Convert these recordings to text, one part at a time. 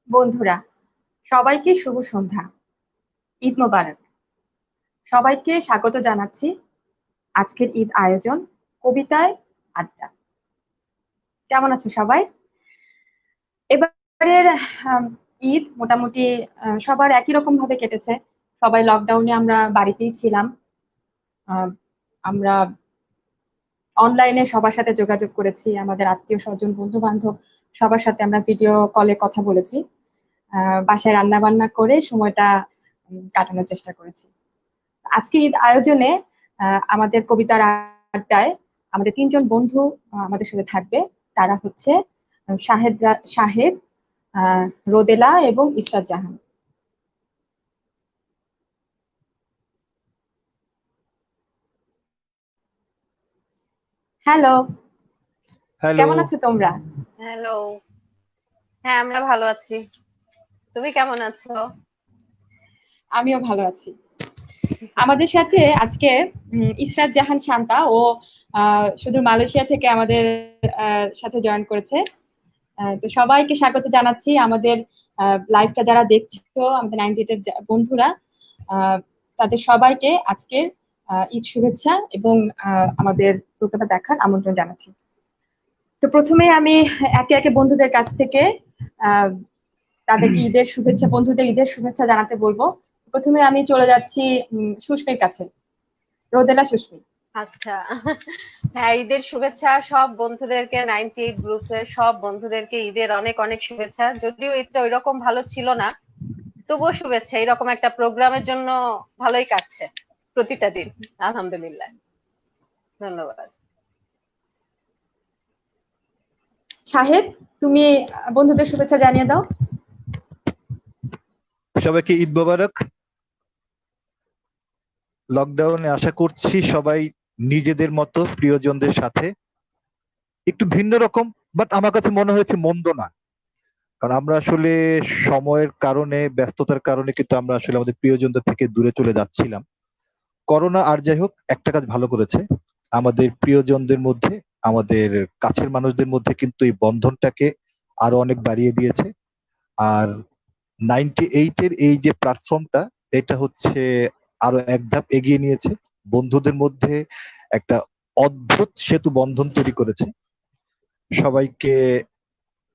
বন্ধুরা, সবাইকে শুভ সন্ধ্যা। ঈদ মোবারক। সবাইকে স্বাগত জানাচ্ছি আজকের ঈদ আয়োজন কবিতায় আড্ডা। কেমন আছো সবাই? এবারের ঈদ মোটামুটি সবার একই রকম ভাবে কেটেছে। সবাই লকডাউনে আমরা বাড়িতেই ছিলাম। আহ, আমরা অনলাইনে সবার সাথে যোগাযোগ করেছি, আমাদের আত্মীয় স্বজন বন্ধু বান্ধব সবার সাথে আমরা ভিডিও কলে কথা বলেছি। বাসায় রান্না বান্না করে সময়টা কাটানোর চেষ্টা করেছি। আজকে ঈদ আয়োজনে আমাদের কবিতার আড্ডায় আমাদের তিনজন বন্ধু আমাদের সাথে থাকবে। তারা হচ্ছে শাহেদ, আহ, রোদেলা এবং ইসরাত জাহান। Hello, hello. কেমন আছো তোমরা? হ্যালো। হ্যাঁ, আমরা ভালো আছি। তুমি কেমন আছো? আমিও ভালো আছি। আমাদের সাথে আজকে ইসরাত জাহান শান্তা ও শুধু মালয়েশিয়া থেকে আমাদের সাথে জয়েন করেছে। তো সবাইকে স্বাগত জানাচ্ছি আমাদের লাইভটা যারা দেখছো, আমাদের 98 এর বন্ধুরা, আহ, তাদের সবাইকে আজকের ঈদ শুভেচ্ছা এবং আমাদের প্রোগ্রামটা দেখার আমন্ত্রণ জানাচ্ছি। তো প্রথমে আমি একে একে বন্ধুদের কাছ থেকে আহ তাদেরকে ঈদের শুভেচ্ছা, বন্ধুদের ঈদের শুভেচ্ছা জানাতে বলবো। প্রথমে আমি চলে যাচ্ছি সুস্মির কাছে। রোদেলা, সুস্মি। আচ্ছা। হ্যাঁ, ঈদের শুভেচ্ছা সব বন্ধুদেরকে, 98 গ্রুপের সব বন্ধুদেরকে ঈদের অনেক অনেক শুভেচ্ছা। যদিও ঈদটা ওইরকম ভালো ছিল না, তবুও শুভেচ্ছা। এরকম একটা প্রোগ্রামের জন্য ভালোই কাটছে প্রতিটা দিন, আলহামদুলিল্লাহ। ধন্যবাদ। শাহেদ, তুমি বন্ধুদের শুভেচ্ছা জানিয়ে দাও। সবাইকে ঈদ মোবারক। লকডাউনে আশা করছি সবাই নিজেদের মতো প্রিয়জনদের সাথে একটু ভিন্ন রকম, বাট আমার কাছে মনে হয়েছে মন্দ না। কারণ আমরা আসলে সময়ের কারণে, ব্যস্ততার কারণে কিন্তু আমরা আসলে আমাদের প্রিয়জনদের থেকে দূরে চলে যাচ্ছিলাম। করোনা আর যাই হোক একটা কাজ ভালো করেছে, আমাদের প্রিয়জনদের মধ্যে, আমাদের কাছের মানুষদের মধ্যে কিন্তু এই বন্ধনটাকে আরো অনেক বাড়িয়ে দিয়েছে। আর 98-এর এই যে প্ল্যাটফর্মটা, এটা হচ্ছে আরো এক ধাপ এগিয়ে নিয়েছে, বন্ধুদের মধ্যে একটা অদ্ভুত সেতু বন্ধন তৈরি করেছে, সবাইকে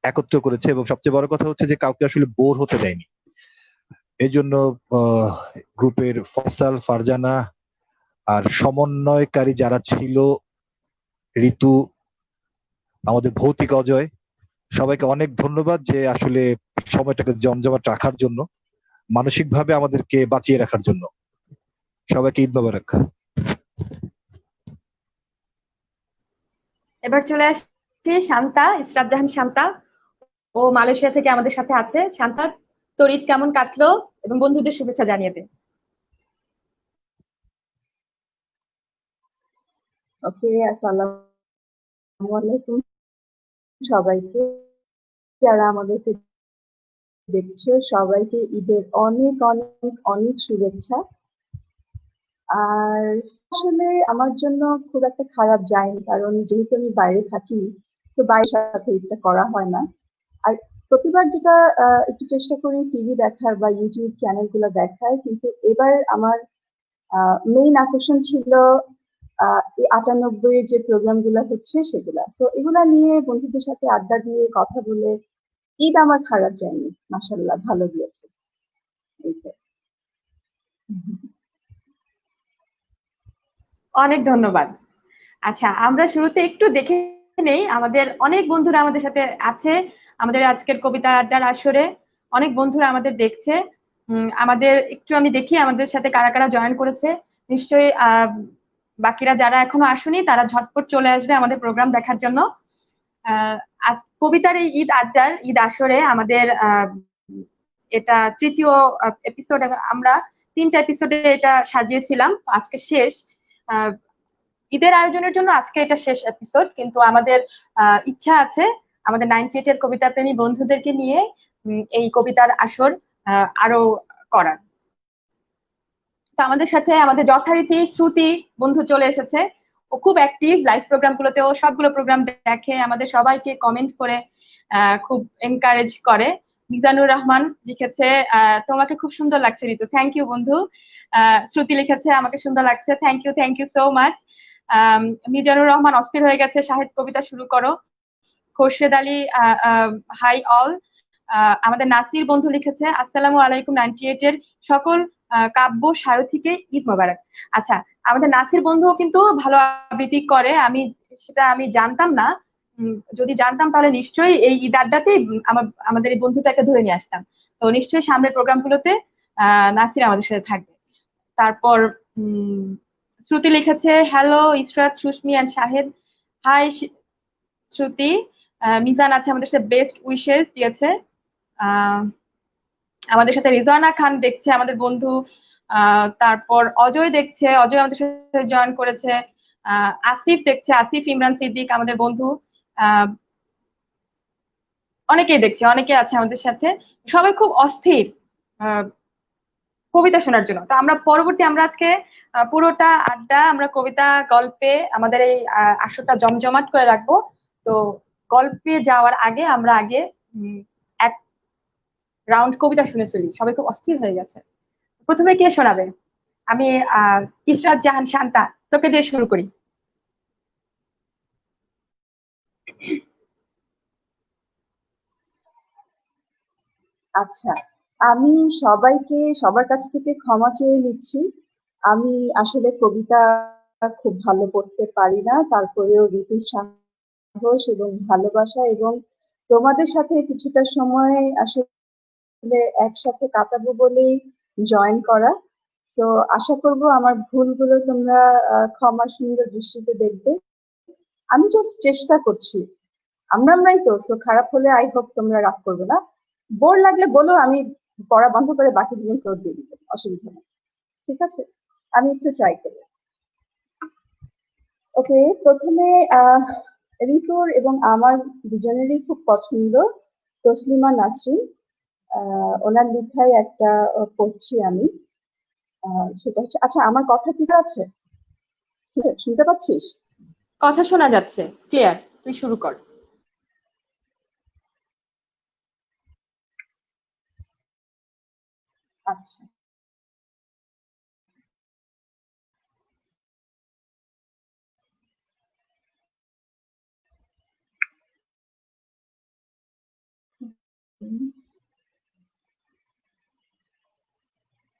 একত্র করেছে এবং সবচেয়ে বড় কথা হচ্ছে যে কাউকে আসলে বোর হতে দেয়নি। এই জন্য গ্রুপের ফয়সাল, ফারজানা আর সমন্বয়কারী যারা ছিল, ঋতু, আমাদের ভৌতিক অজয়, সবাইকে অনেক ধন্যবাদ যে আসলে সময়টাকে জমজমাট রাখার জন্য, মানসিকভাবে আমাদেরকে বাঁচিয়ে রাখার জন্য। সবাইকে ঈদ মোবারক। এবার চলে আসছি শান্তা, ইসরাত জাহান শান্তা। ও মালয়েশিয়া থেকে আমাদের সাথে আছে। শান্তা, তোর ঈদ কেমন কাটলো এবং বন্ধুদের শুভেচ্ছা জানিয়ে দে। ওকে, আসসালামু আলাইকুম সবাইকে, যারা আমাদেরকে দেখছো সবাইকে ঈদের অনেক অনেক অনেক শুভেচ্ছা। আর আসলে আমার জন্য খুব একটা খারাপ যায়নি, কারণ যেহেতু আমি বাইরে থাকি, তো বাইরের সাথে ঈদটা করা হয় না। আর প্রতিবার যেটা একটু চেষ্টা করি টিভি দেখার বা ইউটিউব চ্যানেলগুলো দেখার, কিন্তু এবার আমার মেইন আকর্ষণ ছিল এই 98 যে প্রোগ্রাম গুলা হচ্ছে সেগুলা। তো এগুলা নিয়ে বন্ধুদের সাথে আড্ডা দিয়ে কথা বলে ঈদ আমার খারাপ যায়নি, মাশাল্লাহ ভালো গিয়েছে। এই তো। অনেক ধন্যবাদ। আচ্ছা, আমরা শুরুতে একটু দেখে নেই, আমাদের অনেক বন্ধুরা আমাদের সাথে আছে। আমাদের আজকের কবিতা আড্ডার আসরে অনেক বন্ধুরা আমাদের দেখছে। আমাদের একটু আমি দেখি আমাদের সাথে কারা কারা জয়েন করেছে। নিশ্চয়ই বাকিরা যারা এখনো আসেনি তারা ঝটপট চলে আসবে আমাদের প্রোগ্রাম দেখার জন্য। আজ কবিতার এই ঈদ আড্ডার ঈদ আসরে আমাদের এটা তৃতীয় এপিসোড। আমরা 3টা এপিসোডে এটা সাজিয়েছিলাম, আজকে শেষ। ঈদের আয়োজনের জন্য আজকে এটা শেষ এপিসোড, কিন্তু আমাদের ইচ্ছা আছে আমাদের 98 এর কবিতা প্রেমী বন্ধুদেরকে নিয়ে এই কবিতার আসর আরো করার। তো আমাদের সাথে আমাদের যথারীতি শ্রুতি বন্ধু চলে এসেছে। ও খুব অ্যাক্টিভ লাইভ প্রোগ্রাম গুলোতে, ও সবগুলো প্রোগ্রাম দেখে, আমাদের সবাইকে কমেন্ট করে খুব এনকারেজ করে। মিজানুর রহমান লিখেছে তোমাকে খুব সুন্দর লাগছে ঋতু, থ্যাংক ইউ বন্ধু। শ্রুতি লিখেছে আমাকে সুন্দর লাগছে, thank you so much. Mizanur Rahman অস্থির হয়ে গেছে, শাহেদ কবিতা শুরু করো। Khorshed Ali hi all. আমাদের নাসির বন্ধু লিখেছে আসসালামু আলাইকুম 98 এর সকল কাব্য সারথীকে ঈদ মোবারক। আচ্ছা, আমাদের নাসির বন্ধুও কিন্তু ভালো আবৃত্তি করে, আমি জানতাম না। যদি জানতাম তাহলে নিশ্চয়ই এই ঈদ আড্ডাতে আমাদের এই বন্ধুটাকে ধরে নিয়ে আসতাম। তো নিশ্চয়ই সামনের প্রোগ্রামগুলোতে নাসির আমাদের সাথে থাকবে। তারপর শ্রুতি লিখেছে hello Israt, Susmi and Shahed. Hi Shruti. Mizan আছে আমাদের সাথে, বেস্ট উইশেস দিয়েছে। আমাদের সাথে রিজওয়ানা খান দেখছে, আমাদের বন্ধু। তারপর অজয় দেখছে, অজয় আমাদের সাথে জয়েন করেছে। আসিফ দেখছে, আসিফ ইমরান সিদ্দিক আমাদের বন্ধু। অনেকেই দেখছে, অনেকে আছে আমাদের সাথে। সবাই খুব অস্থির কবিতা শোনার জন্য। তো আমরা আজকে পুরোটা আড্ডা আমরা কবিতা গল্পে আমাদের এই আসরটা জমজমাট করে রাখবো। তো গল্পে যাওয়ার আগে আমরা এক রাউন্ড কবিতা শুনে ফেলি, সবাই খুব অস্থির হয়ে গেছে। প্রথমে কে শোনাবে? আমি ইসরাত জাহান শান্তা, তোকে দিয়ে শুরু করি। আচ্ছা, আমি সবার কাছ থেকে ক্ষমা চেয়ে নিচ্ছি। আমি আসলে কবিতা খুব ভালো পড়তে পারি না, তারপরেও ঋতুর সাহস এবং ভালোবাসা এবং তোমাদের সাথে কিছুটা সময় আসলে একসাথে কাটাবো বলেই জয়েন করা। তো আশা করব আমার ভুলগুলো তোমরা ক্ষমা সুন্দর দৃষ্টিতে দেখবে। আমি জাস্ট চেষ্টা করছি, আমরাই তো। সো খারাপ হলে আই হোপ তোমরা রাগ করবে না। বোর লাগলে বলো, আমি পড়া বন্ধ করে বাকি দুজন ফ্লোর দিয়ে দিতে, অসুবিধা নেই। ঠিক আছে, আমি একটু ট্রাই করি। ওকে, প্রথমে ঋতুর এবং আমার দুজনেরই খুব পছন্দ তসলিমা নাসরিন। ওনার লেখায় একটা পড়ছি আমি। সেটা হচ্ছে, আচ্ছা আমার কথা ঠিক আছে? ঠিক আছে, শুনতে পাচ্ছিস? কথা শোনা যাচ্ছে ক্লিয়ার, তুই শুরু কর। আচ্ছা,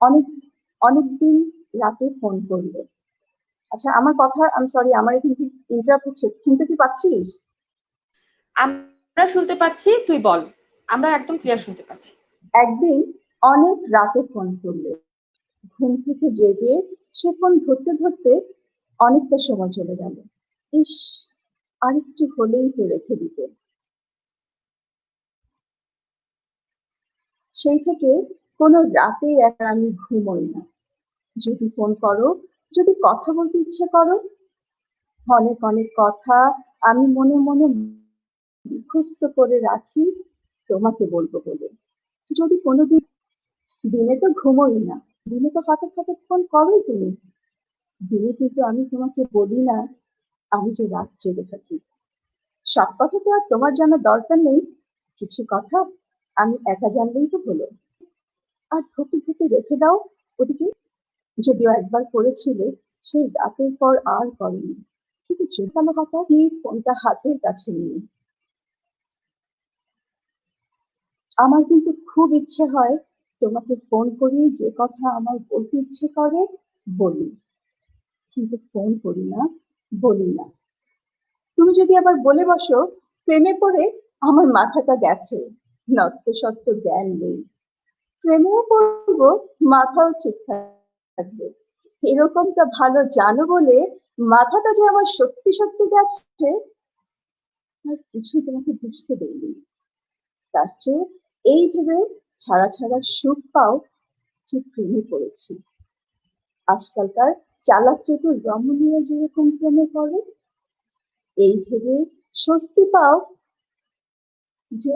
অনেক অনেকদিন রাতে ফোন করলে। আচ্ছা, আমার কথা, আমি সরি, আমার এখানে ইন্টারাপ্ট হচ্ছে, শুনতে কি পাচ্ছিস? আমরা শুনতে পাচ্ছি, তুই বল। আমরা একদম ক্লিয়ার শুনতে পাচ্ছি। একদিন অনেক রাতে ফোন করলে, ঘুম থেকে জেগে সে ফোন ধরতে ধরতে অনেকটা সময় চলে গেল। ইস, আরেকটু হলেই তো রেখে দিতে। সেই থেকে কোনো রাতে আমি ঘুমোই না। যদি ফোন করো, যদি কথা বলতে ইচ্ছে করো, অনেক অনেক কথা আমি মনে মনে মুখস্থ করে রাখি তোমাকে বলবো বলে। যদি কোনোদিন, দিনে তো ঘুমোই না, দিনে তো হঠাৎ হঠাৎ ফোন করোই তুমি। দিনে কিন্তু আমি তোমাকে বলি না আমি যে রাত জেগে থাকি। সব কথা তো আর তোমার জানার দরকার নেই, কিছু কথা আমি একা জানলেই তো হলো। আর ধুকে ধুকে রেখে দাও ওদিকে। যদিও একবার করেছিলে, সেই রাতের পর আর করেনি। কিন্তু চোখানো কথা কি, ফোনটা হাতের কাছে নিয়ে। আমার কিন্তু খুব ইচ্ছে হয় তোমাকে ফোন করি, যে কথা আমার বলতে ইচ্ছে করে বলি, কিন্তু ফোন করি না, বলি না। তুমি যদি আবার বলে বসো প্রেমে পড়ে আমার মাথাটা গেছে, নত্ব সত্য জ্ঞান নেই। প্রেমেও পড়বো, মাথাও ঠিক থাকবে, এরকমটা ভালো জানো বলে মাথাটা যে আমার সত্যি সত্যি গেছে আর কিছু তোমাকে বুঝতে দেয়নি। তার চেয়ে এই ভেবে ছাড়া ছাড়া সুখ পাও যে প্রেমে পড়েছি। আজকালকার চালাক চতুর রমণীরা যেরকম প্রেমে পড়ে, এই ভেবে স্বস্তি পাও যে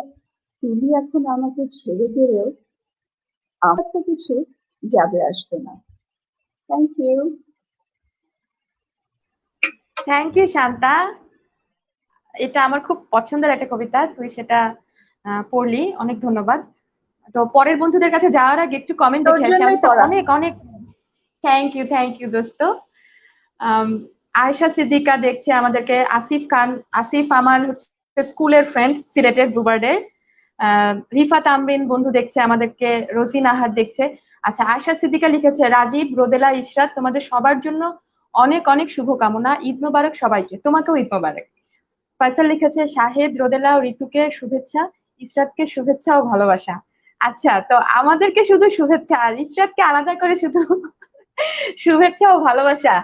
তুমি এখন আমাকে ছেড়ে গেলেও আমার তো কিছু যাবে আসবে না। Thank you. Thank you Shanta. এটা আমার খুব পছন্দের একটা কবিতা, তুই সেটা পড়লি, অনেক ধন্যবাদ। তো পরের বন্ধুদের কাছে যাওয়ার আগে একটু কমেন্ট তোর দেখে আসি। জন্যই আমি তো করা। অনেক অনেক থ্যাংক ইউ দোস্ত। আয়েশা সিদ্দিকা দেখছে আমাদেরকে, আসিফ খান, আসিফ আমার হচ্ছে স্কুলের ফ্রেন্ড, সিলেটের ব্লুবার্ডের। রিফাত আমরিন বন্ধু দেখছে আমাদেরকে, রোজিন আহার দেখছে। আচ্ছা, আয়েশা সিদ্দিকা লিখেছে, রাজীব, রোদেলা, ইশরাত তোমাদের সবার জন্য অনেক অনেক শুভকামনা, ঈদ মোবারক সবাইকে। তোমাকেও ঈদ মোবারক। ফয়সাল লিখেছে, শাহেদ, রোদেলা ও ঋতুকে শুভেচ্ছা, ইশরাতকে শুভেচ্ছা ও ভালোবাসা। আচ্ছা, তো আমাদেরকে শুধু শুভেচ্ছা আর ইশরাতকে আলাদা করে শুধু শুভেচ্ছা ও ভালোবাসা,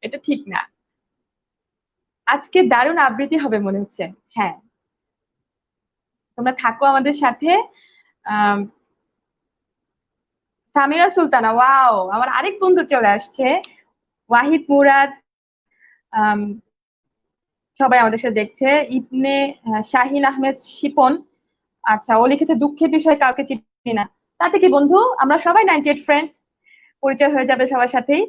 এটা ঠিক না। আজকে দারুণ আবৃত্তি হবে মনে হচ্ছে। হ্যাঁ, তোমরা থাকো আমাদের সাথে। আহ সামিরা সুলতানা, ওয়াও, আমার আরেক বন্ধু চলে আসছে, ওয়াহিদ মুরাদ, আম, সবাই আমাদের সাথে দেখছে। ইবনে শাহিন আহমেদ শিপন, আচ্ছা, ও লিখেছে, দুঃখের বিষয় কাউকে চিনি না। তাতে কি বন্ধু, আমরা সবাই 98 ফ্রেন্ডস, পরিচয় হয়ে যাবে সবার সাথেই।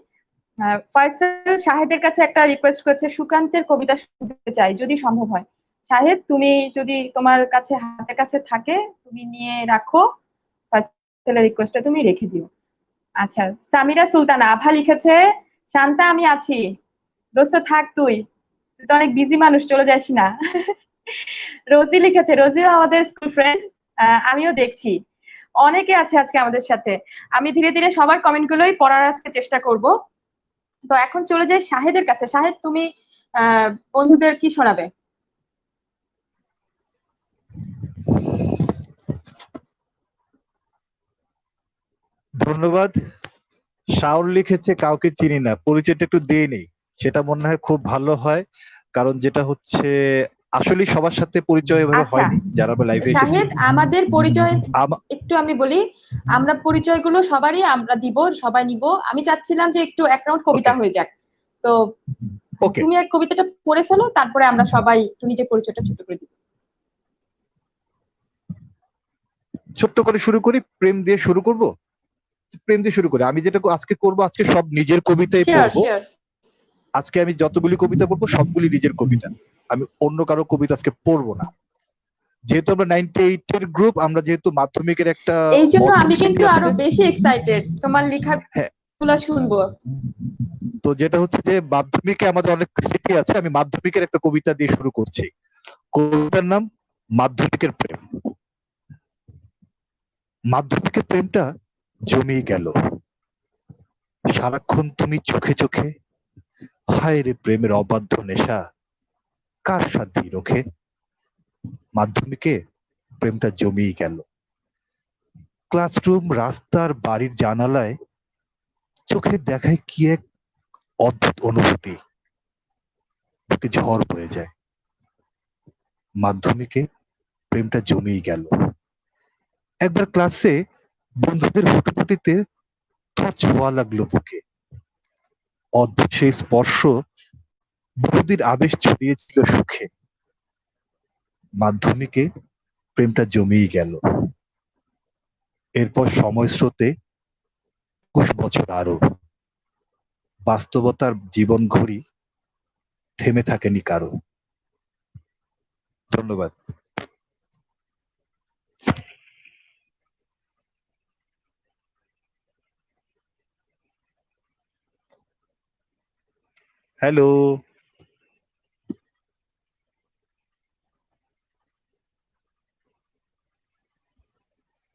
ফয়সাল শাহেদের কাছে একটা রিকোয়েস্ট করেছে, সুকান্তের কবিতা শুনতে চাই যদি সম্ভব হয়। শাহেদ, তুমি যদি তোমার কাছে হাতের কাছে থাকে তুমি নিয়ে রাখো, ফয়সালের রিকোয়েস্টটা তুমি রেখে দিও। আচ্ছা, সামিরা সুলতানা আভা লিখেছে, শান্তা আমি আছি, দোস্ত থাক, তুই তো অনেক বিজি মানুষ, চলে যাস না। রোজি লিখেছে, রোজিও আমাদের স্কুল ফ্রেন্ড, আমিও দেখছি। অনেকে আছে আজকে আমাদের সাথে। আমি ধীরে ধীরে সবার কমেন্ট গুলোই পড়ার আজকে চেষ্টা করব। তো এখন চলে যাই শাহেদের কাছে। শাহেদ, তুমি বন্ধুদের কি শোনাবে? ধন্যবাদ। শাওন লিখেছে, কাউকে চিনি না, পরিচয়টা একটু দিয়ে নেই, সেটা মনে হয় খুব ভালো হয়। কারণ যেটা হচ্ছে, আসলে সবার সাথে পরিচয় এভাবে আচ্ছা হয়নি যারা আমরা লাইভে এসেছি। শাহেদ, আমাদের পরিচয় আমা- একটু আমি বলি, আমরা পরিচয়গুলো সবারই আমরা দিব, সবাই নিব। আমি চাচ্ছিলাম যে একটু এক রাউন্ড কবিতা ওকে, হয়ে যাক। তো ওকে, তুমি এক কবিতাটা পড়ে ফেলো, তারপরে আমরা সবাই একটু নিজের পরিচয়টা ছোট করে দিব। ছোট্ট করে শুরু করি, প্রেম দিয়ে শুরু করব। প্রেম দিয়ে শুরু করি। আমি যেটা আজকে করব, আজকে সব নিজের কবিতাই শিওর পড়বো। শিওর। আজকে আমি যতগুলি কবিতা পড়বো সবগুলি নিজের কবিতা, আমি অন্য কারো কবিতা আজকে পড়বো না। যেহেতু আমরা 98 এর গ্রুপ, আমরা যেহেতু মাধ্যমিকের একটা এই জন্য মডেল আমি স্মৃতি কিন্তু আছে আরো না। বেশি এক্সাইটেড তোমার হ্যাঁ, লেখাগুলো শুনবো। তো যেটা হচ্ছে যে মাধ্যমিকে আমাদের অনেক স্মৃতি আছে, আমি মাধ্যমিকের একটা কবিতা দিয়ে শুরু করছি। কবিতার নাম মাধ্যমিকের প্রেম। মাধ্যমিকের প্রেমটা জমিয়ে গেল, সারাক্ষণ তুমি চোখে চোখে, হায় রে প্রেমের অবাধ্য নেশা, কার সাধ্যি রোখে। মাধ্যমিকে প্রেমটা জমিয়ে গেল, ক্লাসরুম, রাস্তার, বাড়ির জানালায় চোখের দেখায় কি এক অদ্ভুত অনুভূতি, বুকে ঝড় বয়ে যায়। মাধ্যমিকে প্রেমটা জমিয়ে গেল। একবার ক্লাসে বন্ধুদের হুটোপুটিতে ছোঁয়া লাগলো বুকে, অদ্ভুত সেই স্পর্শ বহুদিন আবেশ ছড়িয়েছিল সুখে। মাধ্যমিকে প্রেমটা জমিয়ে গেল। এরপর সময় স্রোতে ২১ বছর আরো, বাস্তবতার জীবন ঘড়ি থেমে থাকেনি কারো। ধন্যবাদ। হ্যালো।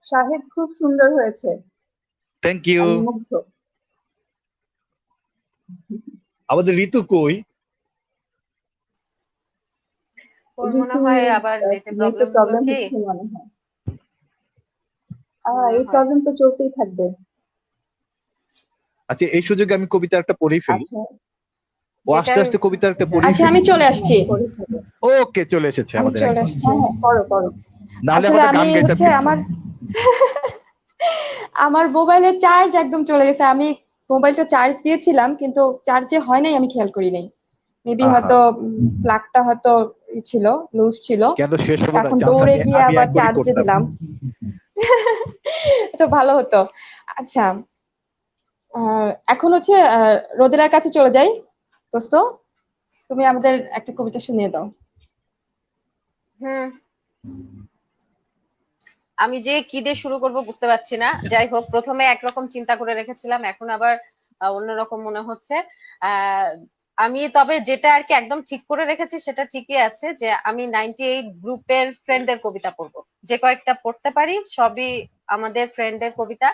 শাহেদ, খুব সুন্দর হয়েছে, থ্যাংক ইউ। আমি মুগ্ধ। আমাদের ঋতু কই? ওর মনে ঋতু হয় আবার নেটের নেটের প্রবলেম হলো প্রবলেম কি, হচ্ছে মনে হয়। মনে এই হয়। প্রবলেম তো চলতেই থাকবে। আচ্ছা, এই সুযোগে আমি কবিতা একটা পড়েই ফেলি। আচ্ছা, ও যেটা আস্তে আস্তে কবিতা একটা পড়েই আচ্ছা, ফেলি। আমি চলে আসছি। করে থাকবে। ওকে, চলে এসেছে আমি আমাদের চলে একজন। আসছি। হ্যাঁ হ্যাঁ, করো করো। নাহলে আসলে আমাদের আমি গান গাইতাম হচ্ছে কিন্তু। আমার মোবাইলের চার্জ একদম চলে গেছে। আমি মোবাইলটা চার্জ দিয়েছিলাম কিন্তু চার্জে হয় নাই, আমি খেয়াল করি নাই। মেবি আহা, হয়তো প্লাগটা হয়তো ছিল, লুজ ছিল। কেন শেষ হবো না? এখন চান্স দৌড়ে আমি গিয়ে আমি আবার একবারই চার্জে করতাম। দিলাম। এটা ভালো হতো। আচ্ছা, এখন হচ্ছে রোদেলার কাছে চলে যাই। দোস্ত, তুমি আমাদের একটা কবিতা শুনিয়ে দাও। হুম, আমি যে কি দিয়ে শুরু করব বুঝতে পারছি না। যাই হোক, প্রথমে একরকম চিন্তা করে রেখেছিলাম, এখন আবার অন্যরকম মনে হচ্ছে। আহ আমি তবে যেটা আর কি একদম ঠিক করে রেখেছি সেটা ঠিকই আছে, যে আমি 98 গ্রুপের ফ্রেন্ডদের কবিতা পড়বো। যে কয়েকটা পড়তে পারি সবই আমাদের ফ্রেন্ডদের কবিতা,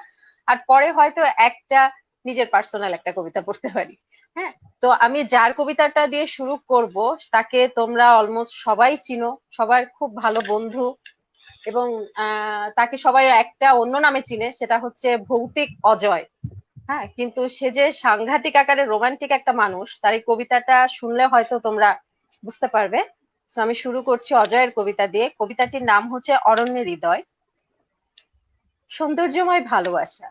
আর পরে হয়তো একটা নিজের পার্সোনাল একটা কবিতা পড়তে পারি। হ্যাঁ, তো আমি যার কবিতাটা দিয়ে শুরু করব তাকে তোমরা অলমোস্ট সবাই চিনো, সবার খুব ভালো বন্ধু, এবং তাকে সবাই একটা অন্য নামে চিনে, সেটা হচ্ছে ভৌতিক অজয়। হ্যাঁ, কিন্তু সে যে সাংঘাতিক আকারে রোমান্টিক একটা মানুষ, তার এই কবিতাটা শুনলে হয়তো তোমরা বুঝতে পারবে। তো আমি শুরু করছি অজয়ের কবিতা দিয়ে। কবিতাটির নাম হচ্ছে অরণ্যের হৃদয়। সৌন্দর্যময় ভালোবাসা,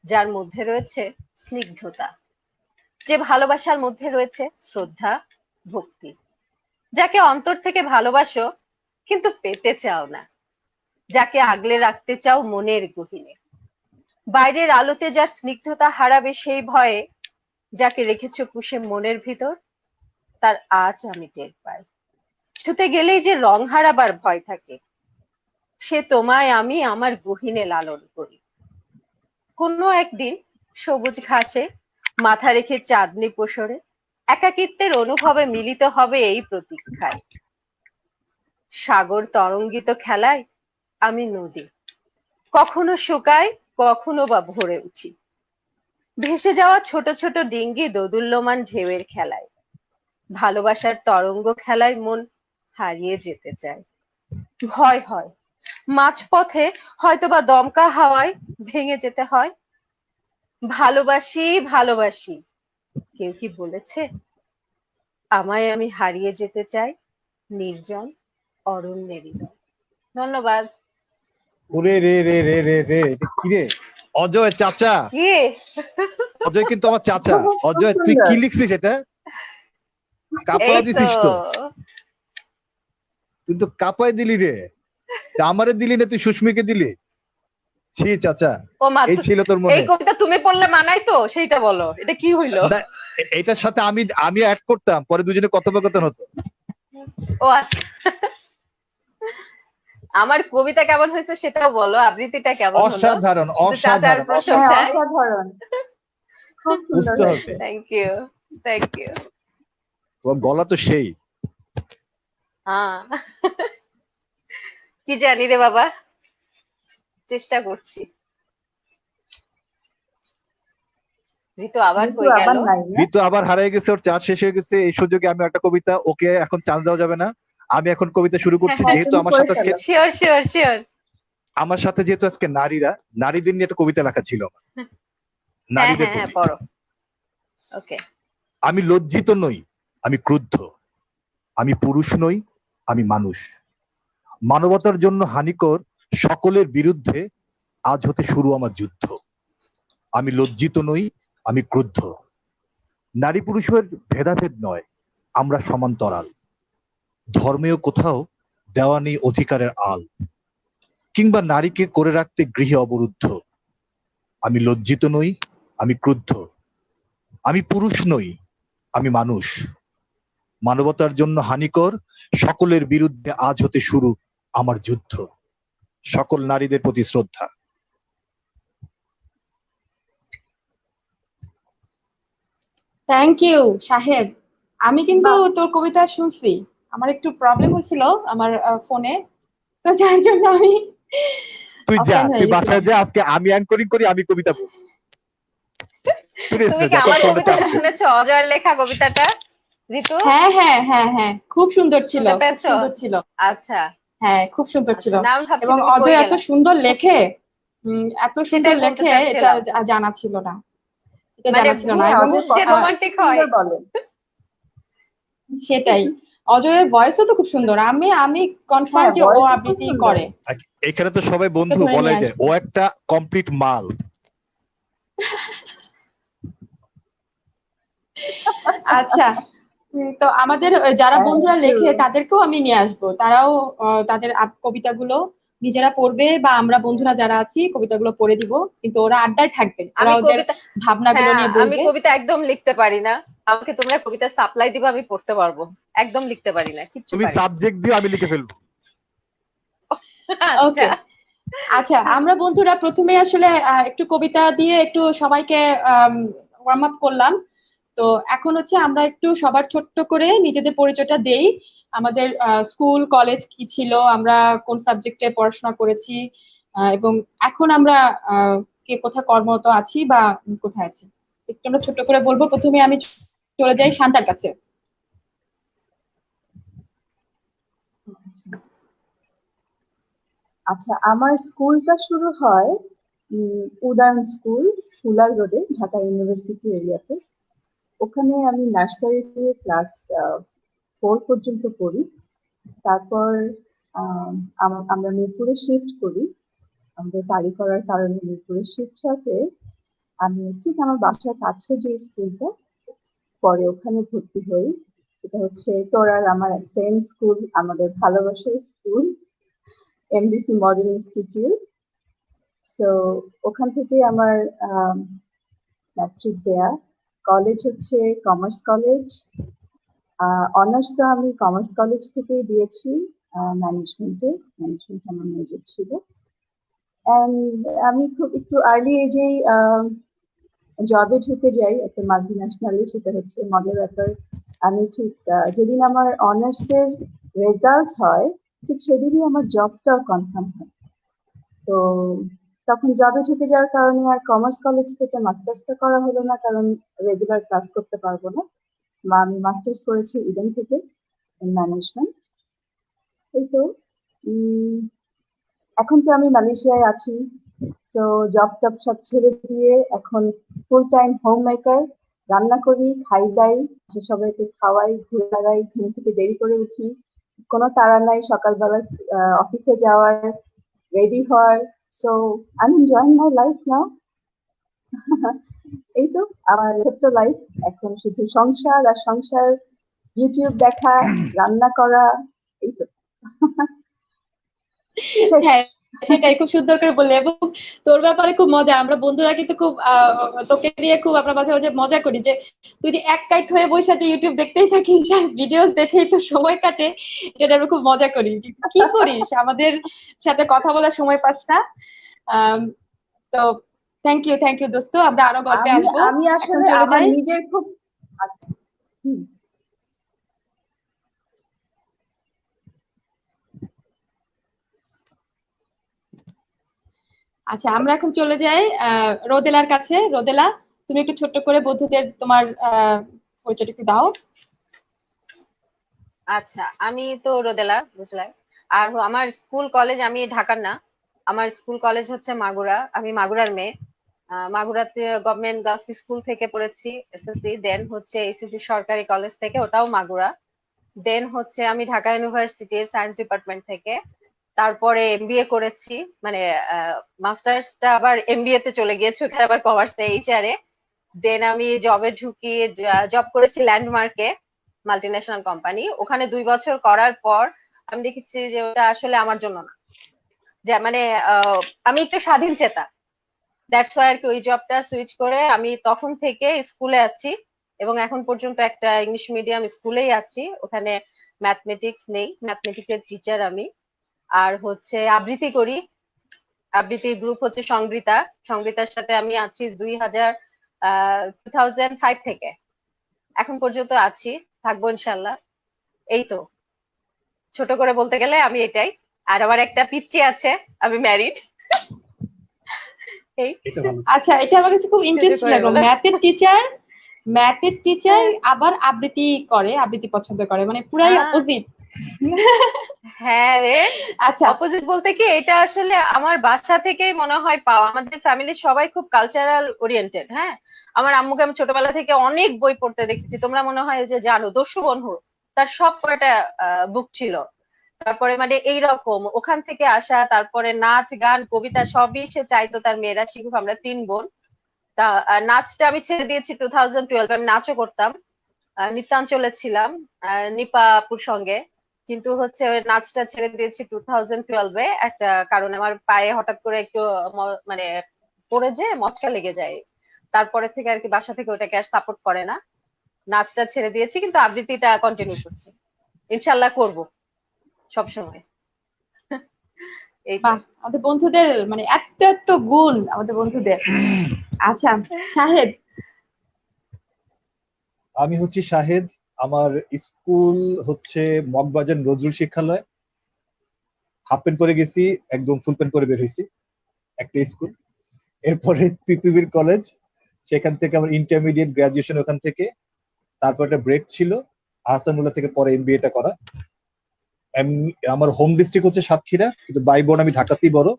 যার মধ্যে রয়েছে স্নিগ্ধতা, যে ভালোবাসার মধ্যে রয়েছে শ্রদ্ধা, ভক্তি, যাকে অন্তর থেকে ভালোবাসো কিন্তু পেতে চাও না, যাকে আগলে রাখতে চাও মনের গহীনে, বাইরের আলোতে যার স্নিগ্ধতা হারাবে সেই ভয়ে, যাকে রেখেছো পুষে মনের ভিতর, তার আজ আমি টের পাই। ছুতে গেলেই যে রং হারাবার ভয় থাকে, সে তোমায় আমি আমার গহীনে লালন করি। কোনো একদিন সবুজ ঘাসে মাথা রেখে চাঁদনি প্রসরে একাকিত্বের অনুভবে মিলিত হবে এই প্রতীক্ষায়। সাগর তরঙ্গিত খেলায় আমি নদী, কখনো শুকাই, কখনো বা ভরে উঠি। ভেসে যাওয়া ছোট ছোট ডিঙ্গি দোদুল্যমান ঢেউয়ের খেলায়, ভালোবাসার তরঙ্গ খেলায় মন হারিয়ে যেতে চায়। ভয় হয় মাঝপথে হয়তোবা দমকা হাওয়ায় ভেঙে যেতে হয়। ভালোবাসি ভালোবাসি, কেউ কি বলেছে আমায় আমি হারিয়ে যেতে চাই নির্জন অরণ্যের হৃদয়। ধন্যবাদ। ওরে রে রে রে রে রে, এটা কি রে? অজয় চাচা, কি? অজয় কিন্তু আমার চাচা। খুব অজয় তুই সুন্দর। কি লিখছিস এটা? এই কাপায় তো। দিছিস তো, তুই তো কাপায় দিলি রে। তা আমারে দিলি না, তুই সুস্মিকে দিলি। ছি চাচা, ও মা, এই ছিল তোর এই মনে? কবিতা তুমি পড়লে মানায় তো, সেইটা বলো, এটা কি হইলো? না, এটার সাথে আমি আমি অ্যাড করতাম, পরে দুজনে কথোপকথন হতো। ও আচ্ছা, আমার কবিতা কেমন হয়েছে সেটাও বলো, আবৃত্তিটা কেমন হলো, অসাধারণ শুধু চাচার অসাধারণ হ্যাঁ, অসাধারণ, প্রশংসায়? অসাধারণ। খুব সুন্দর বুঝতে হয়েছে। হবে। Thank you, thank you. তোর গলা তো সেই। হ্যাঁ, কি জানি রে বাবা, চেষ্টা করছি। ঋতু আবার ঋতু কই গেল? আবার নাই না? ঋতু আবার হারিয়ে গেছে, ওর চার্জ শেষ হয়ে গেছে। এই সুযোগে আমি একটা কবিতা, ওকে এখন চান্স দেওয়া যাবে না। আমি এখন কবিতা শুরু করছি, হ্যাঁ, যেহেতু তুমি আমার করে সাথে আজকে ফেলো। Sure sure sure. যেহেতু আজকে নারীদের নিয়ে একটা কবিতা লেখা ছিল আমার, হ্যাঁ নারীদের হ্যাঁ হ্যাঁ, প্রতি। পড়ো। ওকে। আমি লজ্জিত নই, আমি ক্রুদ্ধ, আমি পুরুষ নই, আমি মানুষ। মানবতার জন্য হানিকর সকলের বিরুদ্ধে আজ হতে শুরু আমার যুদ্ধ। আমি লজ্জিত নই, আমি ক্রুদ্ধ। নারী পুরুষের ভেদাভেদ নয়, আমরা সমান্তরাল। ধর্মেও কোথাও দেওয়া নেই অধিকারের আল, কিংবা নারীকে করে রাখতে গৃহে অবরুদ্ধ। আমি লজ্জিত নই, আমি ক্রুদ্ধ, আমি পুরুষ নই, আমি মানুষ। মানবতার জন্য হানিকর সকলের বিরুদ্ধে আজ হতে শুরু আমার যুদ্ধ। সকল নারীদের প্রতি শ্রদ্ধা। থ্যাংক ইউ সাহেব। আমি কিন্তু বাহ! তোর কবিতা শুনছি, আমার একটু প্রবলেম হয়েছিল আমার ফোনে, তো যার জন্য আমি তুই যা, অফলাইন হয়ে তুই গেছিলাম। বাসায় যা, আজকে আমি অ্যাঙ্করিং করি, আমি কবিতা বলবো। তুই rest তুমি নে, কি যা, তোর আমার ফোনটা কবিতাটা চার্জ শেষ। শুনেছো, অজয়ের লেখা কবিতাটা? ঋতু, হ্যাঁ হ্যাঁ হ্যাঁ হ্যাঁ, খুব সুন্দর ছিল, শুনতে খুব পেয়েছো? সুন্দর ছিল। আচ্ছা হ্যাঁ, খুব সুন্দর ছিল। আচ্ছা, নাম ভাবছি এবং তুমি কই অজয় এত গেলা। সুন্দর লেখে, এত সুন্দর সেটাই বলতে লেখে, এটা চাচ্ছিলাম, জানা ছিল না, এটা মানে জানা ছিল না। হ্যাঁ, এবং অজয়ের যে কথাও রোমান্টিক খুব হয়। সুন্দর বলে। সেটাই, অজয়ের ভয়েসও তো খুব সুন্দর। আমি আমি কনফার্ম হ্যাঁ, যে ও ভয়েস খুব আবৃত্তি সুন্দর। করে। এখানে তো সবাই ওকে বন্ধু, ধরে নিয়ে বলাই যায় আসবো। ও একটা কমপ্লিট মাল। আচ্ছা, তো আমাদের যারা বন্ধুরা থ্যাংক ইউ। লেখে তাদেরকেও আমি নিয়ে আসবো, তারাও তাদের কবিতাগুলো নিজেরা পড়বে, বা আমরা বন্ধুরা যারা আছি কবিতাগুলো পড়ে দিব, কিন্তু ওরা আড্ডায় থাকবে, ওরা আমি ওদের কবিতা, ভাবনাগুলো হ্যাঁ নিয়ে আমি বলবে। কবিতা একদম লিখতে পারি না। আমাকে তোমরা কবিতা সাপ্লাই দিবা, আমি পড়তে পারবো। একদম লিখতে পারি না, কিচ্ছু তুমি পারি না। সাবজেক্ট দিও, আমি লিখে ফেলবো। আচ্ছা, ওকে, আচ্ছা, আমরা বন্ধুরা প্রথমে আসলে একটু কবিতা দিয়ে একটু সবাইকে ওয়ার্ম আপ করলাম। তো এখন হচ্ছে আমরা একটু সবার ছোট্ট করে নিজেদের পরিচয়টা দেই। আমাদের স্কুল কলেজ কি ছিল, আমরা কোন সাবজেক্টে পড়াশোনা করেছি, এবং এখন আমরা আহ, কে কোথায় কর্মরত আছি বা কোথায় আছি, একটু আমরা ছোট্ট করে বলবো। প্রথমে আমি চলে যাই শান্তার কাছে। আচ্ছা, আচ্ছা, আমার স্কুলটা শুরু হয় উদান স্কুল, ফুলার রোডে, ঢাকা ইউনিভার্সিটি এরিয়াতে। ওখানে আমি নার্সারি থেকে ক্লাস 4 পর্যন্ত পড়ি। তারপর আম, আমরা মিরপুরে শিফট করি। আমাদের বাড়ি করার কারণে মিরপুরে শিফট হতে আমি ঠিক আমার বাসার কাছে যে স্কুলটা, পরে ওখানে ভর্তি হই। সেটা হচ্ছে তোর আর আমার সেম স্কুল, আমাদের ভালোবাসার school, MDC model institute. So ওখান থেকে আমার ম্যাট্রিক দেয়া। কলেজ হচ্ছে কমার্স কলেজ। অনার্সও আমি কমার্স কলেজ থেকেই দিয়েছি, ম্যানেজমেন্টে। ম্যানেজমেন্ট আমার মেজর ছিল। অ্যান্ড আমি খুব একটু আর্লি এজেই জবে ঢুকে যাই একটা মাল্টি ন্যাশনালে, সেটা হচ্ছে মজার ব্যাপার। আমি ঠিক যেদিন আমার অনার্সের রেজাল্ট হয়, ঠিক সেদিনই আমার জবটাও কনফার্ম হয়। তো তখন জবে ঢুকে যাওয়ার কারণে আর কমার্স কলেজ থেকে মাস্টার্সটা করা হলো না, কারণ রেগুলার ক্লাস করতে পারবো না। বা আমি মাস্টার্স করেছি ইডেন থেকে, ম্যানেজমেন্ট। এই তো উম, এখন তো আমি মালয়েশিয়ায় আছি। সো জব টব সব ছেড়ে দিয়ে এখন ফুল টাইম হোম মেকার। রান্না করি, খাই দাই, সবাইকে খাওয়াই, ঘুরে বেড়াই, ঘুম থেকে দেরি করে উঠি, কোনো তাড়া নাই সকালবেলা অফিসে যাওয়ার, রেডি হওয়ার। So I am enjoying my life নাও। এই তো আমার ছোট্ট লাইফ। এখন শুধু সংসার আর সংসার, ইউটিউব দেখা, রান্না করা, এই তো শেষ। হ্যাঁ, সেটাই খুব সুন্দর করে বললে। এবং তোর ব্যাপারে খুব মজা, আমরা বন্ধুরা কিন্তু খুব তোকে নিয়ে খুব আমরা মাঝে মাঝে মজা করি যে তুই যে এক কাইত হয়ে বসে যে ইউটিউব দেখতেই থাকিস আর ভিডিও দেখেই তো সময় কাটে। এটা আমরা খুব মজা করি যে তুই কি করিস, আমাদের সাথে কথা বলার সময় পাস না। আম, তো থ্যাংক ইউ দোস্ত, আমরা আরো গল্পে আমি আসবো। আমি এখন আসলে চলে আমার যাই। নিজের খুব আচ্ছা, হুম, আচ্ছা, আমরা এখন চলে যাই রোদেলার কাছে। রোদেলা, তুমি একটু ছোট্ট করে বন্ধুদের তোমার পরিচয়টা একটু দাও। আচ্ছা, আমি তো রোদেলা, বুঝলাই। আর আমার স্কুল কলেজ আমি ঢাকার না, আমার স্কুল কলেজ হচ্ছে মাগুরা, আমি মাগুরার মেয়ে। মাগুরাতে গভর্নমেন্ট গার্লস স্কুল থেকে পড়েছি এসএসসি, দেন হচ্ছে এসএসসি সরকারি কলেজ থেকে, ওটাও মাগুরা। দেন হচ্ছে আমি ঢাকা ইউনিভার্সিটির সায়েন্স ডিপার্টমেন্ট থেকে, তারপরে এমবিএ করেছি, মানে মাস্টার্সটা আবার এমবিএ তে চলে গিয়েছে, ওখানে আবার কমার্সে এইচআরে। দেন আমি জবে ঢুকি, জব করেছি ল্যান্ডমার্কে, মাল্টি ন্যাশনাল কোম্পানি। ওখানে 2 বছর করার পর আমি দেখেছি যে ওটা আসলে আমার জন্য না, যে মানে আহ, আমি একটু স্বাধীন চেতা, দ্যাটস ওয়াই আর কি ওই জবটা সুইচ করে আমি তখন থেকে স্কুলে আছি। এবং এখন পর্যন্ত একটা ইংলিশ মিডিয়াম স্কুলেই আছি, ওখানে ম্যাথমেটিক্স নেই, ম্যাথমেটিক্স এর টিচার আমি। আর হচ্ছে আবৃত্তি করি, আবৃত্তির গ্রুপ হচ্ছে সংগীতা, সংগীতার সাথে আমি আছি 2005 থেকে এখন পর্যন্ত আছি, থাকবো ইনশাল্লাহ। এই তো, ছোট করে বলতে গেলে আমি এটাই। আর আমার একটা পিচ্চি আছে, আমি ম্যারিড। এই এটা ভালো। আচ্ছা, এটা আমার কাছে খুব ছোট ইন্টারেস্টিং করে লাগলো। বলে। ম্যাথের টিচার হ্যাঁ, আবার আবৃত্তি করে, আবৃত্তি পছন্দ করে, মানে পুরাই হ্যাঁ, অপোজিট। হ্যাঁ রে। আচ্ছা। অপোজিট বলতে কি, এটা আসলে আমার বাসা থেকেই মনে হয় পাওয়া, আমাদের ফ্যামিলির সবাই খুব কালচারাল ওরিয়েন্টেড। হ্যাঁ, আমার আম্মুকে আমি ছোটবেলা থেকে অনেক বই পড়তে দেখেছি, তোমরা মনে হয় যে জানো, দস্যু বন্ধু তার সব কয়টা বুক ছিল। তারপরে মানে এইরকম ওখান থেকে আসা, তারপরে নাচ গান কবিতা সবই সে চাইতো তার মেয়েরা শিখুক, আমরা 3 বোন। তা নাচটা আমি ছেড়ে দিয়েছি 2012, আমি নাচও করতাম, নৃত্যাঞ্চলে ছিলাম নিপা আপুর সঙ্গে। কিন্তু হচ্ছে ওই নাচটা ছেড়ে দিয়েছি 2012-এ, একটা কারণে আমার পায়ে হঠাৎ করে একটু মানে পড়ে যে মচকা লেগে যায়। তারপরে থেকে আর কি বাসা থেকে ওটাকে আর সাপোর্ট করে না, নাচটা ছেড়ে দিয়েছি, কিন্তু আবৃত্তিটা কন্টিনিউ করছি, ইনশাল্লাহ করব সবসময়। এই তো। বাহ, আমাদের বন্ধুদের মানে এত এত গুণ আমাদের বন্ধুদের। আচ্ছা শাহেদ, আমি হচ্ছি শাহেদ। আমার স্কুল হচ্ছে মগবাজার নজরুল শিক্ষালয়। হাফ প্যান্ট পরে গেছি, একদম ফুল প্যান্ট পরে বের হয়েছি, একটা স্কুল। এরপরে তিতুমির কলেজ, সেখান থেকে আমার ইন্টারমিডিয়েট গ্রাজুয়েশন ওখান থেকে। তারপর একটা ব্রেক ছিল, আহসানুল্লাহ থেকে পরে এমবিএটা করা। আমার হোম ডিস্ট্রিক্ট হচ্ছে সাতক্ষীরা, কিন্তু ভাই বোন আমি ঢাকাতেই বড়।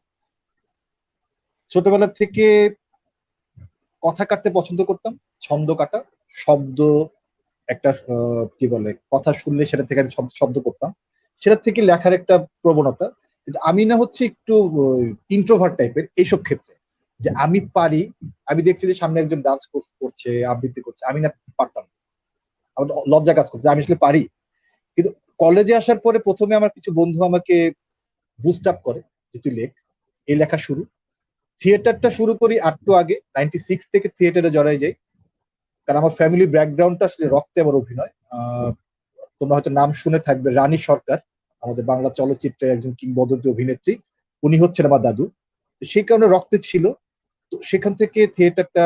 ছোটবেলা থেকে কথা কাটতে পছন্দ করতাম, ছন্দ কাটা, শব্দ, একটা কি বলে, কথা শুনলে সেটা থেকে আমি শব্দ শব্দ করতাম, সেটা থেকে লেখার একটা প্রবণতা। কিন্তু আমি না হচ্ছে একটু ইন্ট্রোভার্ট টাইপের এইসব ক্ষেত্রে, যে আমি পারি। আমি দেখছি যে সামনে একজন ডান্স করছে, আবৃত্তি করছে, আমি না পারতাম না। আমার লজ্জা কাজ করছে, আমি আসলে পারি। কিন্তু কলেজে আসার পরে প্রথমে আমার কিছু বন্ধু আমাকে বুস্ট আপ করে, যে তুই লেখ, এই লেখা শুরু। থিয়েটারটা শুরু করি আটটু আগে, 96 থেকে থিয়েটারে জড়াই যাই। কারণ আমার ফ্যামিলি ব্যাকগ্রাউন্ডটা আসলে রক্তে আমার অভিনয়। তোমরা হয়তো নাম শুনে থাকবে, রানী সরকার, আমাদের বাংলা চলচ্চিত্রের একজন কিংবদন্তি অভিনেত্রী। উনি হচ্ছেন আমার দাদু। তো সেই কারণে রক্তে ছিল। তো সেখান থেকে থিয়েটারটা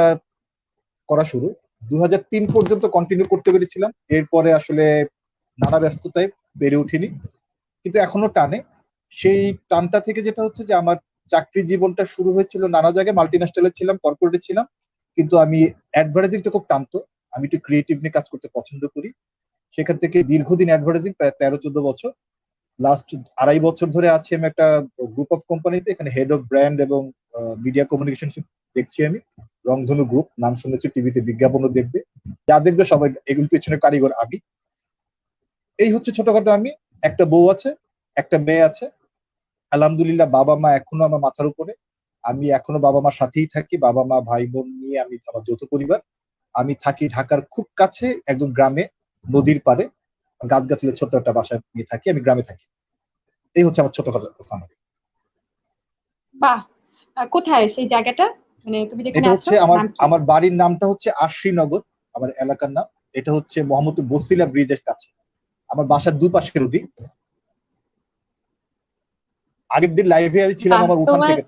করা শুরু। 2003 পর্যন্ত কন্টিনিউ করতে পেরেছিলাম। এরপরে আসলে নানা ব্যস্ততায় পেরে উঠিনি, কিন্তু এখনো টানে। সেই টানটা থেকে যেটা হচ্ছে যে আমার চাকরি জীবনটা শুরু হয়েছিল নানা জায়গায়, মাল্টি ন্যাশনালে ছিলাম, কর্পোরেটে ছিলাম। কিন্তু আমি অ্যাডভার্টাইজিংটা খুব টানতো। আমি একটু ক্রিয়েটিভ নিয়ে কাজ করতে পছন্দ করি। সেখান থেকে দীর্ঘদিন অ্যাডভার্টাইজিং, প্রায় 13-14 বছর। লাস্ট 2.5 বছর ধরে আছি আমি একটা গ্রুপ অফ কোম্পানিতে, এখানে হেড অফ ব্র্যান্ড এবং মিডিয়া কমিউনিকেশন দেখছি আমি। রংধনু গ্রুপ, নাম শুনেছি, টিভিতে বিজ্ঞাপনও দেখবে, যা দেখবে সবাই, এগুলোর পিছনে কারিগর আমি। এই হচ্ছে ছোটখাটো আমি। একটা বউ আছে, একটা মেয়ে আছে। আলহামদুলিল্লাহ, বাবা মা এখনো আমার মাথার উপরে। আমি এখনো বাবা মার সাথেই থাকি, বাবা মা ভাই বোন নিয়ে আমি, আমার যৌথ পরিবার। আমি থাকি ঢাকার খুব কাছে, একদম গ্রামে, নদীর পাড়ে, গাছগাছালি ছোট্ট একটা বাসায় নিয়ে থাকি, আমি গ্রামে থাকি। এই হচ্ছে আমার ছোটখাটো সামারি। বাহ, কোথায় সেই জায়গাটা, মানে তুমি যেখানে এটা আছো হচ্ছে আমার নাম কি? আমার বাড়ির নামটা হচ্ছে আশ্রীনগর, আমার এলাকার নাম। এটা হচ্ছে মোহাম্মদপুর বসিলা ব্রিজের কাছে। আমার বাসার দুপাশে নদী। আগের দিন লাইভে আমি ছিলাম বাহ, আমার উঠান তোমার থেকে।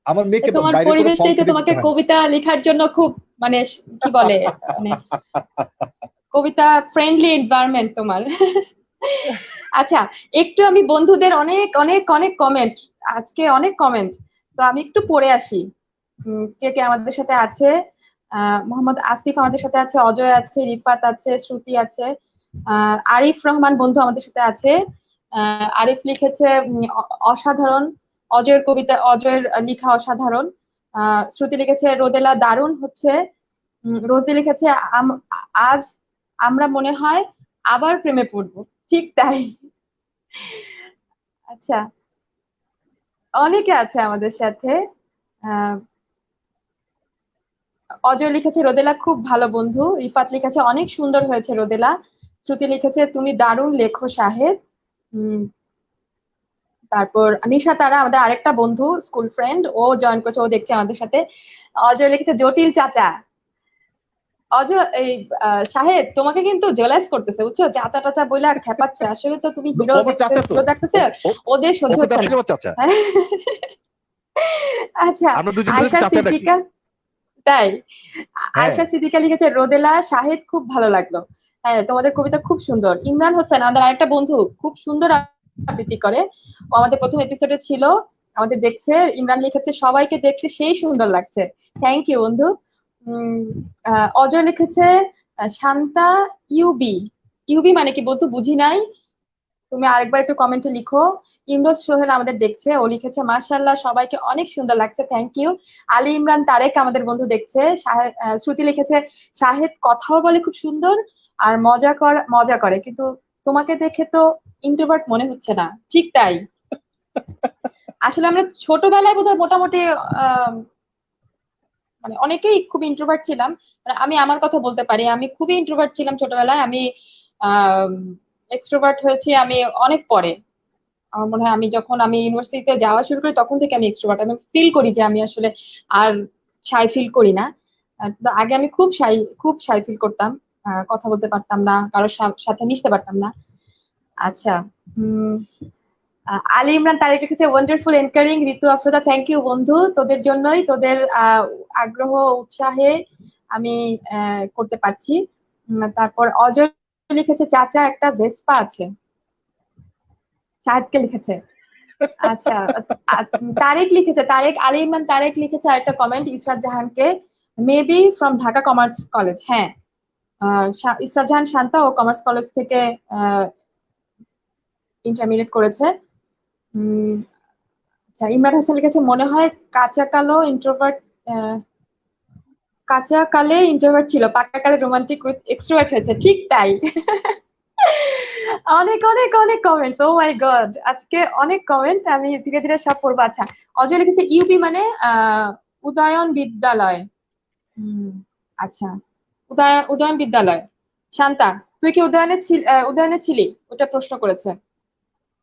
আমার মেয়েকে তোমার বাইরে কোনো ফল পরিবেশটাই তো খেতে তোমাকে দিতে হয় না। কবিতা লেখার জন্য খুব মানে কি বলে, মানে কবিতা ফ্রেন্ডলি এনভায়রনমেন্ট তোমার। আচ্ছা, একটু আমি বন্ধুদের অনেক অনেক অনেক কমেন্ট, আজকে অনেক কমেন্ট, তো আমি একটু পড়ে আসি। কে কে আমাদের সাথে আছে? মোহাম্মদ আসিফ আমাদের সাথে আছে, অজয় আছে, রিফাত আছে, শ্রুতি আছে, আরিফ রহমান বন্ধু আমাদের সাথে আছে। আরিফ লিখেছে অসাধারণ, অজয়ের কবিতা, অজয়ের লেখা অসাধারণ। শ্রুতি লিখেছে রোদেলা দারুণ হচ্ছে। রোজি লিখেছে আজ আমরা মনে হয় আবার প্রেমে পড়বো। ঠিক তাই। আচ্ছা, অনেকে আছে আমাদের সাথে। আহ অজয় লিখেছে রোদেলা খুব ভালো বন্ধু। রিফাত লিখেছে অনেক সুন্দর হয়েছে রোদেলা। শ্রুতি লিখেছে তুমি দারুণ লেখো শাহেদ। উম তারপর নিশা তারা আমাদের আরেকটা বন্ধু, স্কুল ফ্রেন্ড, ও জয়েন করেছে, ও দেখছে আমাদের সাথে। অজয় লিখেছে জটিল চাচা। অজয় এই শাহেদ তোমাকে কিন্তু জেলাস করতেছে বুঝছো, চাচা টাচা বইলা খেপাচ্ছে, আসলে তো তুমি হিরো ও আমার দেখতে, চাচা তো। হিরো দেখতেছে, ওদের ও সহ্য কিন্তু হচ্ছে না। আসলে আমার চাচা। হ্যাঁ? আচ্ছা, আমরা দুজন আয়শা চাচা ডাকি। সিদ্দিকা, তাই? হ্যাঁ। আয়শা সিদ্দিকা লিখেছে রোদেলা শাহেদ খুব ভালো লাগলো। হ্যাঁ, তোমাদের কবিতা খুব সুন্দর। ইমরান হোসেন আমাদের আরেকটা বন্ধু, খুব সুন্দর আবৃত্তি করে, ও আমাদের প্রথম এপিসোডে ছিল, আমাদের দেখছে। ইমরান লিখেছে সবাইকে দেখতে সেই সুন্দর লাগছে। থ্যাংক ইউ বন্ধু। উম অজয় লিখেছে শান্তা ইউবি। ইউবি মানে কি বন্ধু, বুঝি নাই, তুমি আরেকবার একটু কমেন্টে লিখো। ইমরোজ সোহেল আমাদের দেখছে, ও লিখেছে মাশাআল্লাহ সবাইকে অনেক সুন্দর লাগছে, থ্যাংক ইউ। আলী ইমরান তারেক আমাদের বন্ধু দেখছে। শ্রুতি লিখেছে শাহেদ কথাও বলে খুব সুন্দর, আর মজা করে, কিন্তু তোমাকে দেখে তো ইন্ট্রোভার্ট মনে হচ্ছে না। ঠিক তাই, আসলে আমরা ছোটবেলায় বোধহয় মোটামুটি আহ মানে অনেকেই খুব ইন্ট্রোভার্ট ছিলাম। মানে আমি আমার কথা বলতে পারি, আমি খুবই ইন্ট্রোভার্ট ছিলাম ছোটবেলায়। আমি আহ এক্সট্রোভার্ট হয়েছি আমি অনেক পরে। আমার মনে হয় আমি যখন আমি ইউনিভার্সিটিতে যাওয়া শুরু করি তখন থেকে আমি এক্সট্রোভার্ট, আমি ফিল করি যে আমি আসলে আর শাই ফিল করি না। তো আগে আমি খুব শাই ফিল করতাম, কথা বলতে পারতাম না, কারোর সাথে মিশতে পারতাম না। আচ্ছা, উম আলী ইমরান তারেক লিখেছে wonderful anchoring. Ritu Afroza thank you বন্ধু, তোদের জন্যই, তোদের আগ্রহ উৎসাহে আমি করতে পারছি। তারপর অজয় লিখেছে চাচা একটা ভেসপা আছে, শাহেদকে লিখেছে। আচ্ছা, তারেক লিখেছে, তারেক আলী ইমরান তারেক লিখেছে আরেকটা কমেন্ট ইসরাত জাহানকে, maybe from Dhaka commerce college. হ্যাঁ, ইসরাত জাহান শান্তা ও কমার্স কলেজ থেকে ইন্টারমিডিয়েট করেছে। আচ্ছা, ইমরান হাসান লিখেছে মনে হয় কাঁচা কালো ইন্ট্রোভার্ট, কাঁচা কালে ইন্ট্রোভার্ট ছিল, পাকা কালে রোমান্টিক উইথ এক্সট্রোভার্ট হয়েছে। ঠিক তাই। অনেক অনেক অনেক কমেন্টস, ও মাই গড, আজকে অনেক কমেন্ট, আমি ধীরে ধীরে সব পড়বো। আচ্ছা, অজয় লিখেছে ইউপি মানে উদয়ন বিদ্যালয়। আচ্ছা, উদয়ন বিদ্যালয়। শান্তা, তুই কি উদয়নে ছিলি, ওটা প্রশ্ন করেছে।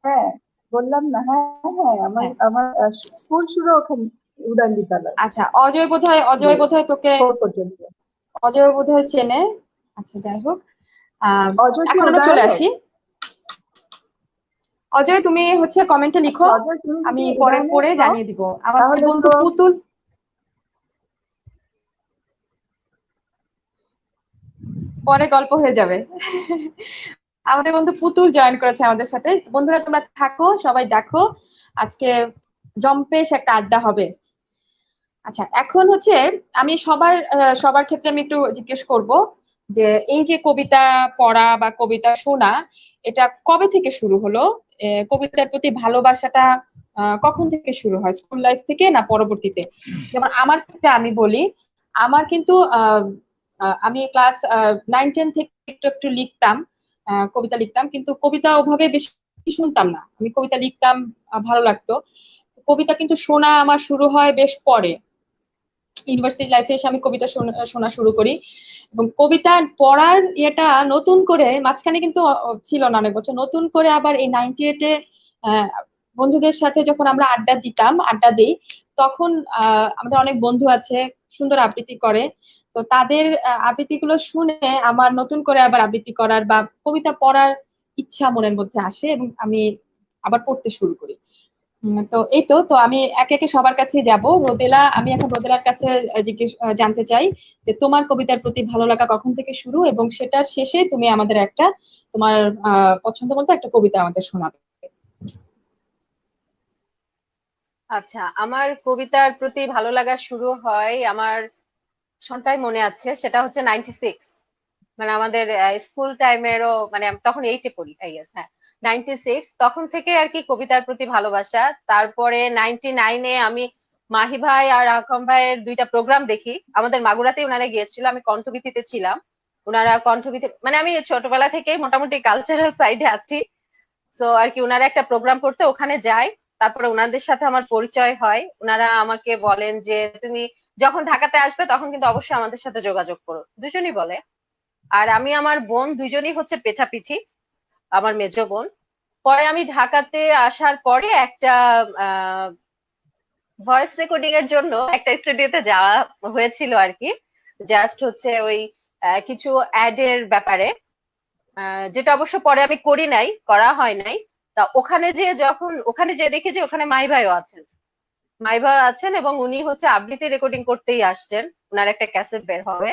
হ্যাঁ, বললাম না, হ্যাঁ হ্যাঁ, আমার হ্যাঁ। আমার স্কুল শুরু ওখানে, উড়ান বিদ্যালয় আচ্ছা, অজয় বোধহয় তোকে, 4 পর্যন্ত। অজয় বোধহয় চেনে। আচ্ছা, যাই হোক, অজয় কি এখন আমরা চলে উদয়নের? আসি। অজয়, তুমি হচ্ছে কমেন্টে আচ্ছা, লিখো, অজয় তুমি আমি যদি পরে উদয়নের পড়ে হও, জানিয়ে দিব। আমাদের তাহলে বন্ধু তো পুতুল, পরে গল্প হয়ে যাবে। আমাদের বন্ধু পুতুল জয়েন করেছে আমাদের সাথে। বন্ধুরা তোমরা থাকো, সবাই দেখো, আজকে জম্পেশ একটা আড্ডা হবে। আচ্ছা, এখন হচ্ছে আমি সবার ক্ষেত্রে আমি একটু জিজ্ঞেস করব যে এই যে কবিতা পড়া বা কবিতা শোনা, এটা কবে থেকে শুরু হলো? কবিতার প্রতি ভালোবাসাটা কখন থেকে শুরু হয়, স্কুল লাইফ থেকে না পরবর্তীতে? যেমন আমার ক্ষেত্রে আমি বলি, আমার কিন্তু আমি ক্লাস 9-10 থেকে একটু একটু লিখতাম, কবিতা লিখতাম, কিন্তু কবিতা ওভাবে বেশি শুনতাম না। আমি কবিতা লিখতাম, ভালো লাগতো। কবিতা কিন্তু শোনা আমার শুরু হয় বেশ পরে, ইউনিভার্সিটি লাইফে এসে আমি কবিতা শোনা শুরু করি। এবং কবিতা পড়ার ইয়েটা নতুন করে মাঝখানে কিন্তু ছিল না অনেক বছর, নতুন করে আবার এই 98-এ বন্ধুদের সাথে যখন আমরা আড্ডা দিই, তখন আমাদের অনেক বন্ধু আছে সুন্দর আবৃত্তি করে। তো তাদের আবৃত্তিগুলো শুনে আমার নতুন করে আবার আবৃত্তি করার বা কবিতা পড়ার ইচ্ছা মনের মধ্যে আসে, এবং আমি আবার পড়তে শুরু করি। তো এই তো আমি একে একে সবার কাছে যাব। রোদেলা, আমি এখন রোদেলার কাছে জানতে চাই যে তোমার কবিতার প্রতি ভালো লাগা কখন থেকে শুরু, এবং সেটার শেষে তুমি আমাদের একটা তোমার পছন্দ মতো একটা কবিতা আমাদের শোনাবে। আচ্ছা, আমার কবিতার প্রতি ভালো লাগা শুরু হয় আমার সনটাই মনে আছে, সেটা হচ্ছে 96, মানে আমাদের স্কুল টাইমেরও, মানে আমি তখন 8-এ পড়ি, আই গেস। হ্যাঁ, 96, তখন থেকে আর কি কবিতার প্রতি ভালোবাসা। তারপরে 99-এ আমি মাহি ভাই আর আকম ভাইয়ের 2টা প্রোগ্রাম দেখি, আমাদের মাগুরাতে ওনারা গিয়েছিল, আমি কণ্ঠগীতিতে ছিলাম। ওনারা কণ্ঠগীতি, মানে আমি ছোটবেলা থেকেই মোটামুটি কালচারাল সাইডে আছি। সো আর কি ওনারা একটা প্রোগ্রাম করতে ওখানে যায়, তারপরে ওনাদের সাথে আমার পরিচয় হয়। ওনারা আমাকে বলেন যে তুমি যখন ঢাকাতে আসবে তখন কিন্তু অবশ্যই আমাদের সাথে যোগাযোগ করো, দুজনই বলে। আর আমি আমার বোন দুজনই হচ্ছে পেঠাপিঠি, আমার মেজো বোন। পরে আমি ঢাকাতে আসার পরে একটা ভয়েস রেকর্ডিং এর জন্য একটা স্টুডিওতে যাওয়া হয়েছিল আর কি, জাস্ট হচ্ছে ওই কিছু অ্যাড এর ব্যাপারে, যেটা অবশ্য পরে আমি করি নাই, করা হয় নাই। তা ওখানে যে দেখি যে ওখানে মাই ভাইও আছেন, মাই ভাই আছেন, এবং উনি হচ্ছে আবৃত্তি রেকর্ডিং করতেই আসছেন। উনার একটা ক্যাসেট বের হবে,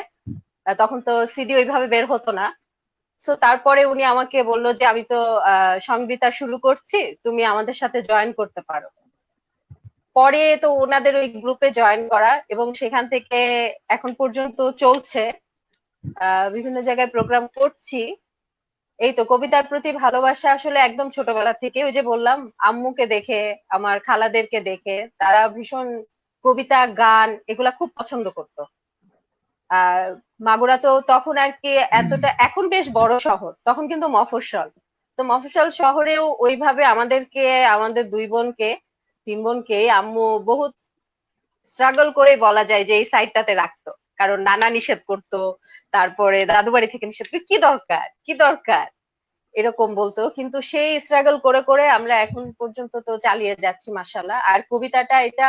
তখন তো সিডি ওইভাবে বের হতো না। সো তারপরে উনি আমাকে বললো যে আমি তো সংগীতা শুরু করছি, তুমি আমাদের সাথে জয়েন করতে পারো। পরে তো ওনাদের ওই গ্রুপে জয়েন করা, এবং সেখান থেকে এখন পর্যন্ত চলছে, বিভিন্ন জায়গায় প্রোগ্রাম করছি। এই তো কবিতার প্রতি ভালোবাসা আসলে একদম ছোটবেলা থেকে, ওই যে বললাম আম্মুকে দেখে, আমার খালাদেরকে দেখে, তারা ভীষণ কবিতা গান এগুলা খুব পছন্দ করতো। আর মাগুরা তো তখন আর কি এতটা, এখন বেশ বড় শহর, তখন কিন্তু মফস্বল। তো মফস্বল শহরেও ওইভাবে আমাদেরকে, আমাদের 2 বোনকে, 3 বোনকে আম্মু বহুত স্ট্রাগল করে বলা যায় যে এই সাইডটাতে রাখতো, কারণ নানা নিষেধ করতো, তারপরে দাদু বাড়ি থেকে নিষেধ করতো, কি দরকার কি দরকার এরকম বলতো। কিন্তু সেই স্ট্রাগল করে করে আমরা এখন পর্যন্ত তো চালিয়ে যাচ্ছি মাশাআল্লাহ। আর কবিতাটা এটা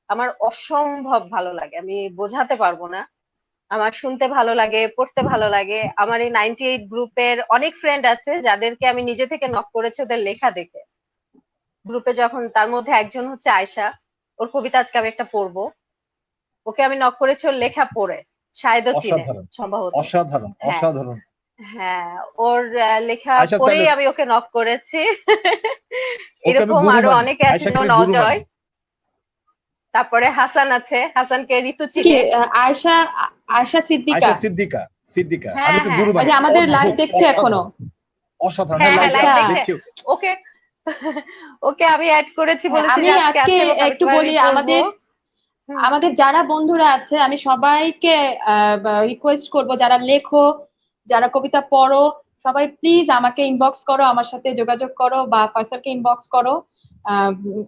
আমার অসম্ভব ভালো লাগে, আমি বোঝাতে পারবো না। আমার শুনতে ভালো লাগে, পড়তে ভালো লাগে। আমার এই 98 গ্রুপের অনেক ফ্রেন্ড আছে যাদেরকে আমি নিজে থেকে নক করেছি ওদের লেখা দেখে, গ্রুপে যখন তার মধ্যে একজন হচ্ছে আয়শা, ওর কবিতা আজকে আমি একটা পড়বো। ওকে আমি নক করেছি ওর লেখা পড়ে, শায়দও চিনে অসাধারণ, সম্ভবত। অসাধারণ, হ্যাঁ অসাধারণ। হ্যাঁ, ওর লেখা আয়শা পড়েই স্যালুট। আমি ওকে নক করেছি। ওকে আমি এরকম গুরু আরো মানি, অনেকে আছে, আয়শাকে যেমন আমি গুরু মানি। অজয়, তারপরে হাসান আছে, হাসানকে ঋতু কি চিনে। আয়শা, আয়শা সিদ্দিকা? আয়শা সিদ্দিকা, সিদ্দিকা আমি হ্যাঁ ওকে হ্যাঁ গুরু ওই মানি। যে আমাদের লাইভ অদ্ভুত, দেখছে এখনো? অসাধারণ, অসাধারণ। হ্যাঁ হ্যাঁ, হ্যাঁ, লাইভ লাইভ আচ্ছা, দেখছে। দেখছি। ওকে ওকে আমি অ্যাড করেছি, হ্যাঁ, বলেছি আমি যে আজকে আজকে আছে এবং আমি একটু তোমার বলি, পড়বো। আমাদের হুম। আমাদের যারা বন্ধুরা আছে আমি সবাইকে রিকোয়েস্ট করব, যারা লেখো, যারা কবিতা পড়ো, সবাই প্লিজ আমাকে ইনবক্স করো, আমার সাথে যোগাযোগ করো, বা ফয়সালকে ইনবক্স করো।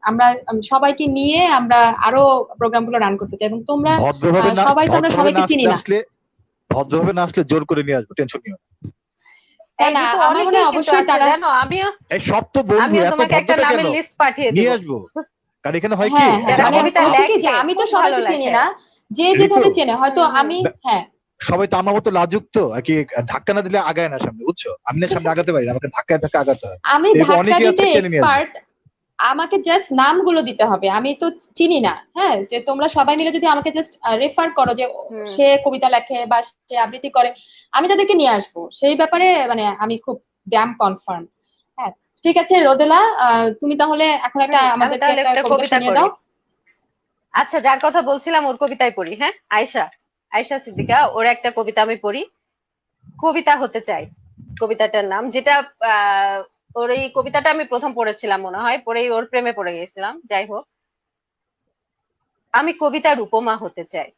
আমরা সবাইকে নিয়ে আমরা আরো প্রোগ্রামগুলো রান করতে চাই, এবং তোমরা ভদ্রভাবে না, সবাই তো আমরা ভদ্রভাবে না সবাইকে চিনি আসতে না। আসলে, ভদ্রভাবে না আসলে জোর করে নিয়ে আসবো, টেনশন নিও না। না এই না, ঋতু আমার মনে অনেকেই হয় কিন্তু অবশ্যই আছে তারা, জানো, আমিও এই সব তো বন্ধু, আমিও এত তোমাকে একটা ভদ্রতা কেন? নামের লিস্ট পাঠিয়ে দিব। নিয়ে আসবো। কারণ এখানে হয় কি, হ্যাঁ হ্যাঁ, যে যারা মানে কবিতা হচ্ছে কি যে লেখে, আমি তো খুব ভালো সবাইকে চিনি লেখে। না, যে ঋতু, যেভাবে চেনে হয়তো হুম হুম। আমি, হ্যাঁ। সবাই তো আমার মতো লাজুক তো আর কি, ধাক্কা না দিলে আগায় না সামনে, বুঝছো? আমি না সামনে আগাতে পারি না, আমাকে ধাক্কায় ধাক্কা আগাতে হয়। আমি এরকম ধাক্কা অনেকেই দিতে আছে, টেনে নিয়ে আসবো। এক্সপার্ট, আমাকে জাস্ট নামগুলো দিতে হবে, আমি তো চিনি না। হ্যাঁ, যে তোমরা সবাই মিলে যদি আমাকে জাস্ট রেফার করো যে হুম। সে কবিতা লেখে বা সে আবৃত্তি করে, আমি তাদেরকে নিয়ে আসবো সেই ব্যাপারে, মানে আমি খুব ড্যাম কনফার্ম। হ্যাঁ, ঠিক আছে রোদেলা, তুমি তাহলে এখন একটা আমি আমাদেরকে তাহলে একটা একটা কবিতা কবিতা শুনিয়ে করি। দাও। আচ্ছা, যার কথা বলছিলাম ওর কবিতায় পড়ি। হ্যাঁ, আয়শা, আয়শা সিদ্দিকা, ওর একটা কবিতা আমি পড়ি। কবিতা হতে চাই কবিতাটার নাম, যেটা আহ ওর এই কবিতাটা আমি প্রথম পড়েছিলাম মনে হয়, পড়েই ওর প্রেমে পড়ে গেছিলাম। যাই হোক, আমি কবিতার উপমা হতে চাই,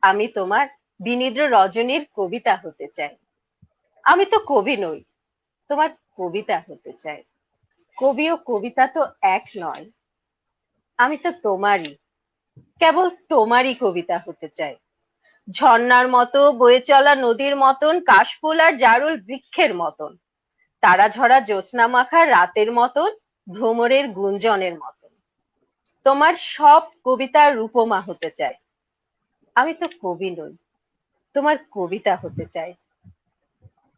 আমি তোমার বিনিদ্র রজনীর কবিতা হতে চাই। আমি তো কবি নই, তোমার কবিতা হতে চাই। কবি ও কবিতা তো এক নয়, আমি তো তোমারই, কেবল তোমারই কবিতা হতে চাই। ঝর্ণার মতো বয়ে চলা নদীর মতন, কাশফুল আর জারুল বৃক্ষের মতন, তারা ঝরা জ্যোৎস্না মাখা রাতের মতন, ভ্রমরের গুঞ্জনের মতন, তোমার সব কবিতার উপমা হতে চাই। আমি তো কবি নই, তোমার কবিতা হতে চাই।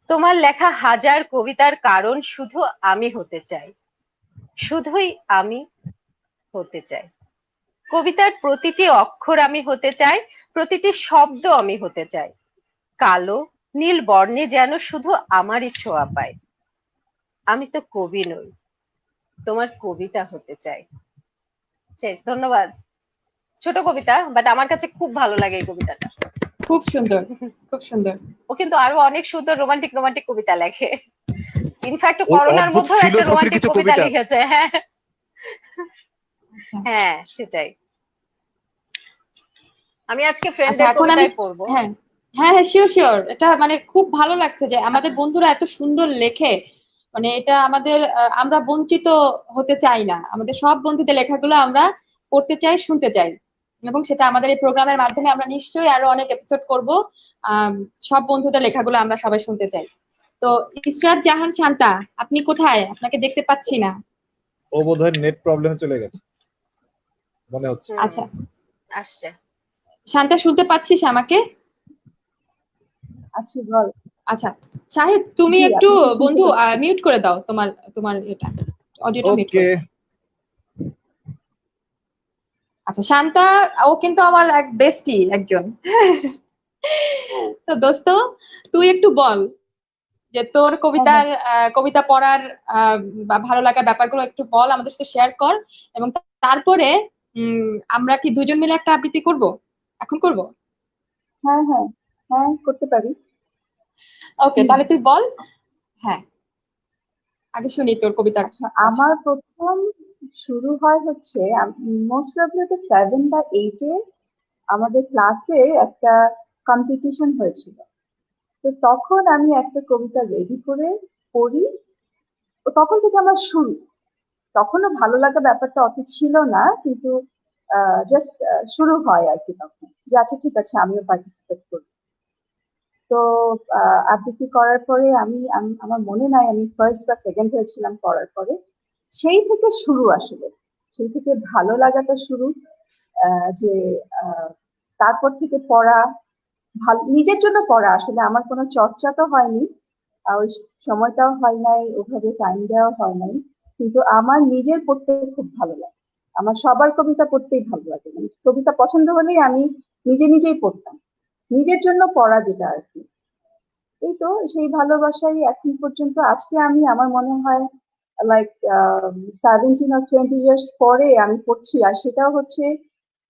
তোমার লেখা হাজার কবিতার কারণ শুধু আমি হতে চাই, শুধুই আমি হতে চাই। কবিতার প্রতিটি অক্ষর আমি হতে চাই, প্রতিটি শব্দ আমি হতে চাই। কালো নীল বর্ণে যেন শুধু আমারই ছোঁয়া পায়। আমি তো কবি নই, তোমার কবিতা হতে চাই। শেষ, ধন্যবাদ। ছোট কবিতা, বাট আমার কাছে খুব ভালো লাগে এই কবিতাটা। খুব সুন্দর, খুব সুন্দর। ও কিন্তু আরো অনেক সুন্দর রোমান্টিক রোমান্টিক কবিতা লেখে। ইনফ্যাক্ট ওর করোনার অদ্ভুত মধ্যেও একটা ফিলোসফির রোমান্টিক কিছু কবিতা কবিতা। লিখেছে। হ্যাঁ আচ্ছা হ্যাঁ, সেটাই। আমি আজকে আচ্ছা, ফ্রেন্ডের এখন আমি, কবিতায় পড়বো। হ্যাঁ হ্যাঁ হ্যাঁ, শিওর শিওর, এটা মানে খুব ভালো লাগছে যে আমাদের বন্ধুরা এত সুন্দর লেখে। মানে এটা আমাদের, আমরা বঞ্চিত হতে চাই না, আমাদের সব বন্ধুদের লেখাগুলো আমরা পড়তে চাই, শুনতে চাই, এবং সেটা আমাদের এই প্রোগ্রামের মাধ্যমে আমরা নিশ্চয়ই আরো অনেক এপিসোড করব। আহ সব বন্ধুদের লেখাগুলো আমরা সবাই শুনতে চাই। তো ইসরাত জাহান শান্তা, আপনি কোথায়? আপনাকে দেখতে পাচ্ছি না। ও বোধহয় নেট প্রবলেমে চলে গেছে মনে হচ্ছে। হুম, আচ্ছা, আসছে। শান্তা শুনতে পাচ্ছিস আমাকে? আচ্ছা বল। আচ্ছা, শাহিদ তুমি জি, একটু, আপনাকে শুনতে বন্ধু পাচ্ছি। মিউট করে দাও, তোমার তোমার এটা অডিওটা মিউট ওকে। করে দাও। আচ্ছা, শান্তা, ও কিন্তু আমার এক বেস্টি একজন। তো দোস্ত, তুই একটু বল যে তোর হ্যাঁ হ্যাঁ, কবিতার, কবিতা পড়ার বা ভালো লাগার ব্যাপারগুলো একটু বল, আমাদের সাথে শেয়ার কর। এবং তারপরে আমরা কি দুজন মিলে একটা আবৃত্তি করব? এখন করব? হ্যাঁ হ্যাঁ, হ্যাঁ করতে পারি। ওকে, তাহলে তুই বল। হ্যাঁ, আগে শুনি তোর কবিতার আচ্ছা, কথা। আমার প্রথম শুরু হয় হচ্ছে, মোস্ট প্রবলি ওটা 7 বা 8 এ আমাদের ক্লাসে একটা কম্পিটিশন হয়েছিল। তো তখন আমি একটা কবিতা রেডি করে পড়ি। তো তখন থেকে আমার শুরু। তখনও ভালো লাগা ব্যাপারটা অত ছিল না, কিন্তু জাস্ট শুরু হয় আর কি তখন, যে আচ্ছা ঠিক আছে আমিও পার্টিসিপেট করি। তো আবৃত্তি করার পরে আমার মনে নাই আমি ফার্স্ট বা সেকেন্ড হয়েছিলাম করার পরে। সেই থেকে শুরু আসলে, সেই থেকে ভালো লাগাটা শুরু। যে তারপর থেকে পড়া, ভালো নিজের জন্য পড়া, আসলে আমার কোনো চর্চা তো হয়নি, ওই সময়টাও হয় নাই, ওভাবে টাইম দেওয়া হয় নাই। কিন্তু আমার নিজের পড়তে খুব ভালো লাগে। আমার সবার কবিতা পড়তেই ভালো লাগে, মানে কবিতা পছন্দ হলেই আমি নিজেই পড়তাম, নিজের জন্য পড়া যেটা আর কি। এই তো সেই ভালোবাসাই এখন পর্যন্ত। আজকে আমি, আমার মনে হয় লাইক 17 or 20 years পরে আমি পড়ছি, আর সেটাও হচ্ছে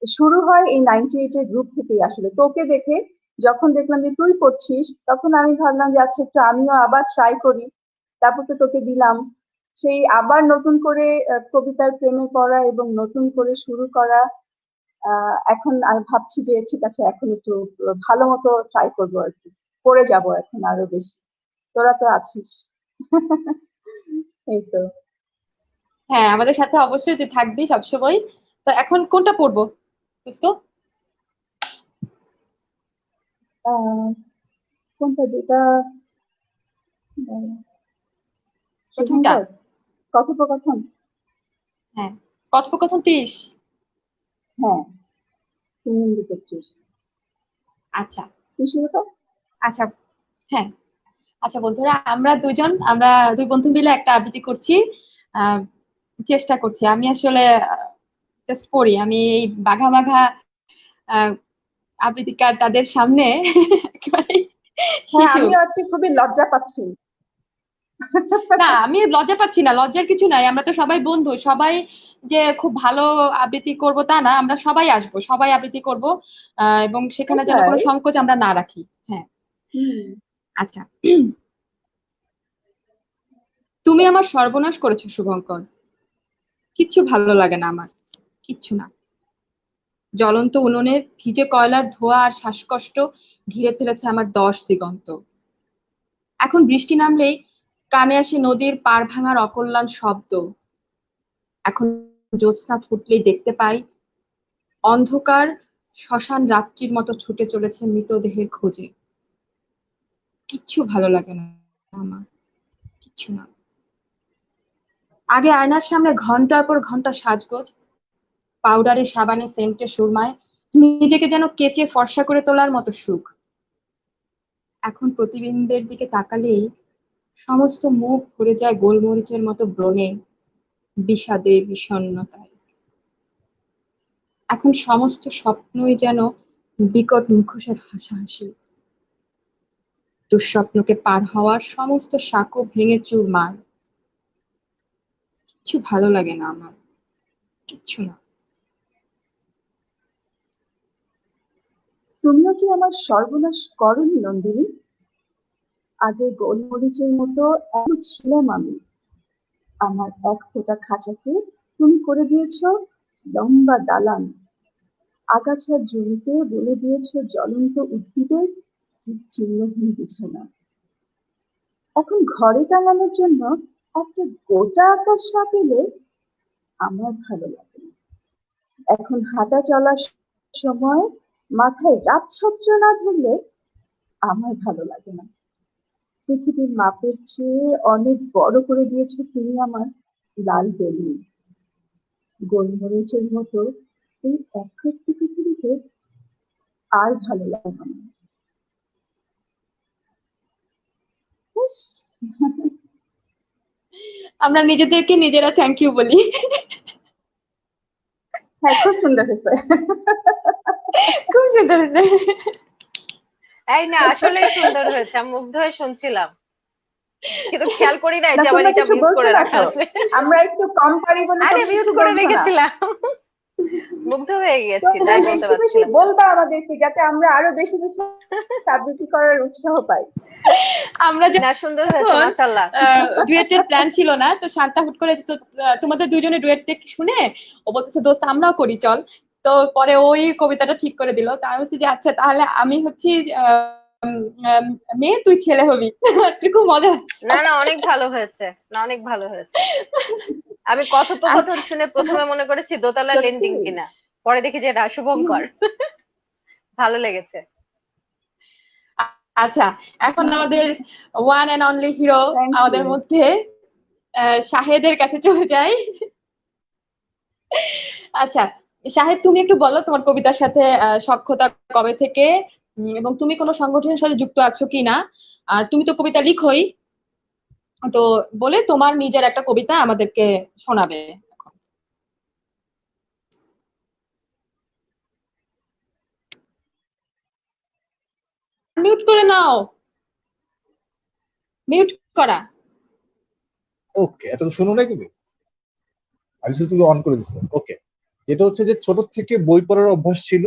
শুরু হয় এই 98 এর গ্রুপ থেকেই। আসলে তোকে দেখে যখন দেখলাম যে তুই পড়ছিস, তখন আমি ভাবলাম যে আচ্ছা একটু আমিও আবার ট্রাই করি। তারপর তো তোকে দিলাম, সেই আবার নতুন করে কবিতার প্রেমে পড়া এবং নতুন করে শুরু করা। এখন আমি ভাবছি যে ঠিক আছে, এখন একটু ভালো মতো ট্রাই করবো আর কি, পড়ে যাব এখন আরো বেশি। তোরা তো আছিস। এই তো। হ্যাঁ, আমাদের সাথে অবশ্যই তুই থাকবি সবসময়। তো এখন কোনটা পড়বো দোস্ত? আহ, কোনটা, যেটা প্রথমটা? শুভঙ্কর কথোপকথন? হ্যাঁ, কথোপকথন 30। হ্যাঁ, তুমি লিখেছিস, আচ্ছা তুই শুরু কর। আচ্ছা। হ্যাঁ, আচ্ছা বন্ধুরা, আমরা দুই বন্ধু মিলে একটা আবৃত্তি করছি। আহ চেষ্টা করছি। আমি আসলে জাস্ট পড়ি। আমি এই বাঘা বাঘা আহ আবৃত্তিকার তাদের সামনে একেবারে হ্যাঁ, শিশু। আমি আজকে খুবই লজ্জা পাচ্ছি। না, আমি লজ্জা পাচ্ছি না, লজ্জার কিছু নাই। আমরা তো সবাই বন্ধু, সবাই যে খুব ভালো আবৃত্তি করব তা না, আমরা সবাই আসবো, সবাই আবৃত্তি করব। এবং সেখানে যেন কোনো সেটাই। সংকোচ আমরা না রাখি। হ্যাঁ, হুম। আচ্ছা। তুমি আমার সর্বনাশ করেছো শুভঙ্কর, কিচ্ছু ভালো লাগে না আমার, কিচ্ছু না। জ্বলন্ত উনুনে ভিজে কয়লার ধোঁয়া আর শ্বাসকষ্ট ঘিরে ফেলেছে আমার 10 দিগন্ত। এখন বৃষ্টি নামলেই কানে আসে নদীর পাড় ভাঙার অকল্যাণ শব্দ। এখন জ্যোৎস্না ফুটলেই দেখতে পাই অন্ধকার শ্মশান রাত্রির মতো ছুটে চলেছে মৃতদেহের খোঁজে। কিচ্ছু ভালো লাগে না আমার, কিচ্ছু না। আগে আয়নার সামনে ঘন্টার পর ঘন্টা সাজগোজ, পাউডারে সাবানে সেন্টে সুরমায় নিজেকে যেন কেচে ফর্সা করে তোলার মতো সুখ। এখন প্রতিবিম্বের দিকে তাকালেই সমস্ত মুখ ভরে যায় গোলমরিচের মতো ব্রণে, বিষাদে, বিষণ্ণতায়। এখন সমস্ত স্বপ্নই যেন বিকট মুখোশের হাসাহাসি। দুঃস্বপ্নকে পার হওয়ার সমস্ত সাঁকো ভেঙে চুরমার। কিচ্ছু ভালো লাগে না আমার, কিচ্ছু না। তুমিও কি আমার সর্বনাশ করনি নন্দিনী? আগে গোলমরিচের মতো এমন ছিলাম আমি। আমার এক ফোঁটা খাঁচাকে তুমি করে দিয়েছ লম্বা দালান। আগাছার জমিতে বলে দিয়েছ জ্বলন্ত উদ্ভিদের চিহ্নহীন বিছানা। এখন ঘরে টাঙানোর জন্য একটা গোটা আকাশ না পেলে আমার ভালো লাগে না। এখন হাঁটা চলার সময় মাথায় রাজছত্র না ধরলে আমার ভালো লাগে না। পৃথিবীর মাপের চেয়ে অনেক বড় করে দিয়েছ তুমি আমার লাল বেলুন। গোলমরিচের মতো এই একটি পৃথিবীতে আর ভালো লাগে না। ইস, আমরা নিজেদেরকে নিজেরা থ্যাংক ইউ বলি। হ্যাঁ, খুব সুন্দর হয়েছে। খুব সুন্দর হয়েছে। এই না, আসলেই সুন্দর হয়েছে, আমি মুগ্ধ হয়ে শুনছিলাম, কিন্তু খেয়াল করি নাই না, যে আমার তোমরা এটা কিছু মিউট বলছো করে না রাখা তো? আছে। আমরা একটু কম পারি বলে আরে তোমরা মিউট কিছু করে বলছো না। রেখেছিলাম, মুগ্ধ হয়ে গেছি তোমরা তাই বলতে বেশি বেশি পারছিলাম। বলবা আমাদেরকে, যাতে আমরা আরো বেশি বেশি আবৃত্তি করার উৎসাহ পাই। আমরা না, সুন্দর হয়েছে যখন মাশাআল্লাহ। ডুয়েটের প্ল্যান ছিল না, তো শান্তা হুট করে তোমাদের দুইজনের ডুয়েট শুনে ও বলতেছে দোস্ত আমরাও করি চল। তো পরে ওই কবিতাটা ঠিক করে দিল। তো আমি বলছি যে আচ্ছা তাহলে আমি হচ্ছি মেয়ে, তুই ছেলে হবি। তুই খুব মজা লাগছে। না না, অনেক ভালো হয়েছে, না অনেক ভালো হয়েছে। আমি কথোপকথন আচ্ছা, শুনে প্রথমে মনে করেছি দোতলা সত্যি। লেন্ডিং কিনা, পরে দেখি যে এটা শুভঙ্কর। ভালো লেগেছে। আচ্ছা, এখন আমাদের one and only hero thank আমাদের ইউ। মধ্যে শাহেদের কাছে চলে যাই। আচ্ছা শাহেদ, তুমি একটু বলো তোমার কবিতার সাথে সখ্যতা কবে থেকে, এবং তুমি কোনো সংগঠনের সাথে যুক্ত আছো কিনা? আর তুমি তো কবিতা লিখোই, তো বলে তোমার নিজের একটা কবিতা আমাদেরকে শোনাবে। মিউট করে নাও, মিউট করা। ওকে, এত শুনো নাই তুমি? আমি শুধু তুমি অন করে দিচ্ছ। ওকে, যেটা হচ্ছে যে ছোট থেকে বই পড়ার অভ্যাস ছিল,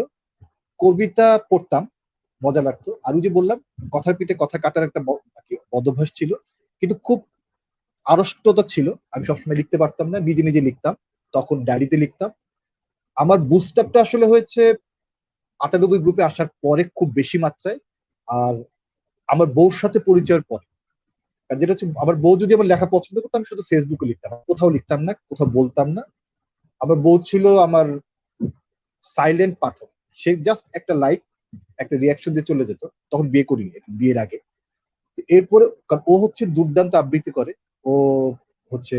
কবিতা পড়তাম, মজা লাগতো। আর ওই যে বললাম কথার পিঠে কথা কাটার একটা অভ্যাস ছিল, কিন্তু খুব আড়ষ্টতা ছিল। আমি সবসময় লিখতে পারতাম না, নিজে নিজে লিখতাম, তখন ডায়েরিতে লিখতাম। আমার বুস্ট আপটা আসলে হয়েছে 98 গ্রুপে আসার পরে খুব বেশি মাত্রায়, আর আমার বউর সাথে পরিচয়ের পরে। আর যেটা হচ্ছে আমার বউ যদি আমার লেখা পছন্দ করতো, আমি শুধু ফেসবুকে লিখতাম, কোথাও লিখতাম না, কোথাও বলতাম না। আমার বউ ছিল আমার সাইলেন্ট পাঠক। সে জাস্ট একটা লাইক, একটা রিয়াকশন দিয়ে চলে যেত। তখন বিয়ে করিনি, বিয়ের আগে। এরপরে কারণ ও হচ্ছে দুর্দান্ত আবৃত্তি করে। ও হচ্ছে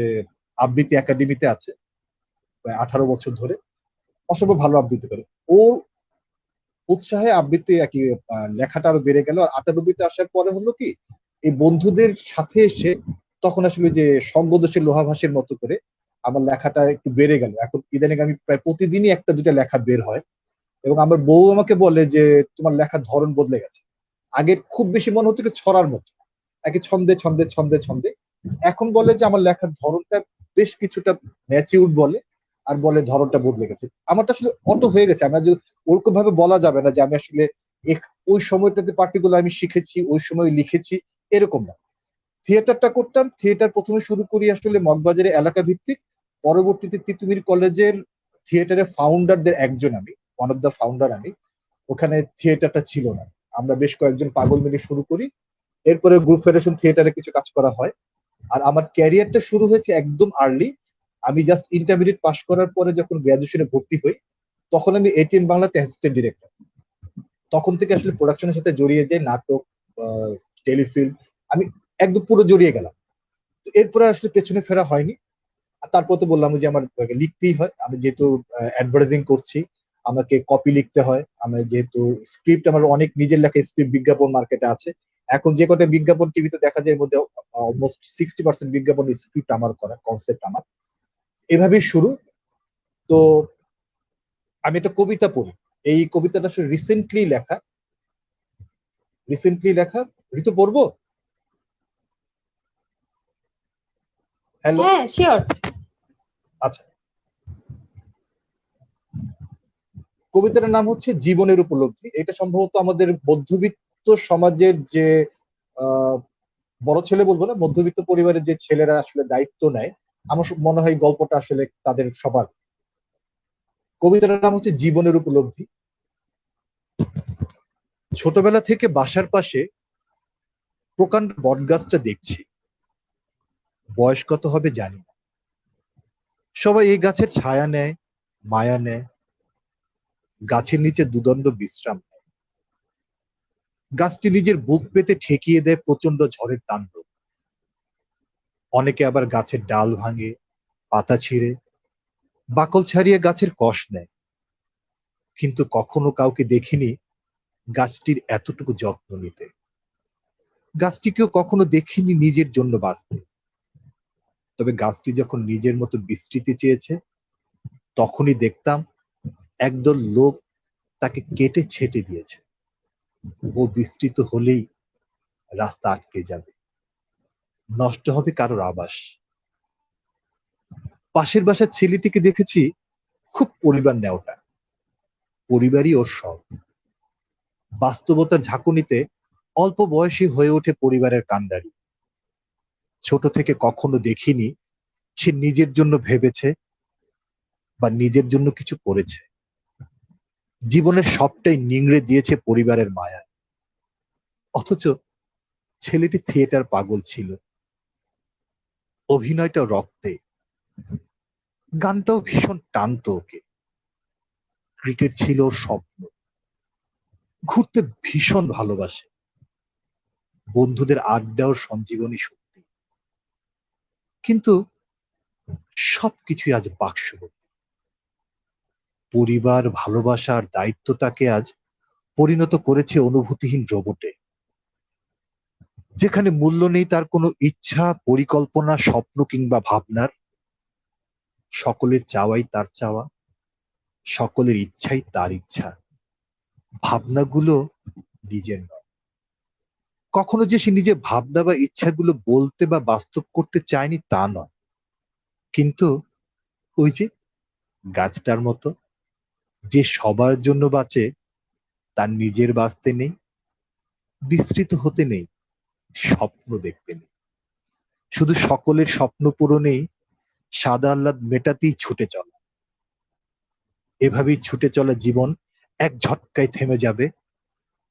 আবৃত্তি একাডেমিতে আছে প্রায় 18 বছর ধরে, অসম্ভব ভালো আবৃত্তি করে। ওর উৎসাহে আবৃত্তি আর কি লেখাটা আরো বেড়ে গেল। আর 98-তে আসার পরে হলো কি, এই বন্ধুদের সাথে এসে তখন আসলে যে সঙ্গদোষের লোহাভাসের মতো করে আমার লেখাটা একটু বেড়ে গেল। এখন ইদানিং আমি প্রায় প্রতিদিনই একটা দুটা লেখা বের হয়, এবং আমার বউ আমাকে বলে যে তোমার লেখার ধরন বদলে গেছে। আগে খুব বেশি মনে হতো কি ছড়ার মতো, একই ছন্দে ছন্দে ছন্দে ছন্দে। এখন বলে যে আমার লেখার ধরনটা বেশ কিছুটা ম্যাচিউর বলে, আর বলে ধরনটা বদলে গেছে। আমারটা আসলে অটো হয়ে গেছে। আমি ওরকম ভাবে বলা যাবে না যে আমি আসলে ওই সময়টাতে পার্টিকুলার আমি শিখেছি, ওই সময় লিখেছি, এরকম না। থিয়েটারটা করতাম, থিয়েটার প্রথমে শুরু করি আসলে মগবাজারে এলাকা ভিত্তিক। পরবর্তীতে তিতুমির কলেজের থিয়েটারের ফাউন্ডারদের একজন আমি, ওয়ান অফ দ্য ফাউন্ডার আমি। ওখানে থিয়েটারটা ছিল না, আমরা বেশ কয়েকজন পাগল মিলে শুরু করি। এরপরে গ্রুপ ফেডারেশন থিয়েটারে কিছু কাজ করা হয়। আর আমার ক্যারিয়ারটা শুরু হয়েছে একদম আর্লি। আমি জাস্ট ইন্টারমিডিয়েট পাস করার পরে যখন গ্রাজুয়েশনে ভর্তি হই, তখন আমি এটিএন বাংলাতে অ্যাসিস্ট্যান্ট ডিরেক্টর। তখন থেকে আসলে প্রোডাকশনের সাথে জড়িয়ে যাই, নাটক, টেলিফিল্ম, আমি একদম পুরো জড়িয়ে গেলাম। এরপরে আসলে পেছনে ফেরা হয়নি। তারপর তো বললাম যে আমার লিখতেই হয়, আমি যেহেতু অ্যাডভার্টাইজিং করছি, আমাকে কপি লিখতে হয়। আমি যেহেতু স্ক্রিপ্ট, আমার অনেক নিজের লেখা স্ক্রিপ্ট বিজ্ঞাপন মার্কেটে আছে। এখন যে কটা বিজ্ঞাপন টিভিতে দেখা যায়, এর মধ্যে অলমোস্ট 60% বিজ্ঞাপন স্ক্রিপ্ট আমার করা, কনসেপ্ট আমার। এভাবেই শুরু। তো আমি একটা কবিতা পড়ি, এই কবিতাটা আসলে রিসেন্টলি লেখা। ঋতু পড়বো? হ্যালো। হ্যাঁ, শিওর। আচ্ছা, কবিতাটার নাম হচ্ছে জীবনের উপলব্ধি। এটা সম্ভবত আমাদের মধ্যবিত্ত সমাজের যে বড় ছেলে বলবো না, মধ্যবিত্ত পরিবারের যে ছেলেরা আসলে দায়িত্ব নেয়, আমার মনে হয় গল্পটা আসলে তাদের সবার। কবিতাটার নাম হচ্ছে জীবনের উপলব্ধি। ছোটবেলা থেকে বাসার পাশে প্রকাণ্ড বটগাছটা দেখছি, বয়স কত হবে জানি না। সবাই এই গাছের ছায়া নেয়, মায়া নেয়, গাছের নিচে দুদণ্ড বিশ্রাম নেয়। গাছটি নিজের বুক পেতে ঠেকিয়ে দেয় প্রচন্ড ঝড়ের তাণ্ডব। অনেকে আবার গাছের ডাল ভাঙে, পাতা ছিঁড়ে, বাকল ছাড়িয়ে গাছের কষ নেয়। কিন্তু কখনো কাউকে দেখিনি গাছটির এতটুকু যত্ন নিতে। গাছটিকেও কখনো দেখিনি নিজের জন্য বাঁচতে। তবে গাছটি যখন নিজের মতো বিস্তৃতি চেয়েছে, তখনই দেখতাম একদল লোক তাকে কেটে ছেটে দিয়েছে। ও বিস্তৃত হলেই রাস্তা আটকে যাবে, নষ্ট হবে কারোর আবাস। পাশের বাসার ছেলেটিকে দেখেছি, খুব পরিবার নেওটা, পরিবারই ওর সব। বাস্তবতার ঝাঁকুনিতে অল্প বয়সী হয়ে ওঠে পরিবারের কাণ্ডারি। ছোট থেকে কখনো দেখিনি সে নিজের জন্য ভেবেছে বা নিজের জন্য কিছু করেছে। জীবনের সবটাই নিংড়ে দিয়েছে পরিবারের মায়া। অথচ ছেলেটি থিয়েটার পাগল ছিল, অভিনয়টা রক্তে, গানটাও ভীষণ টানতো ওকে। ক্রিকেট ছিল ওর স্বপ্ন, ঘুরতে ভীষণ ভালোবাসে, বন্ধুদের আড্ডা ওর সঞ্জীবনী শক্তি। কিন্তু সবকিছুই আজ বাক্সবতী। পরিবার, ভালোবাসা আর দায়িত্ব তাকে আজ পরিণত করেছে অনুভূতিহীন রোবটে। যেখানে মূল্য নেই তার কোনো ইচ্ছা, পরিকল্পনা, স্বপ্ন কিংবা ভাবনার। সকলের চাওয়াই তার চাওয়া, সকলের ইচ্ছাই তার ইচ্ছা, ভাবনাগুলো নিজের নয়। কখনো যে সে নিজের ভাবনা বা ইচ্ছাগুলো বলতে বা বাস্তব করতে চায়নি তা নয়, কিন্তু ওই যে গাছটার মতো, যে সবার জন্য বাঁচে তার নিজের বাঁচতে নেই, বিস্তৃত হতে নেই, স্বপ্ন দেখতে নেই। শুধু সকলের স্বপ্ন পূরণেই সাদা আহ্লাদ মেটাতেই ছুটে চলা। এভাবেই ছুটে চলা জীবন এক ঝটকায় থেমে যাবে,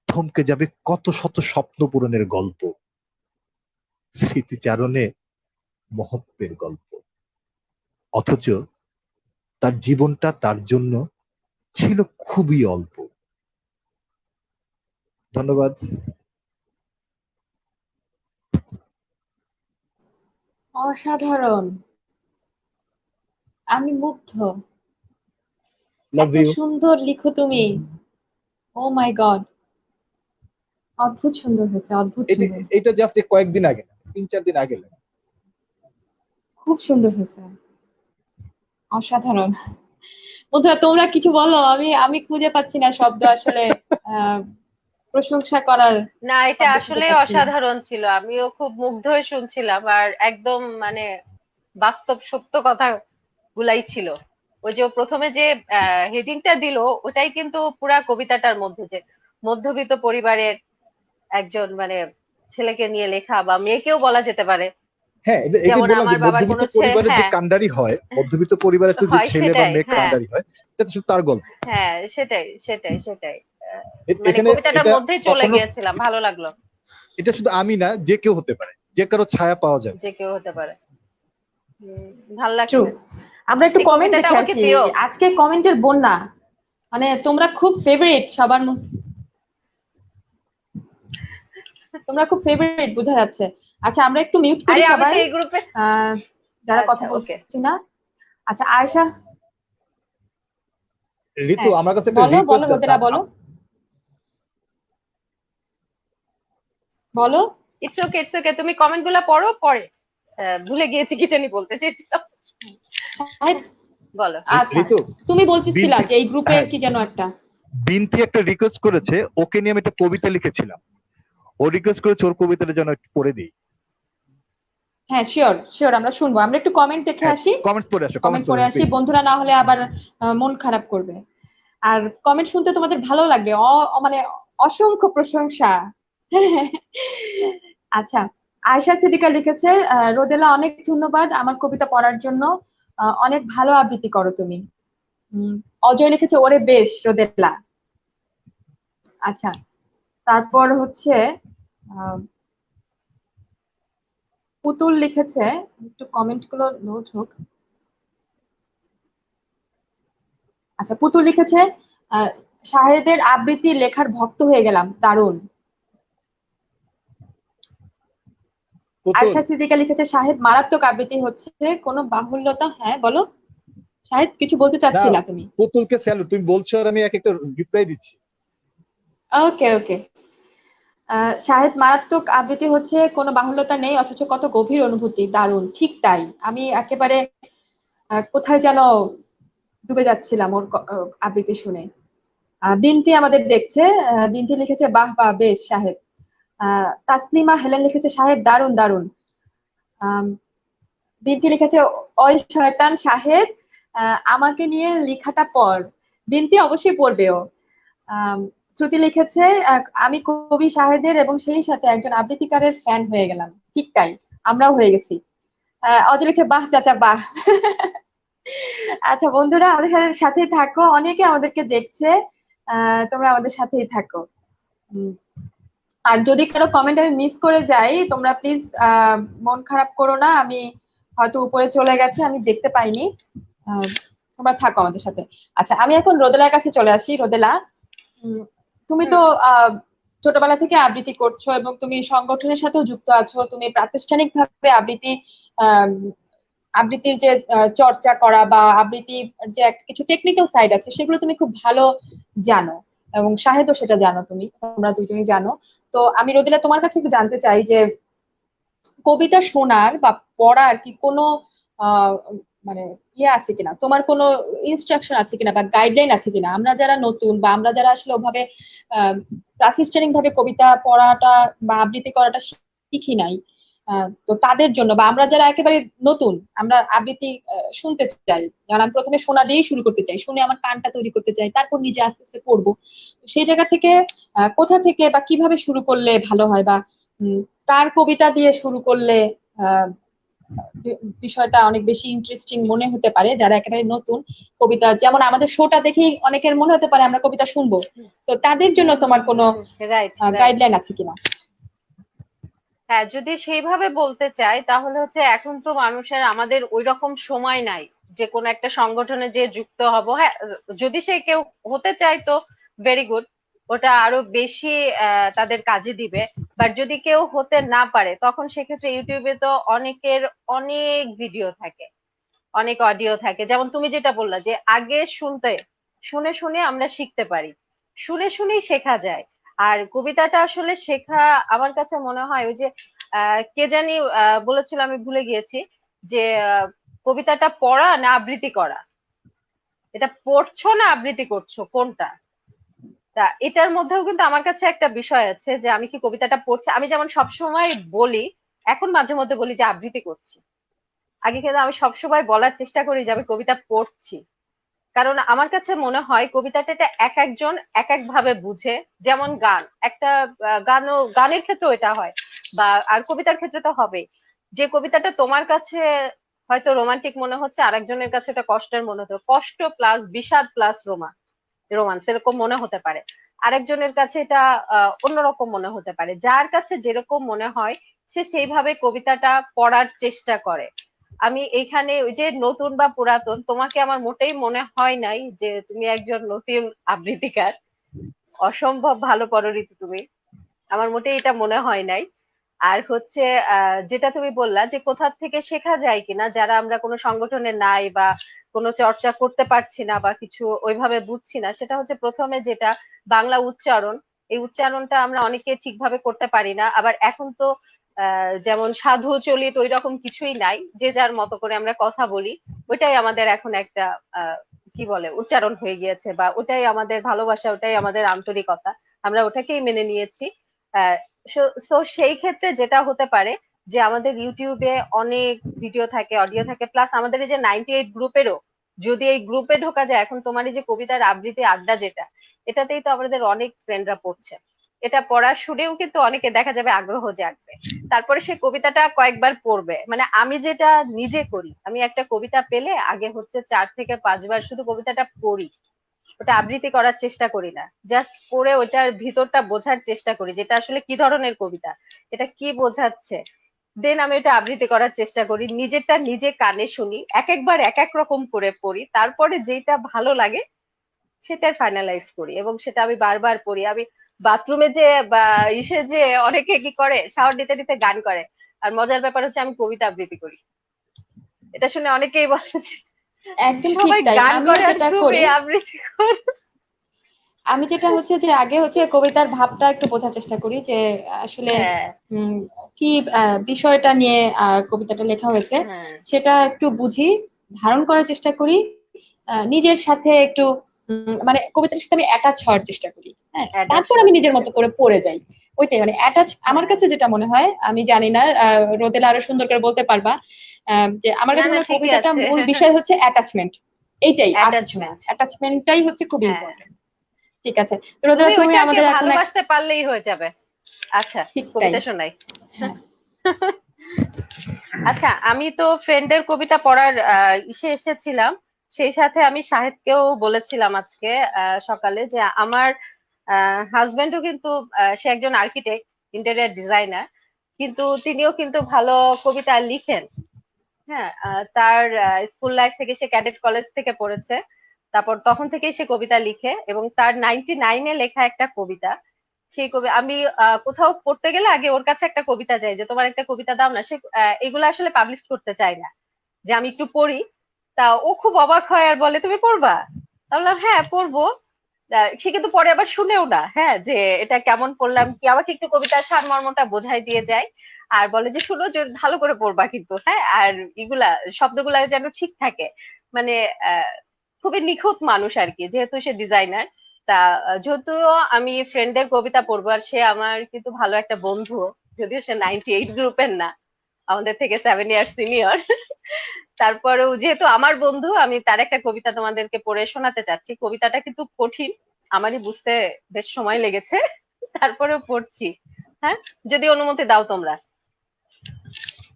থমকে যাবে কত শত স্বপ্ন পূরণের গল্প, স্মৃতিচারণে মহত্বের গল্প। অথচ তার জীবনটা তার জন্য ছিল খুবই অল্প। ধন্যবাদ। অসাধারণ, আমি মুগ্ধ। লাভ এত ইউ। সুন্দর লিখো তুমি। ও মাই গড, অদ্ভুত সুন্দর হয়েছে, অদ্ভুত সুন্দর, এটা জাস্ট কয়েকদিন আগে না, 3-4 দিন আগে লেখা। খুব সুন্দর হয়েছে, অসাধারণ। বন্ধুরা তোমরা কিছু বলো, আমি আমি খুঁজে পাচ্ছি না শব্দ আসলে আহ প্রশংসা করার না, এটা শব্দ খুঁজে আসলে পাচ্ছি না। অসাধারণ ছিল, আমিও খুব মুগ্ধ হয়ে শুনছিলাম, আর একদম মানে বাস্তব সত্য কথা গুলাই ছিল। ওই যে ও প্রথমে যে হেডিংটা দিল, ওটাই কিন্তু পুরা কবিতাটার মধ্যে, যে মধ্যবিত্ত পরিবারের একজন মানে ছেলেকে নিয়ে লেখা, বা মেয়েকেও বলা যেতে পারে। হ্যাঁ, এটাই যেমন বললাম আমার যে বাবার মধ্যবিত্ত কোনো ছেলে, পরিবারের যে হ্যাঁ কাণ্ডারি হয়, মধ্যবিত্ত পরিবারের তো যে হয়, ছেলে বা সেটাই, মেয়ে হ্যাঁ কাণ্ডারি হয়, এটা তো শুধু তার গল্প। হ্যাঁ, সেটাই সেটাই সেটাই। মানে এখানে কবিতাটার এটা মধ্যেই চলে কখনো, গিয়েছিলাম, ভালো লাগলো। এটা শুধু আমি না, যে কেউ হতে পারে, যে কারো ছায়া পাওয়া যাবে। যে কেউ হতে পারে। ভাল ট্রু। লাগছে। আমরা একটু এই কমেন্ট কবিতাটা দেখে আমাকে আসি। দিও। আজকে কমেন্টের বন্যা, মানে তোমরা খুব ফেভারিট সবার মধ্যে, তোমরা খুব ফেভারিট বোঝা যাচ্ছে। আচ্ছা আমরা একটু মিউট করি আরে আমি তো সবাই, এই গ্রুপে। আহ যারা আচ্ছা, কথা ওকে। বলছি না। আচ্ছা আয়েশা, ঋতু, হ্যাঁ আমার কাছে একটা বলো বলো রিকোয়েস্ট আছে। রোদেলা বলো, বলো। ইটস ওকে, ইটস ওকে, তুমি কমেন্ট গুলা পড়ো পরে। ভুলে গিয়েছি কি জানি বলতে চেয়েছিলাম। শাহেদ, বলো। আচ্ছা ঋতু, তুমি বলতেছিলা বিনতি, যে এই গ্রুপে হ্যাঁ, কি যেন একটা। বিনতি একটা রিকোয়েস্ট করেছে, ওকে নিয়ে আমি একটা কবিতা লিখেছিলাম। ও রিকোয়েস্ট করেছে ওর কবিতাটা যেন একটু পড়ে দিই। হ্যাঁ শিওর শিওর, আমরা শুনবো। আমরা একটু কমেন্ট দেখে হ্যাঁ, আসি, কমেন্টস পড়ে আসো, কমেন্ট কমেন্টস পড়ে পড়ে আসো আসি, প্লিজ। বন্ধুরা না হলে আবার মন খারাপ করবে। আর কমেন্ট শুনতে তোমাদের ভালো লাগবে, মানে অসংখ্য প্রশংসা। আচ্ছা, আয়শা সিদ্দিকা লিখেছে, রোদেলা অনেক ধন্যবাদ আমার কবিতা পড়ার জন্য, অনেক ভালো আবৃত্তি করো তুমি। উম, অজয় লিখেছে ওরে বেশ রোদেলা। আচ্ছা, তারপর হচ্ছে আহ, পুতুল লিখেছে, একটু কমেন্ট গুলো নোট হোক। আচ্ছা পুতুল লিখেছে, আহ, শাহেদের আবৃত্তি লেখার ভক্ত হয়ে গেলাম, দারুণ। পুতুল, আয়শা সিদ্দিকা লিখেছে শাহেদ মারাত্মক আবৃত্তি হচ্ছে, কোনো বাহুল্যতা, হ্যাঁ বলো শাহেদ, কিছু বলতে না, চাচ্ছিলা তুমি? পুতুলকে স্যালুট, তুমি বলছো আর আমি এক একটা রিপ্লাই দিচ্ছি। ওকে ওকে। শাহেদ মারাত্মক আবৃত্তি হচ্ছে, কোনো বাহুল্যতা নেই, অথচ কত গভীর অনুভূতি, দারুণ। ঠিক তাই, আমি একেবারে কোথায় যেন ডুবে যাচ্ছিলাম ওর আবৃত্তি শুনে। বিনতি আমাদের দেখছে, বিনতি লিখেছে বাহ বাহ বেশ সাহেব। তাসলিমা হেলেন লিখেছে সাহেব দারুণ দারুণ। আম, বিনতি লিখেছে ওই শয়তান সাহেব, আমাকে নিয়ে লেখাটা পড়। বিনতি অবশ্যই পড়বেও। শ্রুতি লিখেছে আমি কবি সাহেদের এবং সেই সাথে একজন আবৃত্তিকারের ফ্যান হয়ে গেলাম। ঠিক তাই, আমরাও হয়ে গেছি। অজয় লিখছে বাহ চাচা বাহ। আচ্ছা বন্ধুরা আমাদের সাথেই থাকো, অনেকে আমাদেরকে দেখছে, তোমরা আমাদের সাথেই থাকো। উম, আর যদি কারো কমেন্ট আমি মিস করে যাই, তোমরা প্লিজ মন খারাপ করো না, আমি হয়তো উপরে চলে গেছে, আমি দেখতে পাইনি। আহ, তোমরা থাকো আমাদের সাথে। আচ্ছা আমি এখন রোদেলার কাছে চলে আসি। রোদেলা, উম, তুমি তো হুম। আহ ছোটবেলা থেকে আবৃত্তি করছো এবং তুমি সংগঠনের সাথেও যুক্ত আছো, তুমি প্রাতিষ্ঠানিক ভাবে আবৃত্তি আহ আবৃত্তির যে চর্চা করা বা আবৃত্তির যে কিছু টেকনিক্যাল সাইড আছে সেগুলো তুমি খুব ভালো জানো। এবং শাহেদও সেটা জানো, তোমরা দুজনই জানো। তো আমি রোদেলা তোমার কাছে একটু জানতে চাই যে কবিতা শোনার বা পড়ার কি কোনো আহ মানে আছে কিনা, তোমার কোনো ইনস্ট্রাকশন আছে কিনা বা গাইডলাইন আছে কিনা? আমরা যারা নতুন বা আমরা যারা আসলে ওভাবে প্রাতিষ্ঠানিক ভাবে কবিতা পড়াটা বা আবৃত্তি করাটা শিখি নাই, তো তাদের জন্য বা আমরা যারা একেবারে নতুন, আমরা আবৃত্তি শুনতে চাই, যেমন আমি প্রথমে শোনা দিয়েই শুরু করতে চাই, শুনে আমার কানটা তৈরি করতে চাই, তারপর নিজে আস্তে আস্তে করবো। তো সেই জায়গা থেকে কোথা থেকে বা কিভাবে শুরু করলে ভালো হয়, বা কার কবিতা দিয়ে শুরু করলে আহ বিষয়টা অনেক বেশি ইন্টারেস্টিং মনে হতে পারে যারা একেবারে নতুন কবিতা, যেমন আমাদের শোটা দেখেই অনেকের মনে হতে পারে আমরা কবিতা শুনবো, তো তাদের জন্য তোমার কোনো রাইট, গাইডলাইন আছে কিনা? হ্যাঁ, যদি সেইভাবে বলতে চাই তাহলে হচ্ছে এখন তো মানুষের আমাদের ওই রকম সময় নাই যে কোনো একটা সংগঠনে যে যুক্ত হব। হ্যাঁ, যদি সে কেউ হতে চায় তো ভেরি গুড, ওটা আরো বেশি তাদের কাজে দিবে। বাট যদি কেউ হতে না পারে তখন সেক্ষেত্রে ইউটিউবে তো অনেকের অনেক ভিডিও থাকে, অনেক অডিও থাকে। যেমন তুমি যেটা বললা যে আগে শুনতে, শুনে শুনে আমরা শিখতে পারি, শুনে শুনেই শেখা যায়। আর কবিতাটা আসলে শেখা আমার কাছে মনে হয় ওই যে কে জানি বলেছিল, আমি ভুলে গিয়েছি, যে কবিতাটা পড়া না আবৃত্তি করা, এটা পড়ছো না আবৃত্তি করছো কোনটা। তা এটার মধ্যেও কিন্তু আমার কাছে একটা বিষয় আছে যে আমি কি কবিতাটা পড়ছি। আমি যেমন সবসময় বলি, এখন মাঝে মধ্যে বলি যে আবৃত্তি করছি, আগে কিন্তু আমি সবসময় বলার চেষ্টা করি যে আমি কবিতা পড়ছি। কারণ আমার কাছে মনে হয় কবিতাটা এটা এক একজন এক এক ভাবে বুঝে। যেমন গান একটা গানও, গানের ক্ষেত্রেও এটা হয়, বা আর কবিতার ক্ষেত্রে তো হবে। যে কবিতাটা তোমার কাছে হয়তো রোমান্টিক মনে হচ্ছে, আরেকজনের কাছে এটা কষ্টের মনে হতো, কষ্ট প্লাস বিষাদ প্লাস রোমান্স এরকম মনে হতে পারে। আরেকজনের কাছে এটা অন্যরকম মনে হতে পারে। যার কাছে যেরকম মনে হয় সে সেইভাবে কবিতাটা পড়ার চেষ্টা করে। আমি এখানে ওই যে নতুন বা পুরাতন, তোমাকে আমার মোটেই মনে হয় নাই যে তুমি একজন নতুন আবৃত্তিকার। অসম্ভব ভালো পররিত তুমি, আমার মোটেই এটা মনে হয় নাই। আর হচ্ছে যেটা তুমি বললা যে কোথা থেকে শেখা যায় কিনা, যারা আমরা কোনো সংগঠনে নাই বা কোনো চর্চা করতে পারছি না বা কিছু ওইভাবে বুঝছি না, সেটা হচ্ছে প্রথমে যেটা বাংলা উচ্চারণ। এই উচ্চারণটা আমরা অনেকে ঠিকভাবে করতে পারি না। আবার এখন তো যেমন সাধু চলিত ওই রকম কিছুই নাই, যে যার মতো করে আমরা কথা বলি, ওইটাই আমাদের এখন একটা কি বলে উচ্চারণ হয়ে গিয়েছে, বা ওটাই আমাদের ভালোবাসা, ওটাই আমাদের আন্তরিকতা, আমরা ওটাকেই মেনে নিয়েছি। তো সেই ক্ষেত্রে যেটা হতে পারে যে আমাদের ইউটিউবে অনেক ভিডিও থাকে, অডিও থাকে, প্লাস আমাদের এই যে 98 গ্রুপেরও, যদি এই গ্রুপে ঢোকা যায়, এখন তোমার এই যে কবিতার আবৃত্তি আড্ডা যেটা, এটাতেই তো আমাদের অনেক ফ্রেন্ডরা পড়ছে। এটা পড়া শুনেও কিন্তু অনেকে দেখা যাবে আগ্রহ জাগবে, তারপরে সে কবিতাটা কয়েকবার পড়বে। মানে আমি যেটা নিজে করি, আমি একটা কবিতা পেলে আগে হচ্ছে 4 থেকে 5 বার শুধু কবিতাটা পড়ি, ওটা আবৃত্তি করার চেষ্টা করি না, জাস্ট পড়ে ওটার ভিতরটা বোঝার চেষ্টা করি, যেটা আসলে কি ধরনের কবিতা, এটা কি বোঝাচ্ছে। দেন আমি এটা আবৃত্তি করার চেষ্টা করি, নিজেরটা নিজে কানে শুনি, এক একবার এক এক রকম করে পড়ি, তারপরে যেটা ভালো লাগে সেটা ফাইনালাইজ করি এবং সেটা আমি বারবার পড়ি। আমি বাথরুমে যে বা ইসে যে অনেকে কি করে শাওয়ার দিতে দিতে গান করে, আর মজার ব্যাপার হচ্ছে আমি কবিতা আবৃত্তি করি। এটা শুনে অনেকেই বলে যে একদম ঠিক সবাই তাই, গান আমিও করে আর যেটা তুমি করি, আবৃত্তি করে। আমি যেটা হচ্ছে যে আগে হচ্ছে কবিতার ভাবটা একটু বোঝার চেষ্টা করি যে আসলে হ্যাঁ, উম, কি বিষয়টা নিয়ে কবিতাটা লেখা হয়েছে, হ্যাঁ, সেটা একটু বুঝি, ধারণ করার চেষ্টা করি, নিজের সাথে একটু মানে কবিতার সাথে আমি অ্যাটাচ হওয়ার চেষ্টা করি, হ্যাঁ, অ্যাটাচ তারপর আমি হওয়ার নিজের চেষ্টা মতো করি। করে পড়ে যাই। ওইটাই মানে অ্যাটাচ আমার হ্যাঁ, কাছে যেটা মনে হয়, আমি জানি না রোদেলা আরো সুন্দর করে বলতে পারবা, যে আমার না কাছে না, মনে হয় ঠিকই কবিতাটা আছে। মূল বিষয় হচ্ছে অ্যাটাচমেন্ট, এইটাই আর কিছু না, অ্যাটাচমেন্ট। অ্যাটাচমেন্টটাই হচ্ছে খুব হ্যাঁ, ইম্পর্টেন্ট। ঠিক আছে, তো রোদেলা তুমি তুমি ওইটাকে আমাদের এখন এক, ভালোবাসতে পারলেই হয়ে যাবে। আচ্ছা, ঠিক তাই, কবিতা শোনাই। হ্যাঁ। আচ্ছা, আমি তো ফ্রেন্ডের কবিতা পড়ার ইসে এসেছিলাম, সেই সাথে আমি শাহেদকেও বলেছিলাম আজকে সকালে যে আমার হাজবেন্ডও কিন্তু সে একজন আর্কিটেক্ট, ইন্টেরিয়র ডিজাইনার, কিন্তু তিনিও কিন্তু ভালো কবিতা লিখেন। হ্যাঁ, তার স্কুল লাইফ থেকে সে ক্যাডেট কলেজ থেকে পড়েছে, তারপর তখন থেকেই সে কবিতা লিখে, এবং তার 99-এ লেখা একটা কবিতা, সেই কবি আমি কোথাও পড়তে গেলে আগে ওর কাছে একটা কবিতা চাই যে তোমার একটা কবিতা দাও না। সে এগুলো আসলে পাবলিশ করতে চায় না, যে আমি একটু পড়ি। তা ও খুব অবাক হয় আর বলে তুমি পড়বা? আমি বললাম হ্যাঁ পড়বো। সে কিন্তু পরে আবার শুনেও না, হ্যাঁ, যে এটা কেমন পড়লাম কি, আমাকে একটু কবিতার সারমর্মটা বোঝাই দিয়ে যায় আর বলে যে শুনো, যে ভালো করে পড়বা কিন্তু, হ্যাঁ, আর এগুলা শব্দগুলা যেন ঠিক থাকে। মানে খুবই নিখুঁত মানুষ আর কি, যেহেতু সে ডিজাইনার। তা যেহেতু আমি ফ্রেন্ডের কবিতা পড়বো, আর সে আমার কিন্তু ভালো একটা বন্ধু, যদিও সে 98 গ্রুপের না, আমাদের থেকে 7 ইয়ার সিনিয়র। তারপরেও যেহেতু আমার বন্ধু, আমি তার একটা কবিতা তোমাদেরকে পড়ে শোনাতে চাচ্ছি। কবিতাটা কিন্তু কঠিন, আমারই বুঝতে বেশ সময় লেগেছে, তারপরেও পড়ছি। হ্যাঁ, যদি অনুমতি দাও তোমরা।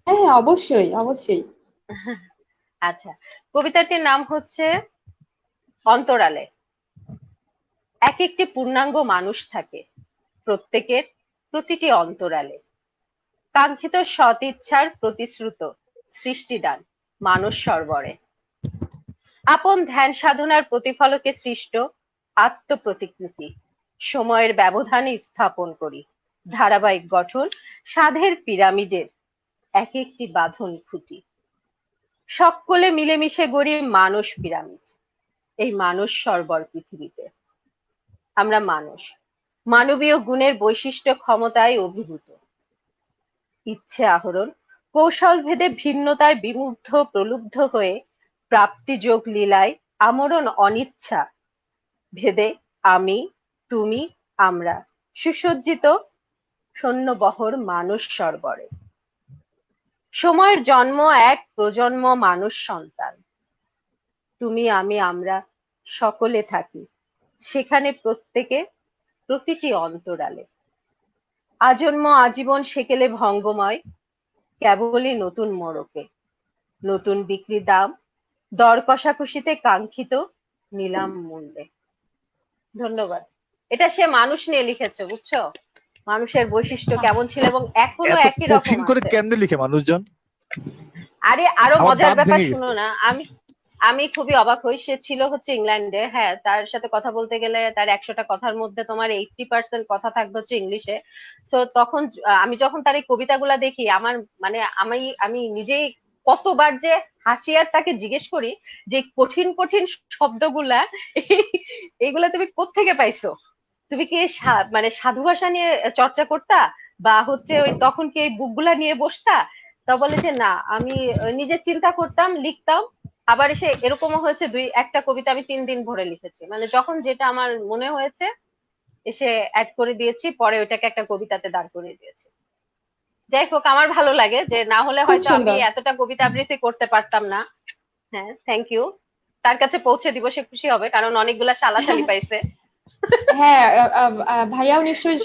হ্যাঁ হ্যাঁ, অবশ্যই অবশ্যই। আচ্ছা, কবিতাটির নাম হচ্ছে অন্তরালে। এক একটি পূর্ণাঙ্গ মানুষ থাকে প্রত্যেকের প্রতিটি অন্তরালে, কাঙ্ক্ষিত সৎ ইচ্ছার প্রতিশ্রুত সৃষ্টিদান মানুষ সরবরে, আপন ধ্যান সাধনার প্রতিফলকে সৃষ্ট আত্মপ্রতিকৃতি সময়ের ব্যবধানে স্থাপন করি ধারাবাহিক গঠন সাধের পিরামিডের এক একটি বাঁধন খুঁটি, সকলে মিলেমিশে গড়ি মানুষ পিরামিড এই মানুষ সরবর পৃথিবীতে। আমরা মানুষ, মানবীয় গুণের বৈশিষ্ট্য ক্ষমতায় অভিভূত, ইচ্ছে আহরণ কৌশল ভেদে ভিন্নতায় বিমুগ্ধ প্রলুব্ধ হয়ে প্রাপ্তিযোগ লীলায় আমরণ অনিচ্ছা ভেদে আমি, তুমি, আমরা সুসজ্জিত সৈন্যবহর মানুষ সরবরে। সময়ের জন্ম এক প্রজন্ম মানুষ সন্তান, তুমি আমি আমরা সকলে থাকি সেখানে প্রত্যেকে প্রতিটি অন্তরালে, আজন্ম আজীবন সেকেলে ভঙ্গময় কেবলই নতুন মোড়কে, নতুন বিক্রি দাম দর কষাকষিতে কাঙ্ক্ষিত নিলাম মূল্যে। ধন্যবাদ। এটা সে মানুষ নিয়ে লিখেছে, বুঝছো, মানুষের বৈশিষ্ট্য কেমন ছিল এবং এখনো এত একই রকম কঠিন করে আছে। কেমনে লিখে মানুষজন? আরে আরো আমার মজার দাঁত ব্যাপার ভেঙে শুনো গেছে। না, আমি আমি খুবই অবাক হই, সে ছিল হচ্ছে ইংল্যান্ডে, হ্যাঁ, তার সাথে কথা বলতে গেলে তার 100টা কথার মধ্যে তোমার 80% কথা থাকবে হচ্ছে ইংলিশে। তো তখন আমি যখন তার এই কবিতাগুলা দেখি, আমার মানে আমি নিজেই কতবার যে হাসি আর তাকে জিজ্ঞেস করি যে কঠিন কঠিন শব্দগুলা এইগুলা তুমি কোত্থেকে পাইছো, তুমি কি মানে সাধু ভাষা নিয়ে চর্চা করতা, বা হচ্ছে ওই তখন কি এই বুকগুলা নিয়ে বসতা? তা বলে যে না, আমি নিজে চিন্তা করতাম, লিখতাম। আবার এসে এরকমও হয়েছে, একটা কবিতা আমি 3 দিন ভরে লিখেছি, মানে যখন যেটা আমার মনে হয়েছে এসে অ্যাড করে দিয়েছি, পরে ওইটাকে একটা কবিতাতে দাঁড় করিয়ে দিয়েছি। যাই হোক, আমার ভালো লাগে, যে না হলে খুব হয়তো আমি সুন্দর। এতটা কবিতা আবৃত্তি করতে পারতাম না। হ্যাঁ, থ্যাংক ইউ। তার কাছে পৌঁছে দিব, সে খুশি হবে, কারণ অনেকগুলা সালাশালি পাইছে। হ্যাঁ, ভাইয়াও নিশ্চয়ই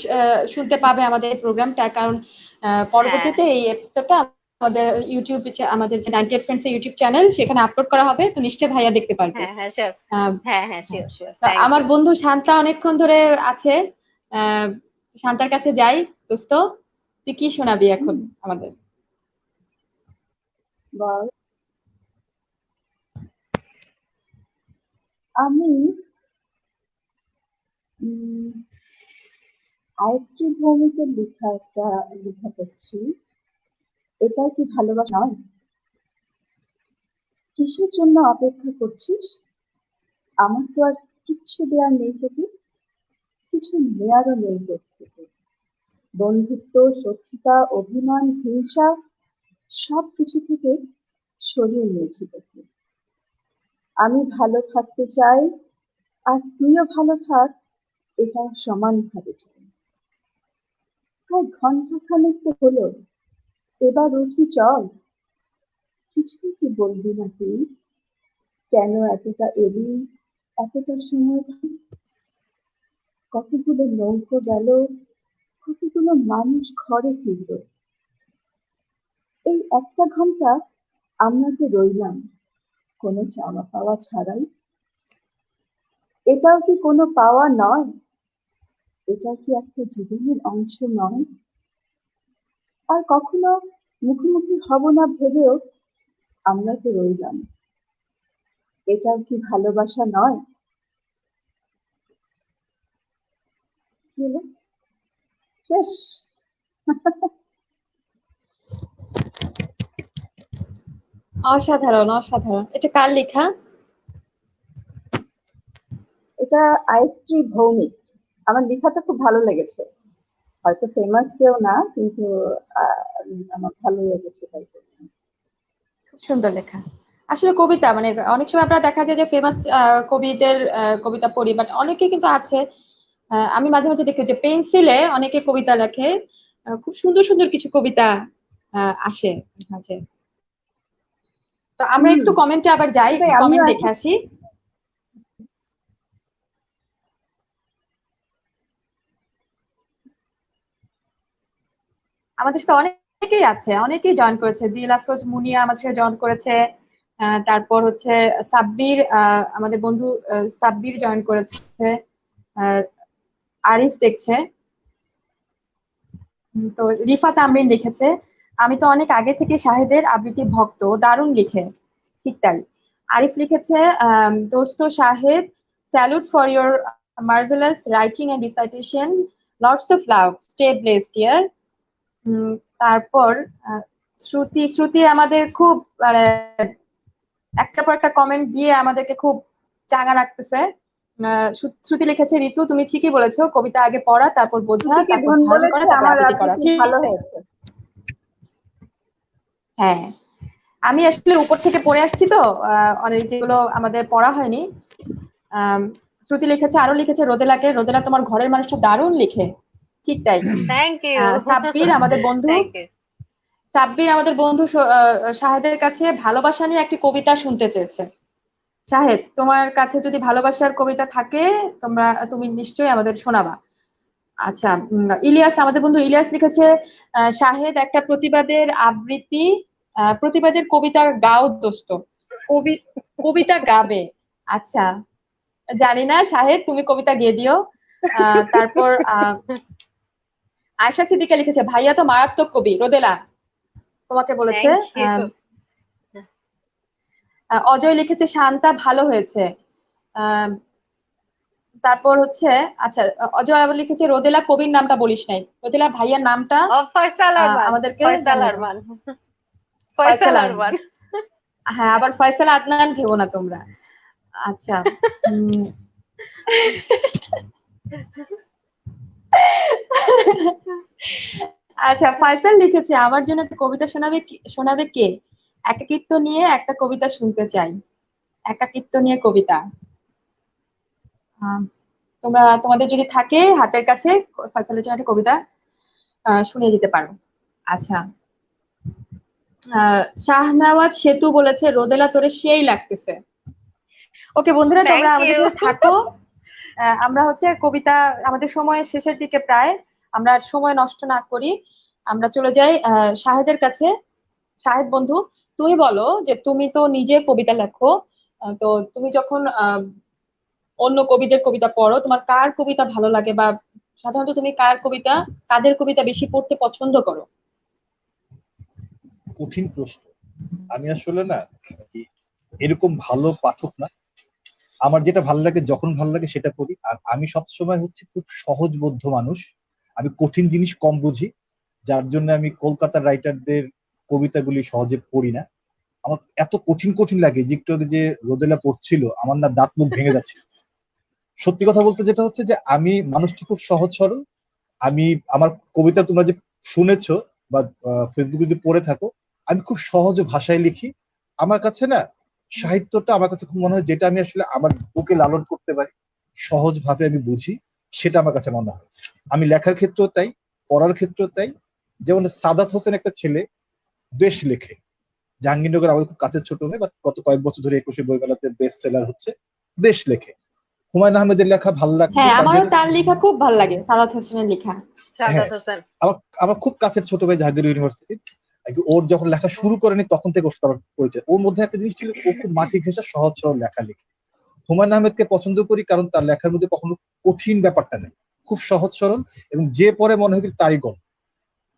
শুনতে পাবে আমাদের প্রোগ্রামটা, কারণ হ্যাঁ পরবর্তীতে এই এপিসোডটা আমাদের ইউটিউব, আমাদের যে 98 ফ্রেন্ডস এর ইউটিউব চ্যানেল, সেখানে আপলোড করা হবে, তো নিশ্চয়ই ভাইয়া দেখতে পারবে। হ্যাঁ হ্যাঁ শিওর। আহ, হ্যাঁ হ্যাঁ শিওর শিওর, তো থ্যাংক আমার ইউ। বন্ধু শান্তা অনেকক্ষণ ধরে আছে। আহ, শান্তার কাছে যাই। দোস্ত, তুই কি শোনাবি এখন হুম, আমাদের? বল। আমি উম আয়ত্রী ভৌমিকের লেখা একটা লেখা করছি। এটা কি ভালোবাসা নয়? কিসের জন্য অপেক্ষা করছিস? আমার তো আর কিচ্ছু দেয়ার নেই তোকে, কিছু নেয়ারও নেই তোর থেকে। বন্ধুত্ব, শত্রুতা, অভিমান, হিংসা সবকিছু থেকে সরিয়ে নিয়েছি তোকে। আমি ভালো থাকতে চাই, আর তুইও ভালো থাক, এটা সমানভাবে চাই। প্রায় ঘন্টা খানেক তো হলো, এবার উঠি চল। কিছুই কি বলবি না তুই? কেন এতটা এলি, এতটা সময়? কতগুলো নৌকো গেল, কতগুলো মানুষ ঘরে ফিরল, এই একটা ঘন্টা আমরা তো রইলাম কোনো চাওয়া পাওয়া ছাড়াই। এটাও কি কোনো পাওয়া নয়? এটাও কি একটা জীবনের অংশ নয়? আর কখনো মুখোমুখি হব না ভেবেও আমরা তো রইলাম, এটাও কি ভালোবাসা নয়? কি হলো? শেষ? অসাধারণ অসাধারণ। এটা কার লেখা? এটা আয়ত্রী ভৌমিক। আমার লেখাটা খুব ভালো লেগেছে, হয়তো ফেমাস কেউ না, কিন্তু আমার ভালো লেগেছে তাই। খুব সুন্দর লেখা। আসলে কবিতা মানে অনেক সময় আপনারা দেখা যায় যে ফেমাস কবিদের কবিতা পড়ি, বাট অনেকে কিন্তু আছে, আমি মাঝে মাঝে দেখি যে পেন্সিলে অনেকে কবিতা লেখে, খুব সুন্দর সুন্দর কিছু কবিতা আসে মাঝে। তো আমরা হুম, একটু কমেন্টে আবার যাই, সেটাই আমিও কমেন্ট দেখে এখন। আসি। আমাদের সাথে অনেকেই আছে, অনেকেই জয়েন করেছে। দিল আফরোজ মুনিয়া আমাদের সাথে জয়েন করেছে। তারপর হচ্ছে সাব্বির, আমাদের বন্ধু সাব্বির জয়েন করেছে। আহ, আরিফ দেখছে। তো রিফাত আমরিন লিখেছে, আমি তো অনেক আগে থেকে শাহেদের আবৃত্তির ভক্ত, দারুণ লিখে। ঠিক তাই। আরিফ লিখেছে, দোস্ত Shahed, salute for your marvellous writing and recitation, lots of love, stay blessed ইয়ার। তারপর শ্রুতি শ্রুতি আমাদের খুব মানে একটার পর একটা কমেন্ট দিয়ে আমাদেরকে খুব চাঙা রাখতেছে। শ্রুতি লিখেছে, ঋতু তুমি ঠিকই বলেছো, কবিতা আগে পড়া, তারপর বোঝা, শ্রুতিকে তারপর ধন ধারণ করা, বলেছে, তারপর আমার আবৃত্তি করা। আবৃত্তি ঠিক ভালো তাই। হয়েছে। হ্যাঁ, আমি আসলে উপর থেকে পড়ে আসছি তো, অনেক যেগুলো আমাদের পড়া হয়নি। আম, শ্রুতি লিখেছে, আরো লিখেছে রোদেলাকে, রোদেলা তোমার ঘরের মানুষটা দারুণ লিখে। ঠিক তাই। Thank you. সাব্বির আমাদের বন্ধু, থ্যাংক ইউ। সাব্বির আমাদের বন্ধু শাহেদের কাছে ভালোবাসা নিয়ে একটি কবিতা শুনতে চেয়েছে। শাহেদ, তোমার কাছে যদি ভালোবাসার কবিতা থাকে তুমি নিশ্চয়ই আমাদের শোনাবা। আচ্ছা, ইলিয়াস আমাদের বন্ধু ইলিয়াস লিখেছে, শাহেদ একটা প্রতিবাদের আবৃত্তি, প্রতিবাদের কবিতা গাও দোস্ত। কবি কবিতা গাবে। আচ্ছা, জানি না শাহেদ, তুমি কবিতা গেয়ে দিও। তারপর আয়শা সিদ্দিকা লিখেছে, ভাইয়া তো মারাত্মক কবি, রোদেলা তোমাকে বলেছে। Thank you. আহ, অজয় লিখেছে, শান্তা ভালো হয়েছে। আহ, তারপর হচ্ছে, আচ্ছা, অজয় আবার লিখেছে, রোদেলা কবির নামটা বলিস নাই, রোদেলা ভাইয়ার নামটা ও ফয়সাল আরমান। আমাদেরকে ফয়সাল জানিয়ে দাও। আরমান। ফয়সাল ফয়সাল আরমান। আরমান। হ্যাঁ, আবার ফয়সাল আদনান ভেবো না তোমরা। আচ্ছা। উম, আচ্ছা, ফয়সাল লিখেছে, আমার জন্য একটা কবিতা শোনাবে কে? একাকিত্ব নিয়ে একটা কবিতা শুনতে চাই। একাকিত্ব নিয়ে কবিতা। আহ, তোমাদের যদি থাকে হাতের কাছে, ফয়সালের জন্য একটা কবিতা শুনিয়ে দিতে পারো। আচ্ছা, শাহনওয়াজ সেতু বলেছে, রোদেলা তোরে সেই লাগতেছে। ওকে বন্ধুরা, তোমরা থ্যাংক আমাদের ইউ। সাথে থাকো। আমরা হচ্ছে কবিতা, আমাদের সময় শেষের দিকে প্রায়, আমরা আর সময় নষ্ট না করি, আমরা চলে যাই শাহেদের কাছে। শাহেদ বন্ধু, তুমি বলো যে তুমি তো নিজে কবিতা লেখো, তো তুমি যখন অন্য কবিদের কবিতা পড়ো, তোমার কার কবিতা ভালো লাগে, বা সাধারণত তুমি কাদের কবিতা বেশি পড়তে পছন্দ করো? কঠিন প্রশ্ন। আমি আসলে না কি এরকম ভালো পাঠক না। আমার যেটা ভালো লাগে যখন ভালো লাগে সেটা পড়ি। আর আমি সবসময় হচ্ছে খুব সহজবোধ্য মানুষ। আমি কঠিন জিনিস কম বুঝি, যার জন্য আমি কলকাতার রাইটারদের কবিতাগুলি সহজে পড়ি না। আমার এত কঠিন কঠিন লাগে যে একটু আগে যে রোদেলা পড়ছিল, আমার না দাঁত মুখ ভেঙে যাচ্ছে। সত্যি কথা বলতে যেটা হচ্ছে যে আমি মানুষটি খুব সহজ সরল। আমি আমার কবিতা তোমরা যে শুনেছো বা ফেসবুকে যদি পড়ে থাকো, আমি খুব সহজ ভাষায় লিখি। আমার কাছে না সাহিত্যটা আমার কাছে খুব মনে হয় যেটা আমি আসলে আমার বুকে লালন করতে পারি, সহজ ভাবে আমি বুঝি, সেটা আমার কাছে মনে হয়। আমি লেখার ক্ষেত্রেও তাই, পড়ার ক্ষেত্রেও তাই। যেমন সাদাত হোসেন একটা ছেলে, বেশ লেখে। জাহাঙ্গীরনগর আমাদের খুব কাছের ছোট ভাই, বাট গত কয়েক বছর ধরে একুশে বইমেলাতে বেস্ট সেলার হচ্ছে, বেশ লেখে। হুমায়ুন আহমেদের লেখা ভালো লাগতো, হ্যাঁ, কারণ আমারও যেটা তার লেখা খুব ভালো লাগে, সাদাত হোসেনের লেখা। হ্যাঁ, সাদাত হোসেন। আমার আমার খুব কাছের ছোট ভাই জাহাঙ্গীর ইউনিভার্সিটি। ওর যখন লেখা শুরু করেনি তখন থেকে ওর সাথে আমার পরিচয়। ওর মধ্যে একটা জিনিস ছিল, ও খুব মাটি ঘেঁষা সহজ সরল লেখা লিখে। হুমায়ুন আহমেদকে পছন্দ করি কারণ তার লেখার মধ্যে কখনো কঠিন ব্যাপারটা নেই, খুব সহজ সরল, এবং যে পরে মনে হয় তারই গল্প।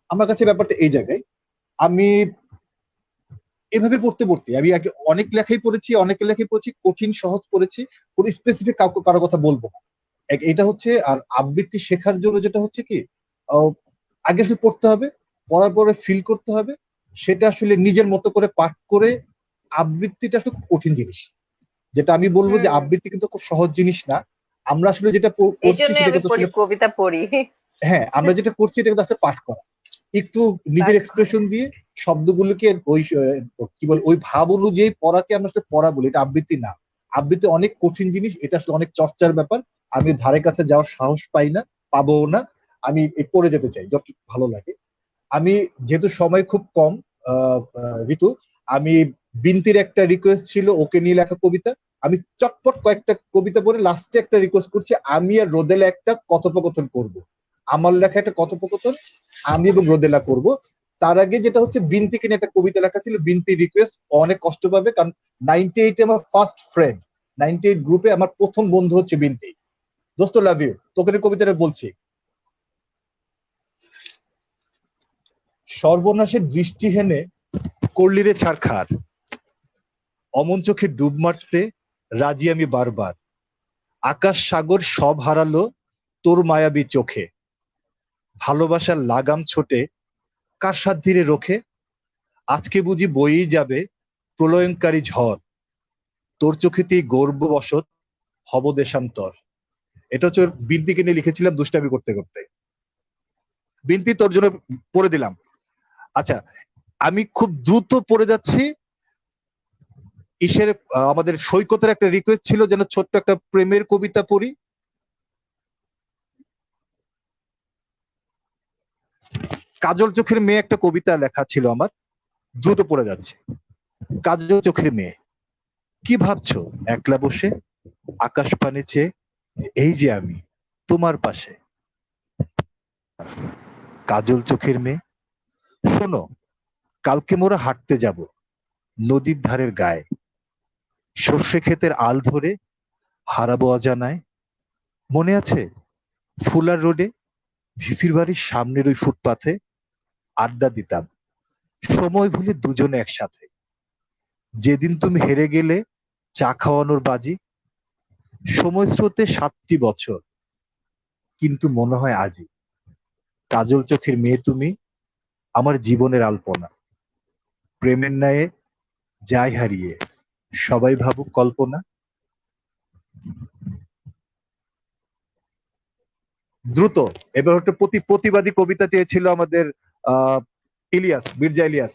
আমার কাছে ব্যাপারটা এই জায়গায়। আমি এভাবে পড়তে পড়তে আমি আগে অনেক লেখাই পড়েছি, অনেকের লেখাই পড়েছি, কঠিন সহজ পড়েছি, কোনো স্পেসিফিক কারো কথা বলবো না। এটা হচ্ছে। আর আবৃত্তি শেখার জন্য যেটা হচ্ছে কি, আহ, আগে আসলে পড়তে হবে, পড়ার পরে ফিল করতে হবে, সেটা আসলে নিজের মতো করে পাঠ করে। আবৃত্তিটা আসলে খুব কঠিন জিনিস। যেটা আমি বলবো যে হুম। আবৃত্তি কিন্তু খুব সহজ জিনিস না। আমরা আসলে যেটা এই করছি জন্য সেটা আমি কিন্তু আসলে কবিতা পড়ি। হ্যাঁ, আমরা যেটা করছি এটা কিন্তু আসলে পাঠ করা, একটু নিজের এক্সপ্রেশন দিয়ে শব্দগুলোকে ওই কি বলে ওই ভাব অনুযায়ী পড়াকে আমরা আসলে পড়া বলি, এটা আবৃত্তি না। আবৃত্তি অনেক কঠিন জিনিস, এটা আসলে অনেক চর্চার ব্যাপার। আমি ধারে কাছে যাওয়ার সাহস পাই না, পাবো না। আমি পড়ে যেতে চাই যত ভালো লাগে। আমি যেহেতু সময় খুব কম, ঋতু, আমি বিনতির একটা রিকোয়েস্ট ছিল ওকে নিয়ে লেখা কবিতা, আমি চটপট কয়েকটা কবিতা পড়ে লাস্টে একটা রিকোয়েস্ট করছি, আমি আর রোদেলা একটা কথোপকথন করব। আমার লেখা একটা কথোপকথন আমি এবং রোদেলা করব। তার আগে যেটা হচ্ছে বিনতিকে নিয়ে একটা কবিতা লেখা ছিল, বিনতি রিকোয়েস্ট, অনেক কষ্ট পাবে কারণ 98 আমার ফার্স্ট ফ্রেন্ড, 98 গ্রুপে আমার প্রথম বন্ধু হচ্ছে বিনতি। দোস্ত লাভ ইউ, তোকে নিয়ে কবিতাটা বলছি। সর্বনাশের দৃষ্টি হেনে করলি রে ছারখার, অমন চোখে ডুব মারতে রাজি আমি বারবার। আকাশ সাগর সব হারালো তোর মায়াবী চোখে। ভালোবাসার লাগাম ছোটে কার সাথ ধীরে রোখে। আজকে বুঝি বয়েই যাবে প্রলয়ঙ্কারী ঝড়। তোর চোখেতেই গর্ববশত হব দেশান্তর। এটা হচ্ছে ওর বিনতিকে নিয়ে লিখেছিলাম দুষ্টামি করতে করতে। বিনতি তোর জন্য পড়ে দিলাম। আচ্ছা, আমি খুব দ্রুত পড়ে যাচ্ছি। ইসের আমাদের সৈকতের একটা রিকোয়েস্ট ছিল যেন ছোট্ট একটা প্রেমের কবিতা পড়ি। কাজল চোখের মেয়ে একটা কবিতা লেখা ছিল আমার, দ্রুত পড়ে যাচ্ছে। কাজল চোখের মেয়ে, কি ভাবছো একলা বসে আকাশ পানে চেয়ে, এই যে আমি তোমার পাশে। কাজল চোখের মেয়ে, শোনো, কালকে মোরা হাঁটতে যাব নদীর ধারের গায়ে। সর্ষে ক্ষেতের আল ধরে হারাবো অজানায়। মনে আছে ফুলার রোডে ভিসির বাড়ির সামনের ওই ফুটপাথে আড্ডা দিতাম সময় ভুলে দুজনে একসাথে। যেদিন তুমি হেরে গেলে চা খাওয়ানোর বাজি। সময় স্রোতে 7টি বছর, কিন্তু মনে হয় আজই। কাজল চোখের মেয়ে তুমি, আমার জীবনের আলপনা। প্রেমের ন্যায়ে যাই হারিয়ে সবাই ভাবুক কল্পনা। দ্রুত এবার একটা প্রতিবাদী কবিতা চেয়েছিল আমাদের আহ ইলিয়াস, মির্জা ইলিয়াস।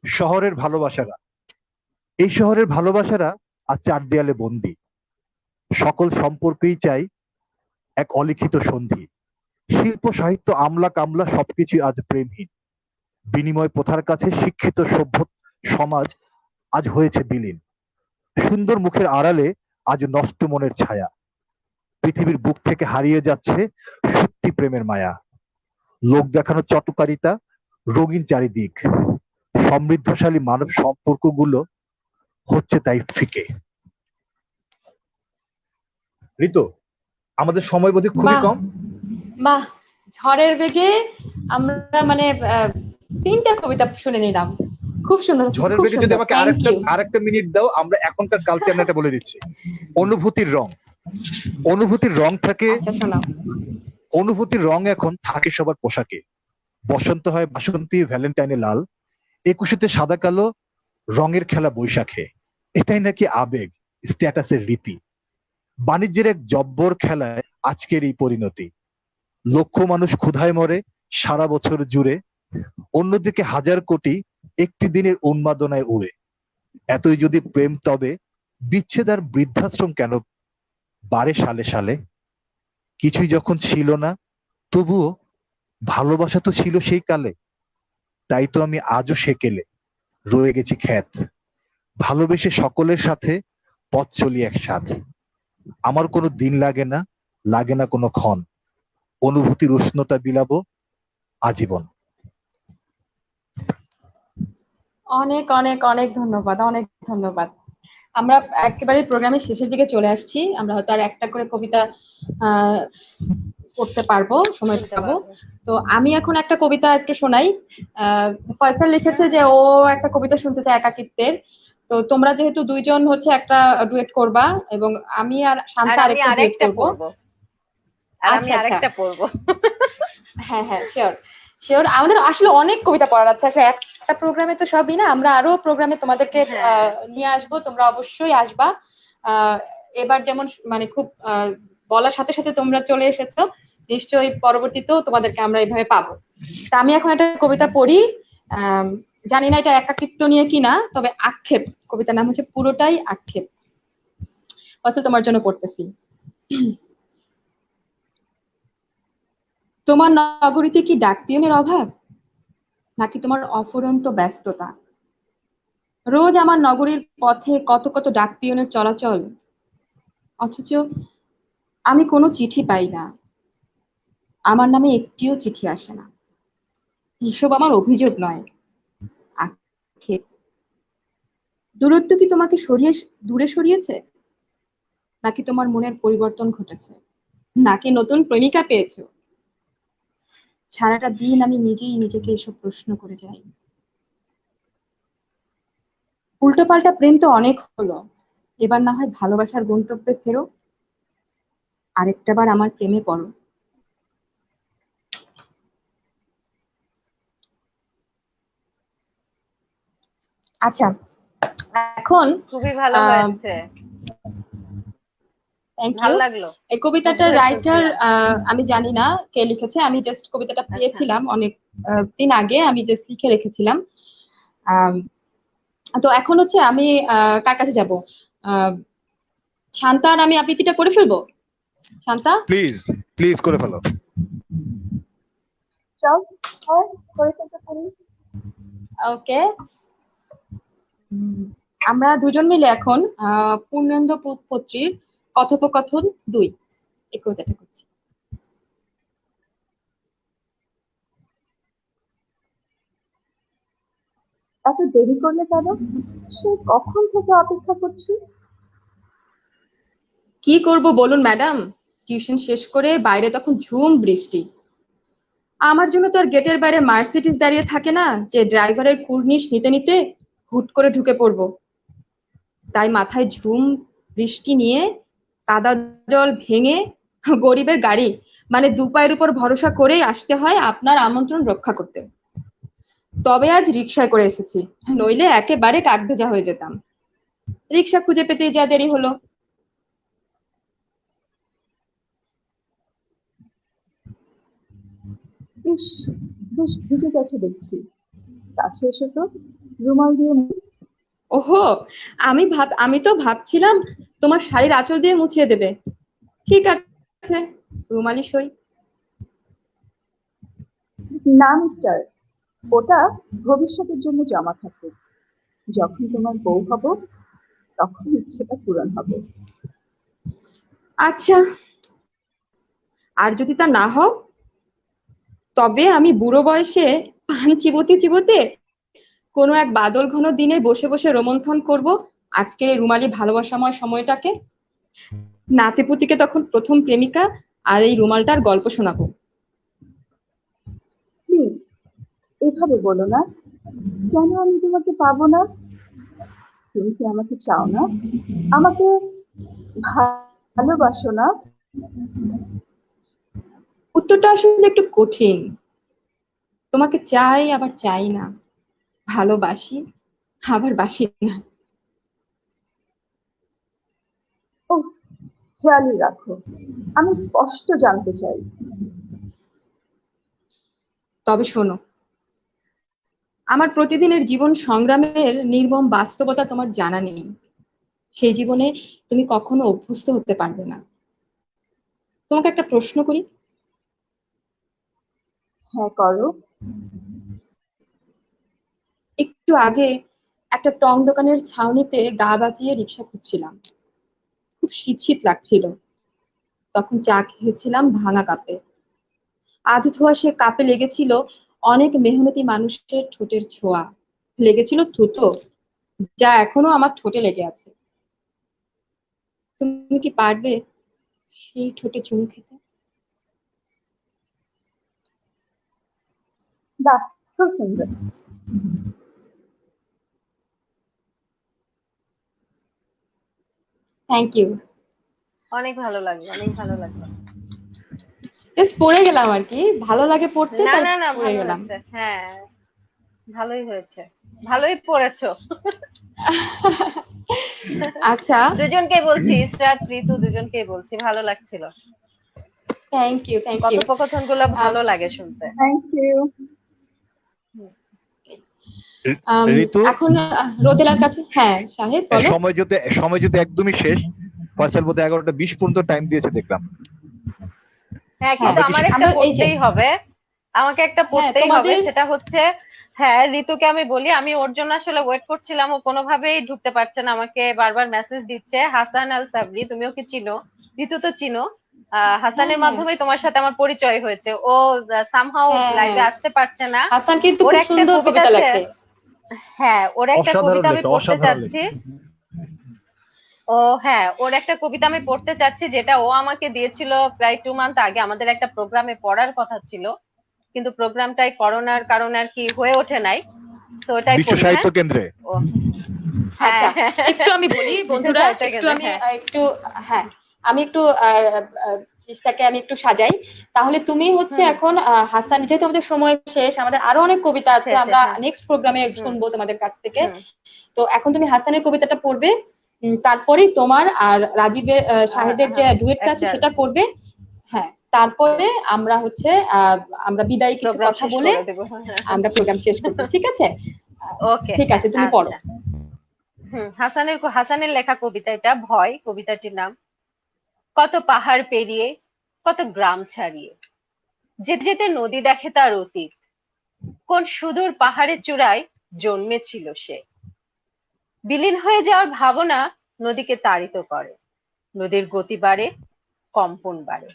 শহরের ভালোবাসারা, এই শহরের ভালোবাসারা আজ 4 দেয়ালে বন্দি। সকল সম্পর্কেই চাই এক অলিখিত সন্ধি। শিল্প সাহিত্য আমলা কামলা সবকিছু আজ প্রেমহীন। বিনিময় প্রথার কাছে শিক্ষিত সভ্য সমাজ আজ হয়েছে বিলীন। সুন্দর মুখের আড়ালে আজ নষ্ট মনের ছায়া। পৃথিবীর বুক থেকে হারিয়ে যাচ্ছে সত্যি প্রেমের মায়া। লোক দেখানো চটকারিতা রঙিন চারিদিক। সমৃদ্ধশালী মানব সম্পর্কগুলো হচ্ছে তাই ফিকে। ঋতু, আমাদের সময় বোধহয় খুবই বাহ কম। বাহ, ঝড়ের বেগে আমরা মানে 3টা কবিতা শুনে নিলাম। খুব সুন্দর, ঝড়ের খুব বেগে যদি সুন্দর, আমাকে থ্যাংক আরেকটা ইউ। আরেকটা মিনিট দাও, আমরা এখনকার কালচার নিয়ে বলে দিচ্ছি। অনুভূতির রং, অনুভূতির রং থাকে, আচ্ছা শোনাও। অনুভূতির রং এখন থাকে সবার পোশাকে। বসন্ত হয় বাসন্তী, ভ্যালেন্টাইনে লাল, 21-তে সাদা কালো, রঙের খেলা বৈশাখে। এটাই নাকি আবেগ, স্ট্যাটাসের রীতি। বাণিজ্যের এক জব্বর খেলায় আজকের এই পরিণতি। লক্ষ মানুষ ক্ষুধায় মরে সারা বছর জুড়ে, অন্যদিকে হাজার কোটি একটি দিনের উন্মাদনায় উড়ে। এতই যদি প্রেম তবে বিচ্ছেদ আর বৃদ্ধাশ্রম কেন বারে সালে সালে। কিছুই যখন ছিল না তবুও ভালোবাসা তো ছিল সেই কালে। তাই তো আমি আজও সেকেলে রয়ে গেছি খ্যাত। ভালোবেসে সকলের সাথে পথ চলি একসাথ। আমার কোনো দিন লাগে না, লাগে না কোনো ক্ষণ। অনুভূতির উষ্ণতা বিলাবো আজীবন। অনেক অনেক অনেক ধন্যবাদ, অনেক ধন্যবাদ। আমরা একেবারে প্রোগ্রামের শেষের দিকে চলে আসছি। আমরা হয়তো আর একটা করে কবিতা আহ পড়তে পারবো, সময় শুনতে পাবো। পারবো। তো আমি এখন একটা কবিতা একটু শোনাই। ফয়সাল লিখেছে যে ও একটা কবিতা শুনতে চায় একাকিত্বের। তো তোমরা যেহেতু দুইজন হচ্ছে একটা ডুয়েট করবা এবং আমি আর আর শান্তা আমি আরেকটা ডুয়েট আরেকটা করব। পড়বো। আর আমি আচ্ছা আচ্ছা, আরেকটা পড়বো। হ্যাঁ হ্যাঁ, শিওর শিওর। আমাদের আসলে অনেক কবিতা পড়ার আছে, আসলে একটা প্রোগ্রামে তো সবই না, আমরা আরো প্রোগ্রামে তোমাদেরকে হ্যাঁ নিয়ে আসবো, তোমরা অবশ্যই আসবা। আহ, এবার যেমন মানে খুব বলার সাথে সাথে তোমরা চলে এসেছো, নিশ্চয়ই পরবর্তীতেও তোমাদেরকে আমরা এইভাবে পাবো। তা আমি এখন একটা কবিতা পড়ি, জানি না এটা একাকিত্ব নিয়ে কিনা, তবে আক্ষেপ, কবিতার নাম হচ্ছে পুরোটাই আক্ষেপ। তোমার জন্য পড়তেছি। তোমার নগরীতে কি ডাক পিয়নের অভাব, নাকি তোমার অফুরন্ত ব্যস্ততা? রোজ আমার নগরীর পথে কত কত ডাক পিয়নের চলাচল, অথচ আমি কোনো চিঠি পাই না, আমার নামে একটিও চিঠি আসে না। এসব আমার অভিযোগ নয়, আক্ষেপ। দূরত্ব কি তোমাকে দূরে সরিয়েছে, নাকি তোমার মনের পরিবর্তন ঘটেছে, নাকি নতুন প্রেমিকা পেয়েছো? সারাটা দিন আমি নিজেই নিজেকে এসব প্রশ্ন করে যাই। উল্টোপাল্টা প্রেম তো অনেক হলো, এবার না হয় ভালোবাসার গন্তব্যে ফেরো, আরেকটা বার আমার প্রেমে পড়ো। আচ্ছা, এখন খুবই ভালো হয়েছে, থ্যাংক ইউ। ভালো লাগলো। এই কবিতাটার মুগ্ধ হয়ে রাইটার শুনছিলাম। আমি জানি না কে লিখেছে, আমি জাস্ট কবিতাটা আচ্ছা। পেয়েছিলাম অনেক দিন আগে, আমি জাস্ট লিখে রেখেছিলাম। তো এখন হচ্ছে আমি কার কাছে যাব? শান্তা আর আমি আবৃত্তিটা করে ফেলবো। শান্তা, প্লিজ প্লিজ করে ফেলো। চল, হয় করে ফেলতে পারি। ওকে। আমরা দুজন মিলে এখন পূর্ণেন্দু পত্রীর কথোপকথন 2 এই কবিতাটা করছি। এত দেরি করলে কেন? সে কখন থেকে অপেক্ষা করছি। কি করব বলুন ম্যাডাম, টিউশন শেষ করে বাইরে তখন ঝুম বৃষ্টি। আমার জন্য তো আর গেটের বাইরে মার্সিডিজ দাঁড়িয়ে থাকে না যে ড্রাইভারের কুর্নিশ নিতে নিতে হুট করে ঢুকে পড়বো। তাই মাথায় ঝুম বৃষ্টি নিয়ে কাদা জল ভেঙে গরিবের গাড়ি মানে 2 পায়ের উপর ভরসা করেই আসতে হয় আপনার আমন্ত্রণ রক্ষা করতে। তবে আজ রিক্সায় করে এসেছি, নইলে একেবারে কাকভেজা হয়ে যেতাম। রিক্সা খুঁজে পেতেই যা দেরি হলো। ইস, বেশ ভিজে গেছে দেখছি। কাছে এসে তো রুমাল দিয়ে ওহো, আমি তো ভাবছিলাম তোমার শাড়ির আঁচল দিয়ে মুছিয়ে দেবে। ঠিক আছে, রুমালি সই। না মিস্টার, ওটা ভবিষ্যতের জন্য জমা থাকে। যখন তোমার বউ হব তখন ইচ্ছেটা পূরণ হবে। আচ্ছা, আর যদি তা না হোক, তবে আমি বুড়ো বয়সে পান চিবোতে চিবোতে কোনো এক বাদল ঘন দিনে বসে বসে রোমন্থন করব আজকে রুমালি ভালোবাসাময় সময়টাকে। নাতিপুতিকে তখন প্রথম প্রেমিকা আর এই রুমালটার গল্প শোনাবো। প্লিজ এভাবে বলো না। কেন আমি তোমাকে পাবো না? তুমি কি আমাকে চাও না? আমাকে ভালোবাসো না? উত্তরটা আসলে একটু কঠিন। তোমাকে চাই আবার চাই না, ভালোবাসি আবার বাসি না। ও, খেয়ালই রাখো, আমি স্পষ্ট জানতে চাই। তবে শোনো, আমার প্রতিদিনের জীবন সংগ্রামের নির্মম বাস্তবতা তোমার জানা নেই। সেই জীবনে তুমি কখনো অভ্যস্ত হতে পারবে না। তোমাকে একটা প্রশ্ন করি। হ্যাঁ করো। একটু আগে একটা টং দোকানের ছাউনিতে গা বাজিয়ে রিক্সা খুঁজছিলাম, খুব শীত শীত লাগছিল। তখন চা খেয়েছিলাম ভাঙা কাপে। আধ ধোয়া সে কাপে লেগেছিল অনেক মেহনতি মানুষের ঠোঁটের ছোঁয়া, লেগেছিল থুতো, যা এখনো আমার ঠোঁটে লেগে আছে। তুমি কি পারবে সেই ঠোঁটে চুমু খেতে? বাহ, খুব সুন্দর। Thank you. অনেক ভালো লাগলো, অনেক ভালো লাগলো। জাস্ট পড়ে গেলাম আর কি, ভালো লাগে পড়তে না তাই না না, পড়ে ভালো গেলাম। হয়েছে, হ্যাঁ ভালোই হয়েছে, ভালোই পড়েছো। আচ্ছা, দুজনকেই বলছি, ইসরাত ঋতু দুজনকেই বলছি, ভালো লাগছিল, থ্যাংক ইউ, থ্যাংক ইউ। কথোপকথন গুলো ভালো লাগে শুনতে। Thank you. ঋতু, এখন রোদেলার কাছে, হ্যাঁ শাহেদ বলো। সময় যদি একদমই শেষ, ফয়সাল বোধহয় 11টা 20 পর্যন্ত টাইম দিয়েছে দেখলাম। হ্যাঁ, কিন্তু আমরা কি আমার একটা আমরা এই যে, পড়তেই হবে, আমাকে একটা হ্যাঁ পড়তেই হবে, তোমাদের, সেটা হচ্ছে, হ্যাঁ ঋতুকে আমি বলি, আমি ওর জন্য আসলে ওয়েট করছিলাম, ও কোনোভাবেই ঢুকতে পারছে না, আমাকে বারবার মেসেজ দিচ্ছে। হাসান আল সাবরি, তুমি ওকে চিনো, ঋতু তো চিনো, হ্যাঁ হাসানের হ্যাঁ মাধ্যমে তোমার সাথে আমার পরিচয় হয়েছে। ও সামহাও হ্যাঁ লাইভে হ্যাঁ, আসতে পারছে না। হাসান কিন্তু ওর খুব একটা সুন্দর কবিতা কবিতা আছে, লেখে। হ্যাঁ ওর একটা অসাধারণ কবিতা আমি লেখে, পড়তে অসাধারণ চাচ্ছি। লেখে। ও হ্যাঁ, ওর একটা কবিতা আমি পড়তে চাচ্ছি, যেটা ও আমাকে দিয়েছিল প্রায় 2 মান্থ আগে, আমাদের একটা প্রোগ্রামে পড়ার কথা ছিল, কিন্তু প্রোগ্রামটাই করোনার কারণে আর কি হয়ে ওঠে নাই, তো ওটাই বিশ্ব পড়ি। সাহিত্য হ্যাঁ, কেন্দ্রে। ও হ্যাঁ আচ্ছা, হ্যাঁ, একটু আমি বলি বিশ্ব বন্ধুরা, সাহিত্য একটু কেন্দ্রে, আমি হ্যাঁ। একটু, হ্যাঁ আমি একটু জিনিসটাকে আমি একটু সাজাই। তাহলে তুমি হচ্ছে হুম, এখন হাসান, যেহেতু আমাদের সময় শেষ, আমাদের আরো অনেক কবিতা আছে, শেষে, আমরা হ্যাঁ। নেক্সট প্রোগ্রামে হুম শুনবো তোমাদের কাছ থেকে। হুম। তো এখন তুমি হাসানের কবিতাটা পড়বে, তারপরেই তোমার আর রাজীবের শাহেদের যে হ্যাঁ, ডুয়েটটা আছে একটা সেটা করবে। হ্যাঁ, তারপরে আমরা হচ্ছে আমরা বিদায়ী কিছু প্রোগ্রাম কথা শেষ বলে করে দেবো। আমরা প্রোগ্রাম শেষ করবো, ঠিক আছে? ওকে, ঠিক হ্যাঁ, আছে, তুমি পড়ো। আচ্ছা। হাসানের লেখা কবিতা, এটা ভয় কবিতাটির নাম। কত পাহাড় পেরিয়ে, কত গ্রাম ছাড়িয়ে, যেতে যেতে নদী দেখে তার অতীত, কোন সুদূর পাহাড়ের চূড়ায় জন্মেছিল সে। বিলীন হয়ে যাওয়ার ভাবনা নদীকে তাড়িত করে, নদীর গতি বাড়ে, কম্পন বাড়ে।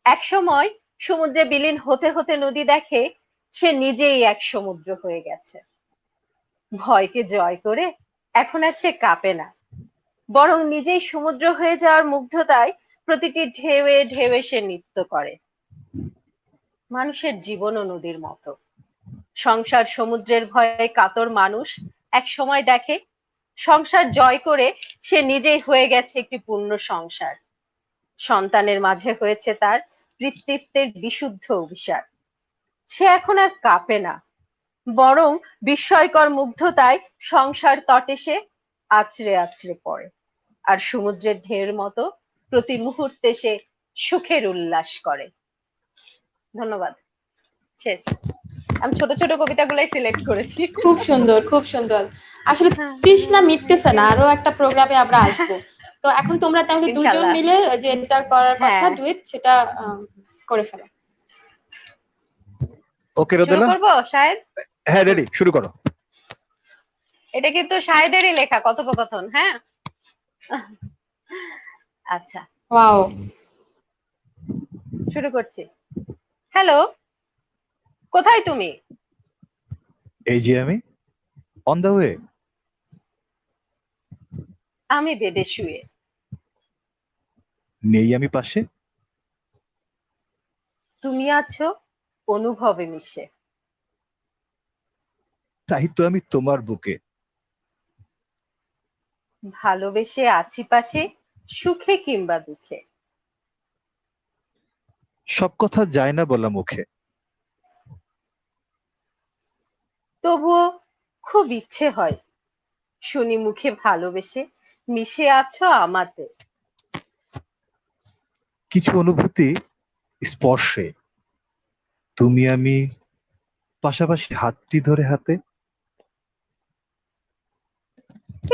এক সময় সমুদ্রে বিলীন হতে হতে নদী দেখে সে নিজেই এক সমুদ্র হয়ে গেছে। ভয়কে জয় করে এখন আর সে কাঁপে না, বরং নিজেই সমুদ্র হয়ে যাওয়ার মুগ্ধতায় প্রতিটি ঢেউয়ে ঢেউয়ে সে নৃত্য করে। মানুষের জীবনও নদীর মতো, সংসার সমুদ্রের ভয়ে কাতর মানুষ এক সময় দেখে সংসার জয় করে সে নিজেই হয়ে গেছে একটি পূর্ণ সংসার। সন্তানের মাঝে হয়েছে তার পিতৃত্বের বিশুদ্ধ অভিসার। সে এখন আর কাঁপে না, বরং বিস্ময়কর মুগ্ধতায় সংসার তটে সে আছড়ে আছড়ে পড়ে, আর সমুদ্রের ঢেউয়ের মতো প্রতি মুহূর্তে সে সুখের উল্লাস করে। ধন্যবাদ, শেষ। আমি ছোট ছোট কবিতাগুলাই সিলেক্ট করেছি। খুব সুন্দর, খুব সুন্দর। আসলে তৃষ্ণা মিটতেছে না, আরো একটা প্রোগ্রামে আমরা আসবো। তো এখন তোমরা তাহলে দুজন ইনশাল্লাহ, মিলে যেটা করার কথা হ্যাঁ। ডুয়েট, সেটা করে ফেলো। ওকে শুরু রোদেলা, করবো শাহেদ? হ্যাঁ রেডি, শুরু করো। এটা কিন্তু শাহেদেরই লেখা কথোপকথন, হ্যাঁ। আচ্ছা, ওয়াও, শুরু করছি। হ্যালো, কোথায় তুমি? এই যে আমি, অন দা ওয়ে। আমি বেডে শুয়ে। নেই আমি পাশে, তুমি আছো অনুভবে মিশে। তাই তো আমি তোমার বুকে। ভালোবেসে আছি পাশে, সুখে কিংবা দুঃখে। সব কথা যায় না বলা মুখে, তবুও খুব ইচ্ছে হয় শুনি মুখে ভালোবেসে মিশে আছো আমাতে। কিছু অনুভূতি স্পর্শে, তুমি আমি পাশাপাশি হাতটি ধরে হাতে।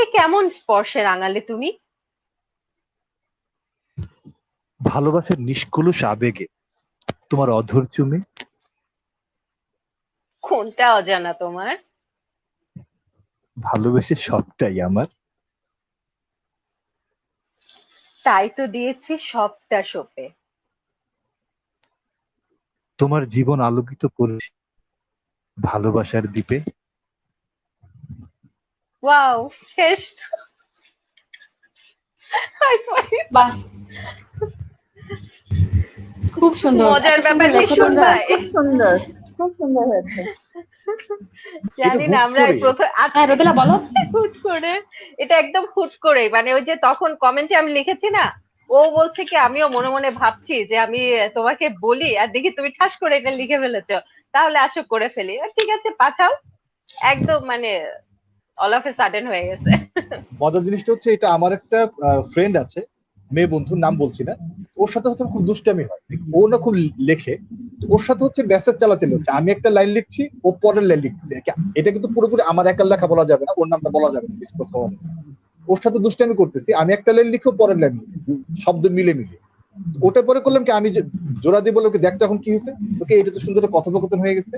এ কেমন স্পর্শে রাঙালে তুমি? ভালোবাসার নিষ্কলুষ আবেগে, তোমার অধর চুমে। কোনটা অজানা তোমার? ভালোবেসে সবটাই আমার। তাই তো দিয়েছি সবটা সঁপে। তোমার জীবন আলোকিত করেছি ভালোবাসার দ্বীপে। ওয়াও, শেষ। বাহ, খুব সুন্দর, মজার এত ব্যাপার সুন্দর লেখো নিশুন তোমরা। ভাই, খুব সুন্দর, খুব সুন্দর হয়েছে। জানি না হুট আমরা করে। প্রথম হ্যাঁ রোদেলা বলো। হুট করে, এটা একদম হুট করে, মানে ওই যে তখন কমেন্টে আমি লিখেছি না, ও বলছে কি আমিও মনে মনে ভাবছি যে আমি তোমাকে বলি, আর দেখি তুমি ঠাস করে এটা লিখে ফেলেছো, তাহলে আসো করে ফেলি। ঠিক আছে, পাঠাও। একদম মানে অল অফ এ সাডেন হয়ে গেছে। মজার জিনিসটা হচ্ছে এটা আমার একটা ফ্রেন্ড আছে, মেয়ে বন্ধু, নাম বলছি না, ওর সাথে হচ্ছে খুব দুষ্টামি হয়, ও না খুব লেখে, তো ওর সাথে হচ্ছে মেসেজ চালাচালি হচ্ছে, আমি একটা লাইন লিখছি, ও পরের লাইন লিখছে, এটা কিন্তু পুরোপুরি আমার একার লেখা বলা যাবে না, ওর নামটা বলা যাবে না, ডিসক্লোজ করা যাবে না। ওর সাথে দুষ্টামি করতেছি, আমি একটা লাইন লিখে পরের লাইন শব্দ মিলে মিলে, ওটা পরে করলাম কি, আমি জোড়া দিয়ে বললাম দেখতো এখন কি হয়েছে, ওকে এটা তো সুন্দর কথোপকথন হয়ে গেছে,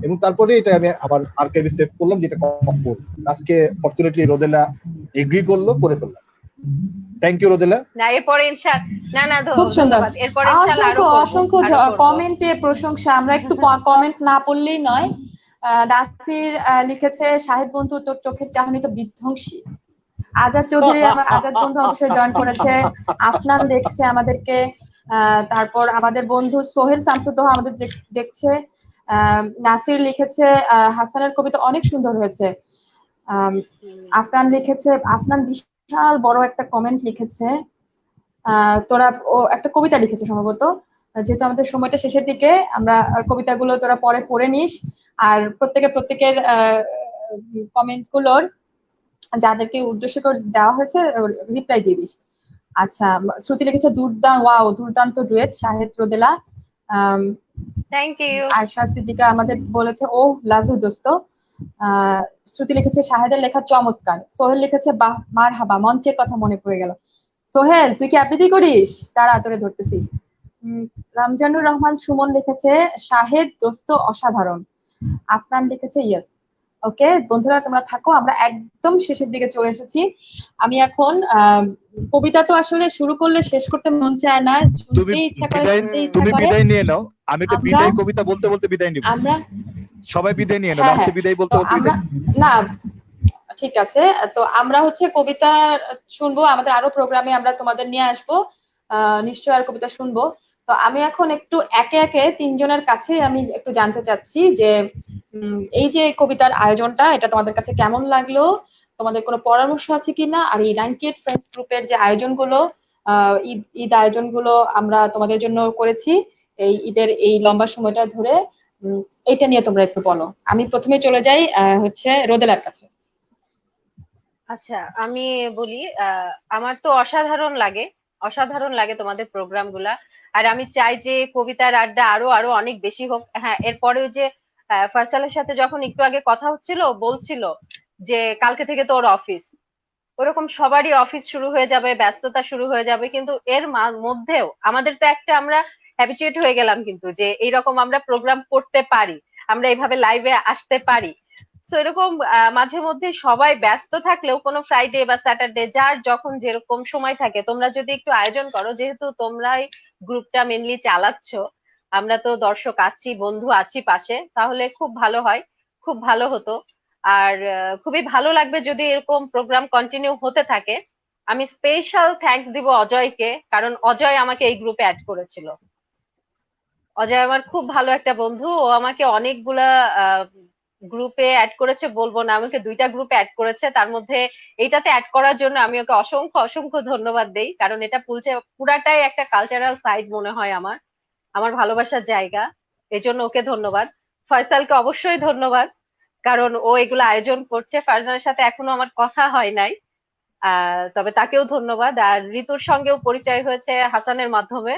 এবং তারপরে এটা আমি আমার আর্কাইভে সেভ করলাম যেটা করব। আজকে ফরচুনেটলি রোদেলা এগ্রি করলো, করে ফেললাম। থ্যাংক ইউ রোদেলা। না এরপরে ইনশাআল্লাহ, না খুব সুন্দর। ধন্যবাদ। এরপরে ইনশাআল্লাহ আরো অসংখ্য কমেন্টে প্রশংসা, আমরা একটু কমেন্ট না পড়লেই নয়। নাসির লিখেছে, শাহিদ বন্ধু তোর চোখের চাহনি তো বিধ্বংসী। আজাদ চৌধুরী, আজাদ বন্ধু আমাদের সাথে জয়েন করেছে। আফনান দেখছে আমাদেরকে। তারপর আমাদের বন্ধু সোহেল শামসুদ্দোহা আমাদের দেখছে। নাসির লিখেছে, হাসানের কবিতা অনেক সুন্দর হয়েছে। আফনান লিখেছে, আফনান বিশাল বড় একটা কমেন্ট লিখেছে। তোরা, ও একটা কবিতা লিখেছে সম্ভবত, যেহেতু আমাদের সময়টা শেষের দিকে, আমরা কবিতাগুলো তোরা পরে পড়ে নিস, আর প্রত্যেকের কমেন্ট গুলোর যাদেরকে উদ্দেশ্য করে দেওয়া হয়েছে রিপ্লাই দিয়ে দিস। আচ্ছা, শ্রুতি লিখেছে দুর্দান্ত duet Shahed Rodela. Thank you. Ayesha Siddiqa আমাদের বলেছে, ও লাভ ইউ দোস্ত। শ্রুতি লিখেছে, শাহেদের লেখা চমৎকার। সোহেল লিখেছে, বাহ মারহাবা, মঞ্চের কথা মনে পড়ে গেল। সোহেল তুই কি আবৃত্তি করিস? তারা তোরে ধরতেছি। রামজানুর রহমান সুমন লিখেছে, শাহেদ দোস্ত অসাধারণ। আফনান লিখেছে, ইয়েস। ওকে বন্ধুরা, তোমরা থাকো, আমরা একদম শেষের দিকে চলে এসেছি। আমি এখন কবিতা তো আসলে শুরু করলে শেষ করতে মন চায় না, শুনতে ইচ্ছা করে, তুমি বিদায় নিয়ে নাও, আমি একটা বিদায় কবিতা বলতে বলতে বিদায় নিব। আমরা সবাই বিদায় নিয়ে নাও, লাস্টে বিদায় বলতে বলতে বিদায়। না ঠিক আছে, তো আমরা হচ্ছে কবিতা শুনবো, আমাদের আরো প্রোগ্রামে আমরা তোমাদের নিয়ে আসবো, নিশ্চয় আর কবিতা শুনবো। তো আমি এখন একটু একে একে তিনজনের কাছে আমি একটু জানতে চাচ্ছি যে এই যে কবিতার আয়োজনটা, এটা তোমাদের কাছে কেমন লাগলো, তোমাদের কোনো পরামর্শ আছে কিনা, আর এই 98 ফ্রেন্ডস গ্রুপের যে আয়োজনগুলো, ঈদ আয়োজনগুলো আমরা তোমাদের জন্য করেছি এই ঈদের এই লম্বা সময়টা ধরে, এইটা নিয়ে তোমরা একটু বলো। আমি প্রথমে চলে যাই হচ্ছে রোদেলার কাছে। আচ্ছা, আমি বলি, আমার তো অসাধারণ লাগে তোমাদের প্রোগ্রাম গুলা। আর আমি চাই যে কবিতার আড্ডা আরো আরো অনেক বেশি হোক। হ্যাঁ, এরপরেও যে ফয়সালের সাথে যখন একটু আগে কথা হচ্ছিল, বলছিল যে কালকে থেকে তো ওর অফিস, ওরকম সবারই অফিস শুরু হয়ে যাবে, ব্যস্ততা শুরু হয়ে যাবে, কিন্তু এর মধ্যেও আমাদের তো একটা, আমরা হ্যাবিচুয়েট হয়ে গেলাম কিন্তু যে এইরকম আমরা প্রোগ্রাম করতে পারি, আমরা এইভাবে লাইভে আসতে পারি। তো এরকম মাঝে মধ্যে সবাই ব্যস্ত থাকলেও কোনো ফ্রাইডে বা স্যাটারডে যার যখন যেরকম সময় থাকে, তোমরা যদি একটু আয়োজন করো, যেহেতু তোমরাই গ্রুপটা মেনলি চালাচ্ছ, আমরা তো দর্শক আছি, বন্ধু আছি পাশে, তাহলে খুব ভালো হয়, খুব ভালো হতো। আর খুবই ভালো লাগবে যদি এরকম প্রোগ্রাম কন্টিনিউ হতে থাকে। আমি স্পেশাল থ্যাঙ্কস দিব অজয়কে, কারণ অজয় আমাকে এই গ্রুপে অ্যাড করেছিল। অজয় আমার খুব ভালো একটা বন্ধু, ও আমাকে অনেকগুলা গ্রুপে অ্যাড করেছে, বলবো না, আমাকে 2টা গ্রুপে অ্যাড করেছে, তার মধ্যে এইটাতে অ্যাড করার জন্য আমি ওকে অসংখ্য অসংখ্য ধন্যবাদ দেই, কারণ এটা পুরাটাই একটা কালচারাল সাইড মনে হয় আমার, আমার ভালোবাসার জায়গা, এজন্য ওকে ধন্যবাদ। ফয়সালকে অবশ্যই ধন্যবাদ, কারণ ও এগুলো আয়োজন করছে। ফারজানের সাথে এখনো আমার কথা হয় নাই, তবে তাকেও ধন্যবাদ। আর ঋতুর সঙ্গেও পরিচয় হয়েছে হাসানের মাধ্যমে।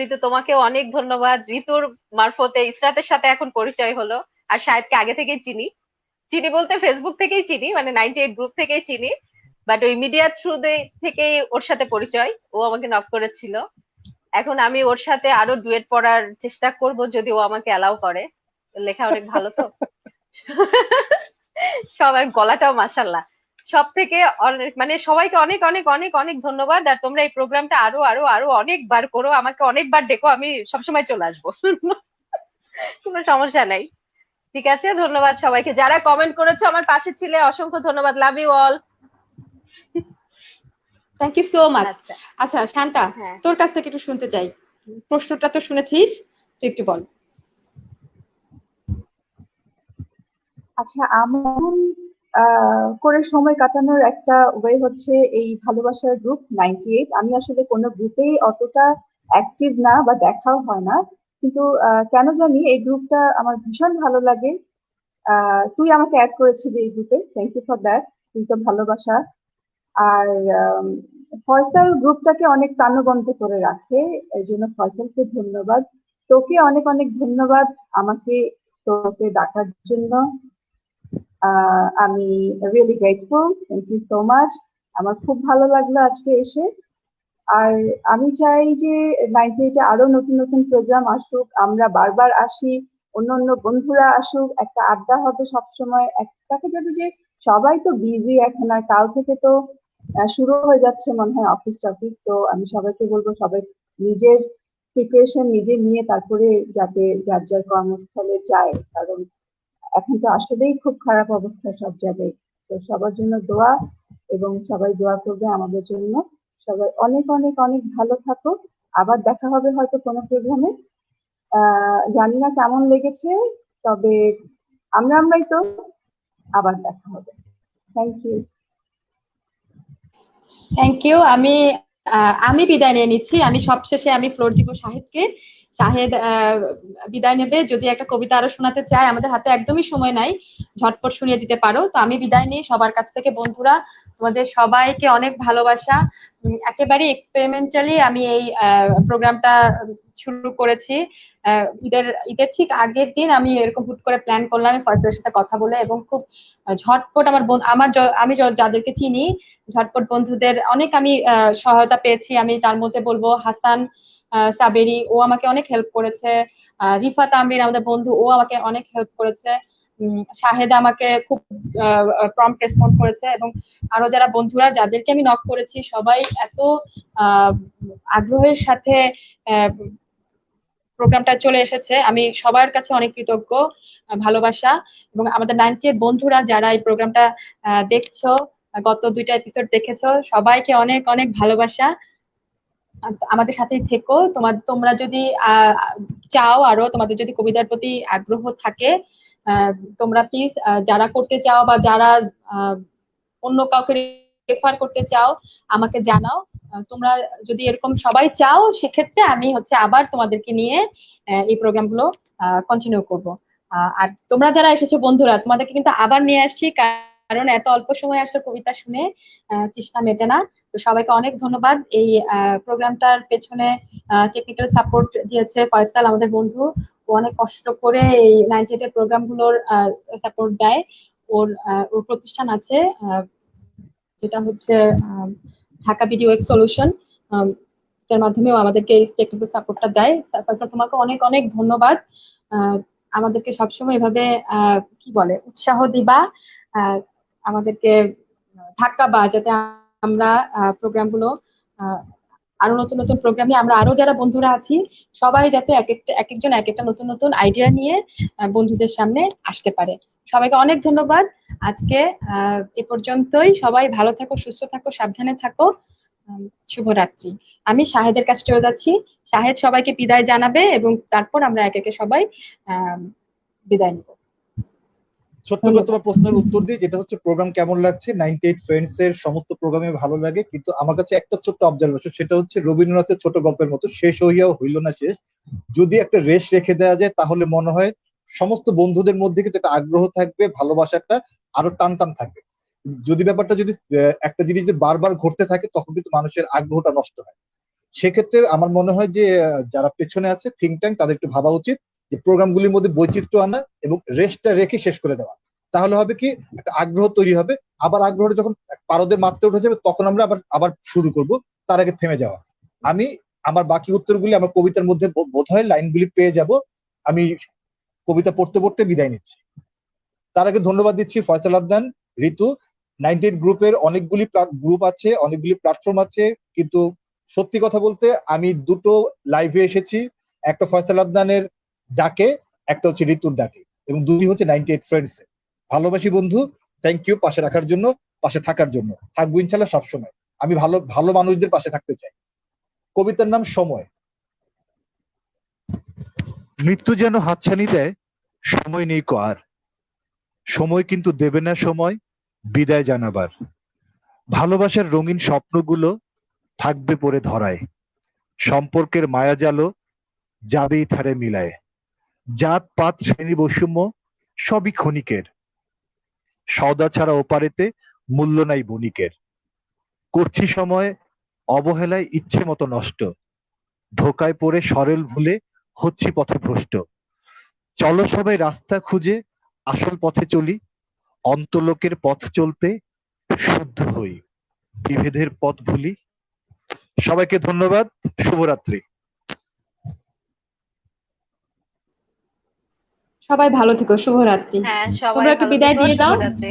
ঋতু, তোমাকেও অনেক ধন্যবাদ। ঋতুর মারফতে ইসরাতের সাথে এখন পরিচয় হলো। আর শাহেদকে আগে থেকেই চিনি, চিনি বলতে ফেসবুক থেকেই চিনি, মানে 98 গ্রুপ থেকেই চিনি, বাট ওই মিডিয়া থ্রু থেকেই ওর সাথে পরিচয়, ও আমাকে নক করেছিল। এখন আমি ওর সাথে আরো ডুয়েট পড়ার চেষ্টা করব, যদি ও আমাকে অ্যালাউ করে, লেখা অনেক ভালো তো। সবাই গলাটাও মাশাল্লাহ। সব থেকে মানে সবাইকে অনেক অনেক অনেক অনেক ধন্যবাদ। আর তোমরা এই প্রোগ্রামটা আরো আরো আরো অনেকবার করো, আমাকে অনেকবার ডেকো, আমি সবসময় চলে আসবো। কোনো সমস্যা নাই। ঠিক আছে, ধন্যবাদ সবাইকে, যারা কমেন্ট করেছো, আমার পাশে ছিলে, অসংখ্য ধন্যবাদ। Love you all. Thank you so much. আচ্ছা শান্তা, তোর কাছ থেকে একটু শুনতে চাই, প্রশ্নটা তো শুনেছিস, তুই একটু বল। আচ্ছা, আমার করে সময় কাটানোর একটা ওয়ে হচ্ছে এই ভালোবাসার গ্রুপ 98। আমি আসলে কোনো গ্রুপেই অতটা অ্যাক্টিভ না বা দেখাও হয় না, কিন্তু কেন জানি এই গ্রুপটা আমার ভীষণ ভালো লাগে। তুই আমাকে অ্যাড করেছিলি এই গ্রুপে, থ্যাংক ইউ ফর দ্যাট, তুই তো ভালোবাসা। আর ফয়সাল গ্রুপটাকে অনেক প্রাণবন্ত করে রাখে, এই জন্য ফয়সালকে ধন্যবাদ। তোকে অনেক অনেক ধন্যবাদ আমাকে তোকে ডাকার জন্য। আমি really grateful, thank you so much. আমার খুব ভালো লাগলো আজকে এসে। আর আমি চাই যে 98-এ আরো নতুন নতুন প্রোগ্রাম আসুক, আমরা বারবার আসি, অন্য অন্য বন্ধুরা আসুক, একটা আড্ডা হবে সবসময়। একটাকে যাবে যে সবাই তো বিজি এখন, আর কাল থেকে তো শুরু হয়ে যাচ্ছে মনে হয় অফিস টফিস। তো আমি সবাইকে বলবো সবাই নিজের প্রিপারেশন নিজে নিয়ে তারপরে যাতে যার যার কর্মস্থলে যায়, কারণ এখন তো আসলেই খুব খারাপ অবস্থা সব জায়গায়। তো সবার জন্য দোয়া, এবং সবাই দোয়া করবে আমাদের জন্য। সবাই অনেক অনেক অনেক ভালো থাকো। আবার দেখা হবে হয়তো কোনো প্রোগ্রামে। জানি না কেমন লেগেছে, তবে আমরাই তো, আবার দেখা হবে। Thank you. Thank you. আমি বিদায় নিয়ে নিচ্ছি। আমি সবশেষে আমি ফ্লোর দিব শাহেদকে। শাহেদ বিদায় নেবে। যদি একটা কবিতা আরো শোনাতে চায়, আমাদের হাতে একদমই সময় নাই, ঝটপট শুনিয়ে দিতে পারো। তো আমি বিদায় নিই সবার কাছ থেকে। বন্ধুরা, তোমাদের সবাইকে অনেক ভালোবাসা। একেবারে এক্সপেরিমেন্টালি আমি এই প্রোগ্রামটা শুরু করেছি। ঈদের ঠিক আগের দিন আমি এরকম হুট করে প্ল্যান করলাম, আমি ফয়সালের সাথে কথা বলে, এবং খুব ঝটপট আমি যাদেরকে চিনি, ঝটপট বন্ধুদের অনেক আমি সহায়তা পেয়েছি। আমি তার মধ্যে বলবো হাসান সাবেরি, ও আমাকে অনেক হেল্প করেছে। রিফাত আমরিন আমাদের বন্ধু, ও আমাকে অনেক হেল্প করেছে। শাহেদ আমাকে খুব প্রম্পট রেসপন্স করেছে, এবং আরো যারা বন্ধুরা যাদেরকে আমি নক করেছি সবাই এত আগ্রহের সাথে প্রোগ্রামটা চলে এসেছে। আমি সবার কাছে অনেক কৃতজ্ঞ। ভালোবাসা। এবং আমাদের 98 বন্ধুরা যারা এই প্রোগ্রামটা দেখছো, গত 2টা এপিসোড দেখেছো, সবাইকে অনেক অনেক ভালোবাসা। আমাদের সাথেই থেকো। তোমরা যদি চাও, আরো তোমাদের যদি কবিতার প্রতি আগ্রহ থাকে, তোমরা প্লিজ যারা করতে চাও বা যারা অন্য কাউকে রেফার করতে চাও আমাকে জানাও। তোমরা যদি এরকম সবাই চাও, সেক্ষেত্রে আমি আবার তোমাদেরকে নিয়ে এই প্রোগ্রামগুলো কন্টিনিউ করব। আর তোমরা যারা এসেছো বন্ধুরা, তোমাদেরকে কিন্তু আবার নিয়ে আসছি, কারণ এত অল্প সময় আসলে কবিতা শুনে তৃষ্ণা মেটে না। তো সবাইকে অনেক ধন্যবাদ। এই প্রোগ্রামটার পেছনে টেকনিক্যাল সাপোর্ট দিয়েছে ফয়সাল, আমাদের বন্ধু। ও অনেক কষ্ট করে এই 98 এর প্রোগ্রাম গুলোর সাপোর্ট দেয়। ওর প্রতিষ্ঠান আছে, যেটা হচ্ছে ঢাকা ভিডিও ওয়েব সলিউশন। এটার মাধ্যমেও আমাদেরকে এই টেকনিক্যাল সাপোর্টটা দেয়। ফয়সাল, তোমাকে অনেক অনেক ধন্যবাদ। আমাদেরকে সবসময় এভাবে কি বলে উৎসাহ দিবা, আমাদেরকে ধাক্কাবা, যাতে আমরা প্রোগ্রামগুলো আরো নতুন নতুন প্রোগ্রামে আমরা আরো যারা বন্ধুরা আছি সবাই যাতে এক একজন এক একটা নতুন নতুন আইডিয়া নিয়ে বন্ধুদের সামনে আসতে পারে। সবাইকে অনেক ধন্যবাদ। আজকে এ পর্যন্তই। সবাই ভালো থাকো, সুস্থ থাকো, সাবধানে থাকো। শুভরাত্রি। আমি শাহেদের কাছে চলে যাচ্ছি। শাহেদ সবাইকে বিদায় জানাবে, এবং তারপর আমরা এক একে সবাই বিদায় নিব। ছোট্ট করে তোমার প্রশ্নের উত্তর দিই, যেটা হচ্ছে প্রোগ্রাম কেমন লাগছে। 98 ফ্রেন্ডস এর সমস্ত প্রোগ্রামে ভালো লাগে, কিন্তু আমার কাছে একটা ছোট্ট অবজারভেশন, সেটা হচ্ছে রবীন্দ্রনাথের ছোট গল্পের মতো শেষ হইয়াও হইল না শেষ। যদি একটা রেশ রেখে দেওয়া যায়, তাহলে মনে হয় সমস্ত বন্ধুদের মধ্যে কিন্তু একটা আগ্রহ থাকবে, ভালোবাসাটা আরো টান টান থাকবে। যদি ব্যাপারটা যদি একটা জিনিস যদি বারবার ঘটতে থাকে, তখন কিন্তু মানুষের আগ্রহটা নষ্ট হয়। সেক্ষেত্রে আমার মনে হয় যে যারা পেছনে আছে থিঙ্ক ট্যাঙ্ক, তাদের একটু ভাবা উচিত যে প্রোগ্রামগুলির মধ্যে বৈচিত্র্য আনা এবং রেস্টটা রেখে শেষ করে দেওয়া। তাহলে হবে কি, একটা আগ্রহ তৈরি হবে। আবার আগ্রহটা যখন পারদের মাত্রা উঠে যাবে, তখন আমরা আবার আবার শুরু করব, তার আগে থেমে যাওয়া। আমি আমার বাকি উত্তরগুলি আমার কবিতার মধ্যে বোধহয় লাইনগুলি পেয়ে যাব। আমি কবিতা পড়তে পড়তে বিদায় নিচ্ছি। তার আগে ধন্যবাদ দিচ্ছি ফয়সাল আদনান, ঋতু। 98 গ্রুপের অনেকগুলি গ্রুপ আছে, অনেকগুলি প্ল্যাটফর্ম আছে, কিন্তু সত্যি কথা বলতে আমি দুটো লাইভে এসেছি, একটা ফয়সাল আদনানের ডাকে, একটা হচ্ছে ঋতুর ডাকে, এবং দুই হচ্ছে 98 ফ্রেন্ডস। ভালোবাসি বন্ধু, থ্যাংক ইউ পাশে রাখার জন্য, পাশে থাকার জন্য। থাকবো ইনশাল্লাহ সবসময়। আমি ভালো ভালো মানুষদের পাশে থাকতে চাই। কবিতার নাম সময়। মৃত্যু যেন হাতছানি দেয়, সময় নেই কো আর। সময় কিন্তু দেবে না সময় বিদায় জানাবার। ভালোবাসার রঙিন স্বপ্নগুলো থাকবে পড়ে ধরায়। সম্পর্কের মায়াজালও যাবেই ধারে মিলায়। জাত পাত শ্রেণী বৈষম্য সবই ক্ষণিকের। সওদা ছাড়া ওপারেতে মূল্য নাই বণিকের। করছি সময় অবহেলায় ইচ্ছে মতো নষ্ট, ধোকায় পড়ে সরেল ভুলে হচ্ছি পথভ্রষ্ট। চলো সবাই রাস্তা খুঁজে আসল পথে চলি, অন্তলোকের পথ চলতে শুদ্ধ হই, বিভেদের পথ ভুলি। সবাইকে ধন্যবাদ, শুভরাত্রি। সবাই ভালো থেকো, শুভরাত্রি। হ্যাঁ, সবাই তোমরা একটু ভালো বিদায় থেকো, দিয়ে দাও। শুভরাত্রি।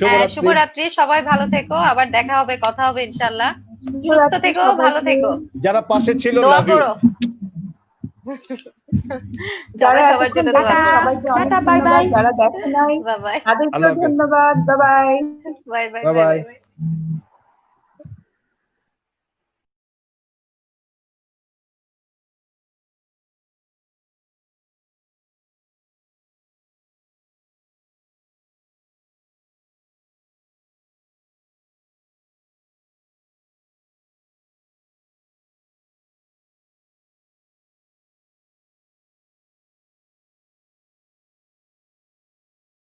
হ্যাঁ, শুভরাত্রি। শুভরাত্রি, সবাই ভালো থেকো, আবার দেখা হবে, কথা হবে ইনশাল্লাহ। সুস্থ শুভরাত্রি থেকো, সবাইকে। ভালো থেকো, যারা পাশে ছিল দোয়া লাভ ইউ। করো। যারা সবাই সবার এতক্ষণ জন্য দোয়া দেখেছে টাটা, করো। সবাইকে অনেক টাটা, বাই ধন্যবাদ, বাই। যারা দেখে নাই বাই বাই, তাদেরকেও আল্লাহ হাফেজ। ধন্যবাদ। Bye bye. Bye bye, bye bye bye. By.